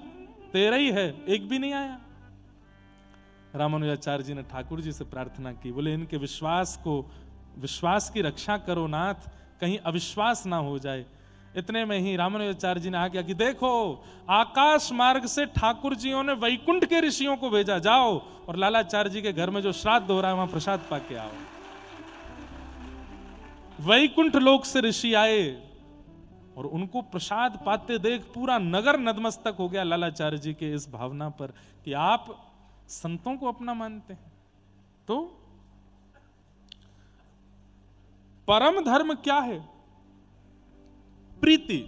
13 ही है, एक भी नहीं आया। रामानुजाचार्य जी ने ठाकुर जी से प्रार्थना की, बोले इनके विश्वास की रक्षा करो नाथ, कहीं अविश्वास ना हो जाए। इतने में ही रामानुजाचार्य जी ने आज्ञा कि देखो आकाश मार्ग से ठाकुर जियों ने वैकुंठ के ऋषियों को भेजा, जाओ और लालाचार्य जी के घर में जो श्राद्ध हो रहा है वहां प्रसाद पाके आओ। वैकुंठ लोक से ऋषि आए और उनको प्रसाद पाते देख पूरा नगर नतमस्तक हो गया लालाचार्य जी के इस भावना पर कि आप संतों को अपना मानते हैं। तो परम धर्म क्या है? प्रीति।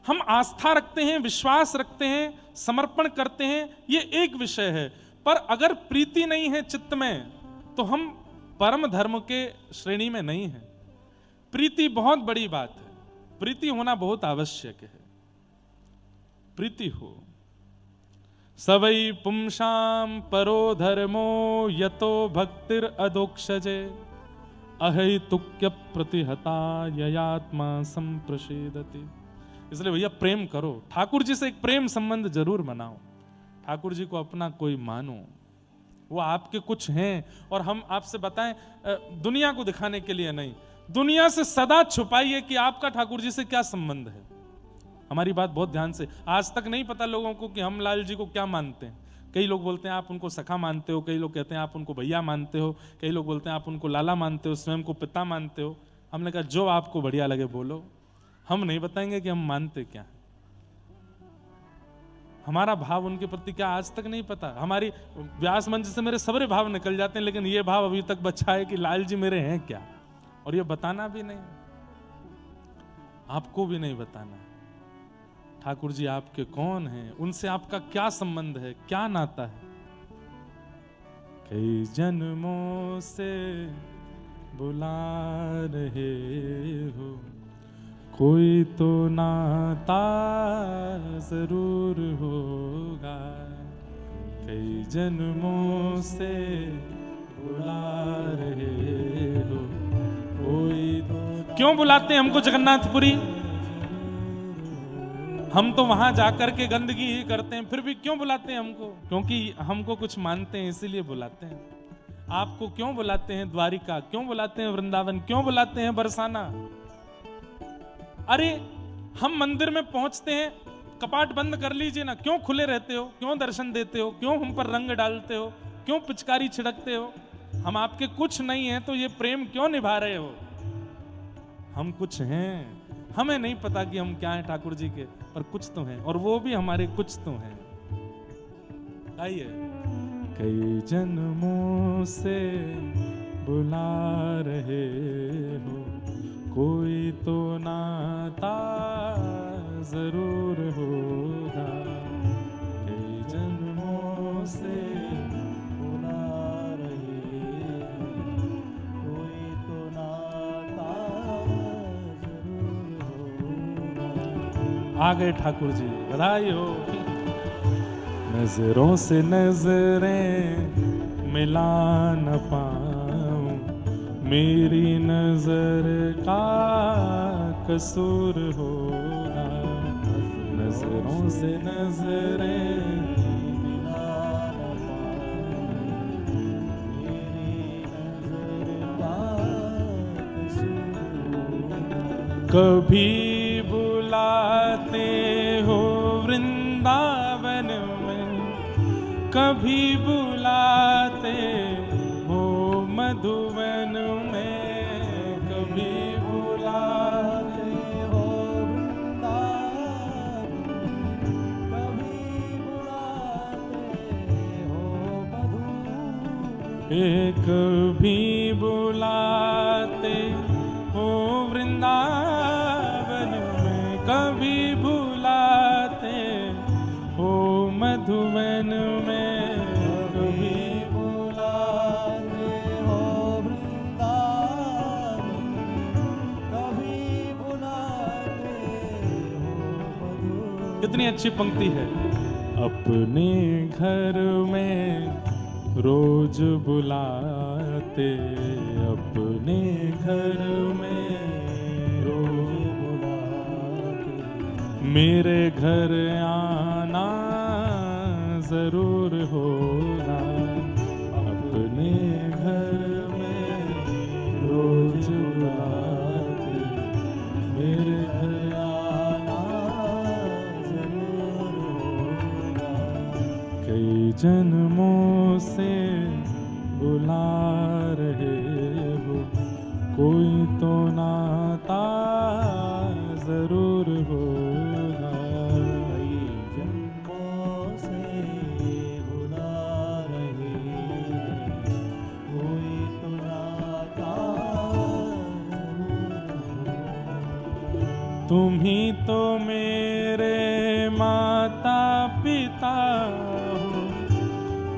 हम आस्था रखते हैं, विश्वास रखते हैं, समर्पण करते हैं, ये एक विषय है। पर अगर प्रीति नहीं है चित्त में तो हम परम धर्म के श्रेणी में नहीं है। प्रीति बहुत बड़ी बात है, प्रीति होना बहुत आवश्यक है। प्रीति हो। सवै पुंसाम परो धर्मो यतो भक्तिर अदोक्षजे अहैतुक्य प्रतिहता ययात्मा संप्रसेदति। इसलिए भैया प्रेम करो, ठाकुर जी से एक प्रेम संबंध जरूर बनाओ, ठाकुर जी को अपना कोई मानो, वो आपके कुछ हैं। और हम आपसे बताएं, दुनिया को दिखाने के लिए नहीं, दुनिया से सदा छुपाइए कि आपका ठाकुर जी से क्या संबंध है। हमारी बात बहुत ध्यान से, आज तक नहीं पता लोगों को कि हम लाल जी को क्या मानते हैं। कई लोग बोलते हैं आप उनको सखा मानते हो, कई लोग कहते हैं आप उनको भैया मानते हो, कई लोग बोलते हैं आप उनको लाला मानते हो, स्वयं को पिता मानते हो। हमने कहा जो आपको बढ़िया लगे बोलो, हम नहीं बताएंगे कि हम मानते क्या हैं। हमारा भाव उनके प्रति क्या आज तक नहीं पता। हमारी व्यास मंच से मेरे सबरे भाव निकल जाते हैं, लेकिन ये भाव अभी तक बचा है कि लाल जी मेरे हैं क्या, और ये बताना भी नहीं, आपको भी नहीं बताना। ठाकुर जी आपके कौन हैं, उनसे आपका क्या संबंध है, क्या नाता है। कई जन्मों से बुला रहे हो, कोई तो नाता जरूर होगा। कई जन्मों से बुला रहे हो, कोई तो। क्यों बुलाते हैं हमको जगन्नाथपुरी? हम तो वहां जाकर के गंदगी ही करते हैं, फिर भी क्यों बुलाते हैं हमको? क्योंकि हमको कुछ मानते हैं, इसीलिए बुलाते हैं। आपको क्यों बुलाते हैं द्वारिका, क्यों बुलाते हैं वृंदावन, क्यों बुलाते हैं बरसाना? अरे हम मंदिर में पहुंचते हैं, कपाट बंद कर लीजिए ना, क्यों खुले रहते हो, क्यों दर्शन देते हो, क्यों हम पर रंग डालते हो, क्यों पिचकारी छिड़कते हो? हम आपके कुछ नहीं है तो ये प्रेम क्यों निभा रहे हो? हम कुछ हैं, हमें नहीं पता कि हम क्या हैं ठाकुर जी के, पर कुछ तो हैं, और वो भी हमारे कुछ तो हैं। आइए। कई जन्मों से बुला रहे हो, कोई तो नाता जरूर होगा। कई जन्मों से
बुला रहे हो, कोई तो नाता जरूर होगा।
आ गए ठाकुर जी, बधाई हो। नजरों से नजरें मिला न पाऊं, मेरी नजर का कसूर होगा। नजरों से नजरें
मिला न पाऊं, मेरी नजर का कसूर होगा।
कभी बुलाते हो वृंदावन में, कभी बुलाते हो मधुवन में, कभी बुलाते
हो वृंदावन, कभी बुलाते हो मधुवन,
कभी बुलाते हो वृंदावन में, कभी बुलाते हो मधुवन में, कभी
बुलाते हो वृंदावन, कभी बुलाते हो मधुवन।
कितनी अच्छी पंक्ति है। अपने घर में रोज बुलाते, अपने घर में रोज बुलाते, मेरे घर आना जरूर होगा। अपने घर में रोज बुलाते, मेरे घर
आना जरूर होगा।
कई जन्मों से बुला रहे हो, कोई तो नाता जरूर होगा।
कई जन्मों से बुला रही है, कोई तो नाता
तुम ही तो मेरे माता पिता हो,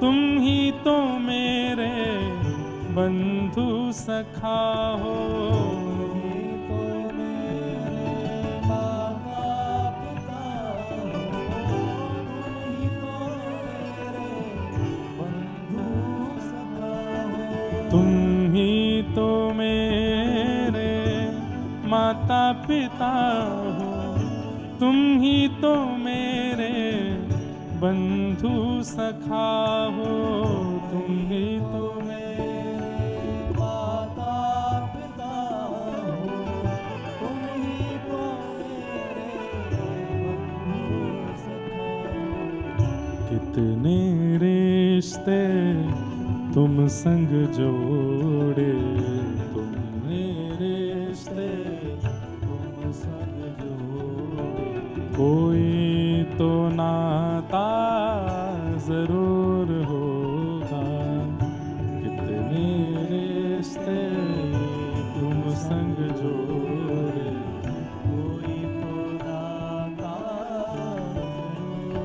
तुम ही तो मेरे बंधु सखा हो।
तो मेरे माता पिता हो, तुम ही तो मेरे बंधु सखा हो।
तुम ही तो मेरे माता पिता हो, तुम ही तो मेरे बंधु सखा हो। तुम ही तो
मेरे माता पिता हो, तुम ही तो मेरे बंधु सखा हो।
कितने रिश्ते तुम संग जोड़े, तुमने रिश्ते
तुम संग जोड़े,
कोई तो नाता जरूर होगा। कितने रिश्ते तुम संग जोड़े,
कोई तो नाता जरूर हो।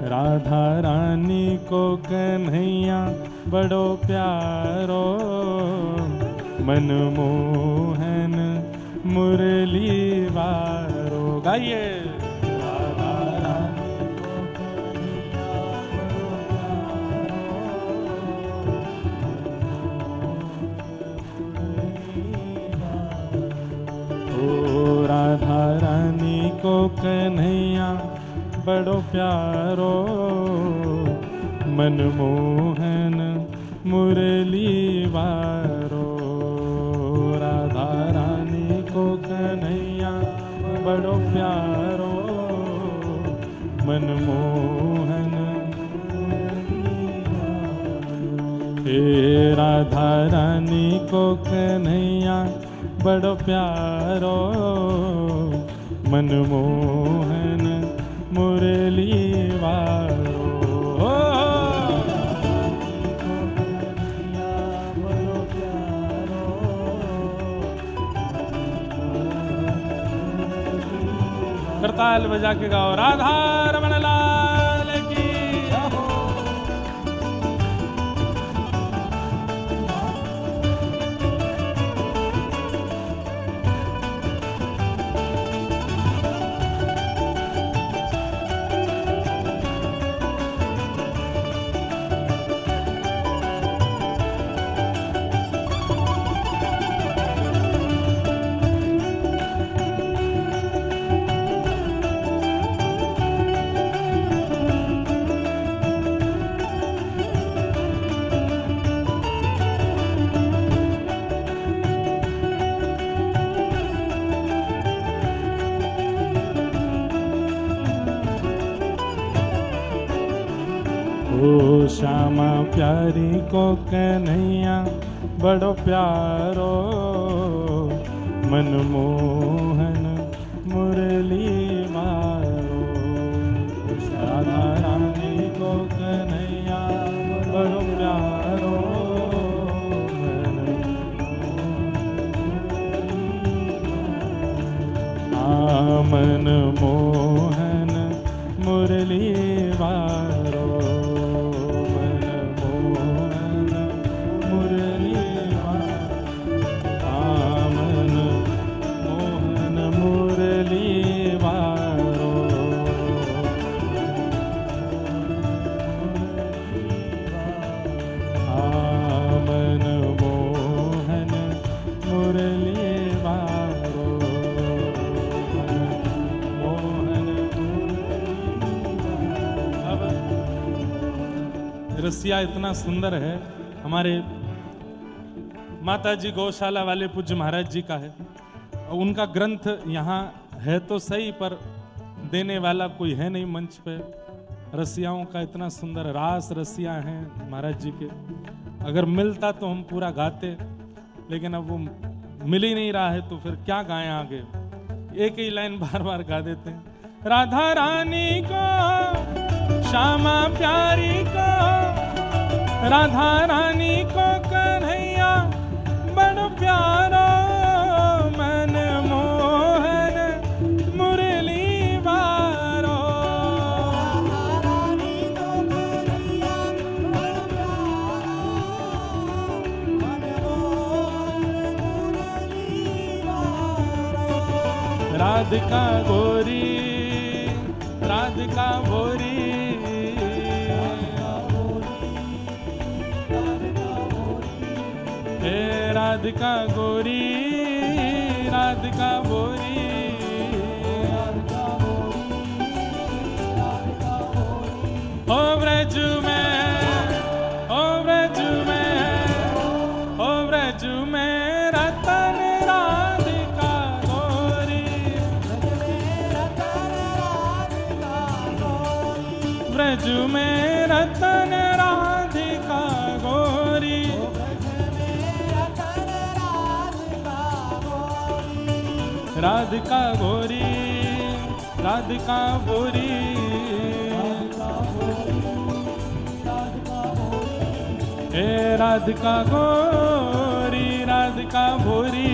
राधा रानी को कन्हैया बड़ो प्यारो, मनमोहन मुरली वारो। गाइए।
राधा रानी को कन्हैया बड़ो प्यारो।
ओ राधा रानी को कन्हैया बड़ो प्यारो, मनमोहन मुरली वारो। राधा रानी को कन्हैया बड़ो प्यारो, मनमोहन। हे राधा रानी को कन्हैया बड़ो प्यारो, मनमोहन मुरली वारो। करताल बजा के गाओ राधा रमण लाल की। ओ श्यामा प्यारी को कन्हैया बड़ो प्यारो, मनमोहन मुरली मारो। राधा रानी को कन्हैया बड़ो प्यारो, मनमोहन मुरली वारो। रसिया इतना सुंदर है, हमारे माताजी गौशाला वाले पूज्य महाराज जी का है। और उनका ग्रंथ यहाँ है तो सही, पर देने वाला कोई है नहीं मंच पे। रसियाओं का इतना सुंदर रास रसिया हैं महाराज जी के। अगर मिलता तो हम पूरा गाते, लेकिन अब वो मिल ही नहीं रहा है तो फिर क्या गाएं आगे। एक ही लाइन बार बार गा देते हैं। राधा रानी को श्यामा प्यारी को, राधा रानी को कन्हैया बड़ प्यारो, मन मोहन मुरली बारो। राधिका गोरी, राधिका गोरी, हे राधिका गोरी, राधिका गोरी। ओ ब्रज में, ओ ब्रज में, ओ ब्रज में रतन राधिका गोरी, ब्रज में रतन राधिका गोरी। राधिका गोरी, राधिका गोरी, हे राधिका गोरी, राधिका गोरी।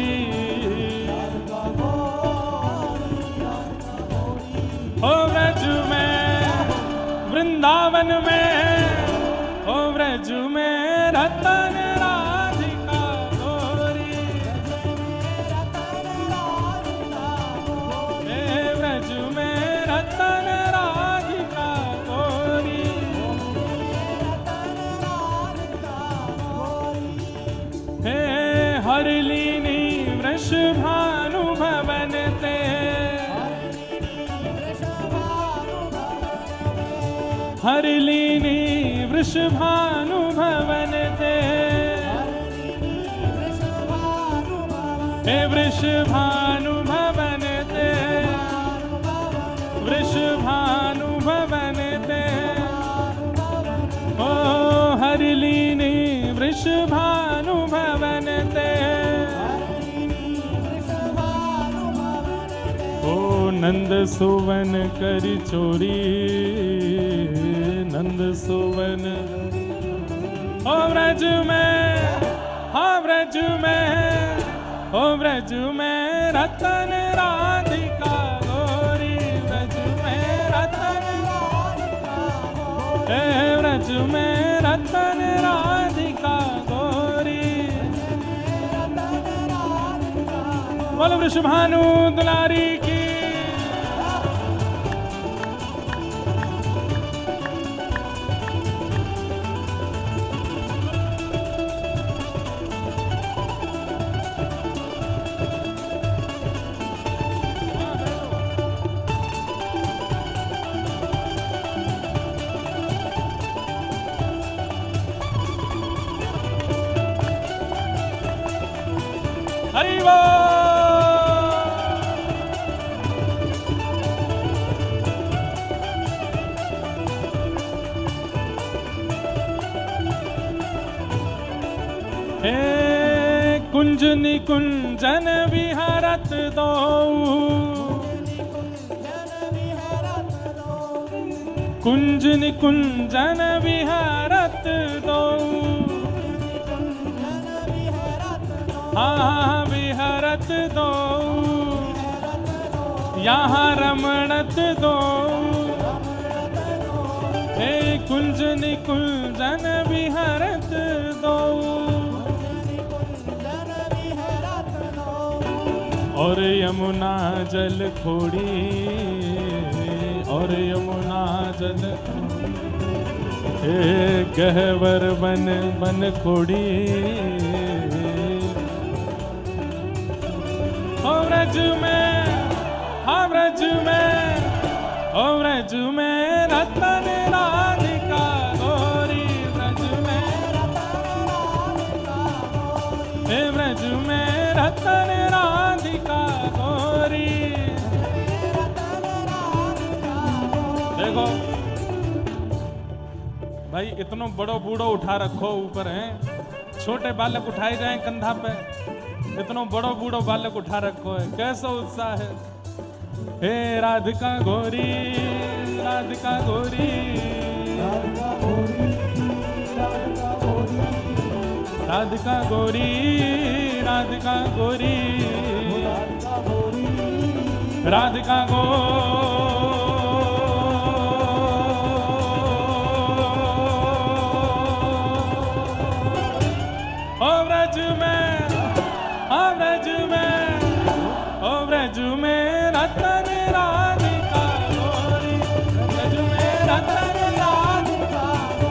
ओ ब्रज में, वृंदावन में, ओ ब्रज में रतन राधिका गोरी, हे ब्रज में रतन राधिका गोरी। हे हरलीनी वृषभानु भवन ते, हरलीनी वृषभानु भवन ते, हे वृषभानु भवन ते, वृषभानु भवन ते। ओ हरलीनी वृषभानु भवन ते, ओ नंद सुवन करी चोरी, नंद सुवन। ओ ब्रज में, हाँ ब्रज में, ओ ब्रज में रतन राधिका गोरी, ब्रज में रतन राधिका गोरी, हे ब्रज में रतन राधिका गोरी। बोलो वृषभानु दुलारी की। हरि बोल। हे कुंज निकुंजन विहरत दो, कुंज निकुंजन विहरत दो, हाँ विहरत दो, यहाँ रमणत दो। हे कुंज निकुंजन विहरत दो, और यमुना जल खोड़ी, और यमुना जल, हे गहवर बन बन खोड़ी। ओ ब्रज में, हाँ ब्रज में, ओ ब्रज में रतन राधिका गोरी, ब्रज में रतन राधिका गोरी, हे ब्रज में रतन राधिका गोरी। देखो भाई, इतनो बड़ो बूढ़ो उठा रखो ऊपर है, छोटे बालक उठाए जाए कंधा पे, इतनो बड़ो बूढ़ो बालक उठा रखो है, कैसा उत्साह है। हे राधिका गौरी, राधिका गौरी,
राधिका गौरी, राधिका गौरी,
राधिका गौरी, राधिका गौरी,
राधिका गौरी,
राधिका गो ओ व्रज में, ओ व्रज में, ओ व्रज में रतन राधिका गौरी, व्रज में रतन राधिका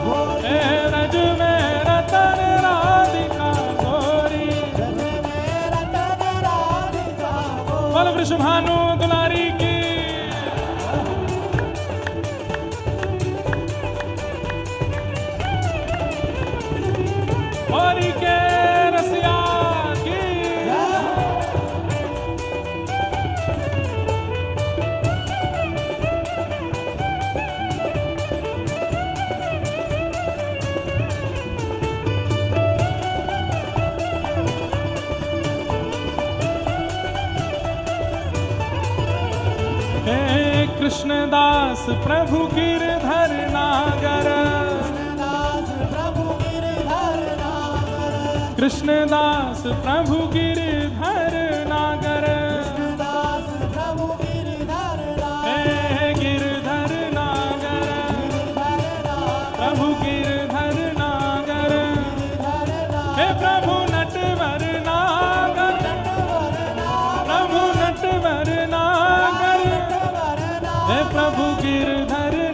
गौरी, हे व्रज में रतन राधिका गौरी,
व्रज में रतन राधिका गौरी।
बोल वृषभानु दुलारी की। गौरी के रसिया की। हे कृष्णदास प्रभु गिरधर नागर,
कृष्णदास प्रभु गिरधर नागर,
कृष्णदास प्रभु गिरधर नागर,
कृष्णदास प्रभु गिरधर नागर,
हे गिरधर नागर,
गिरधर नागर,
प्रभु गिर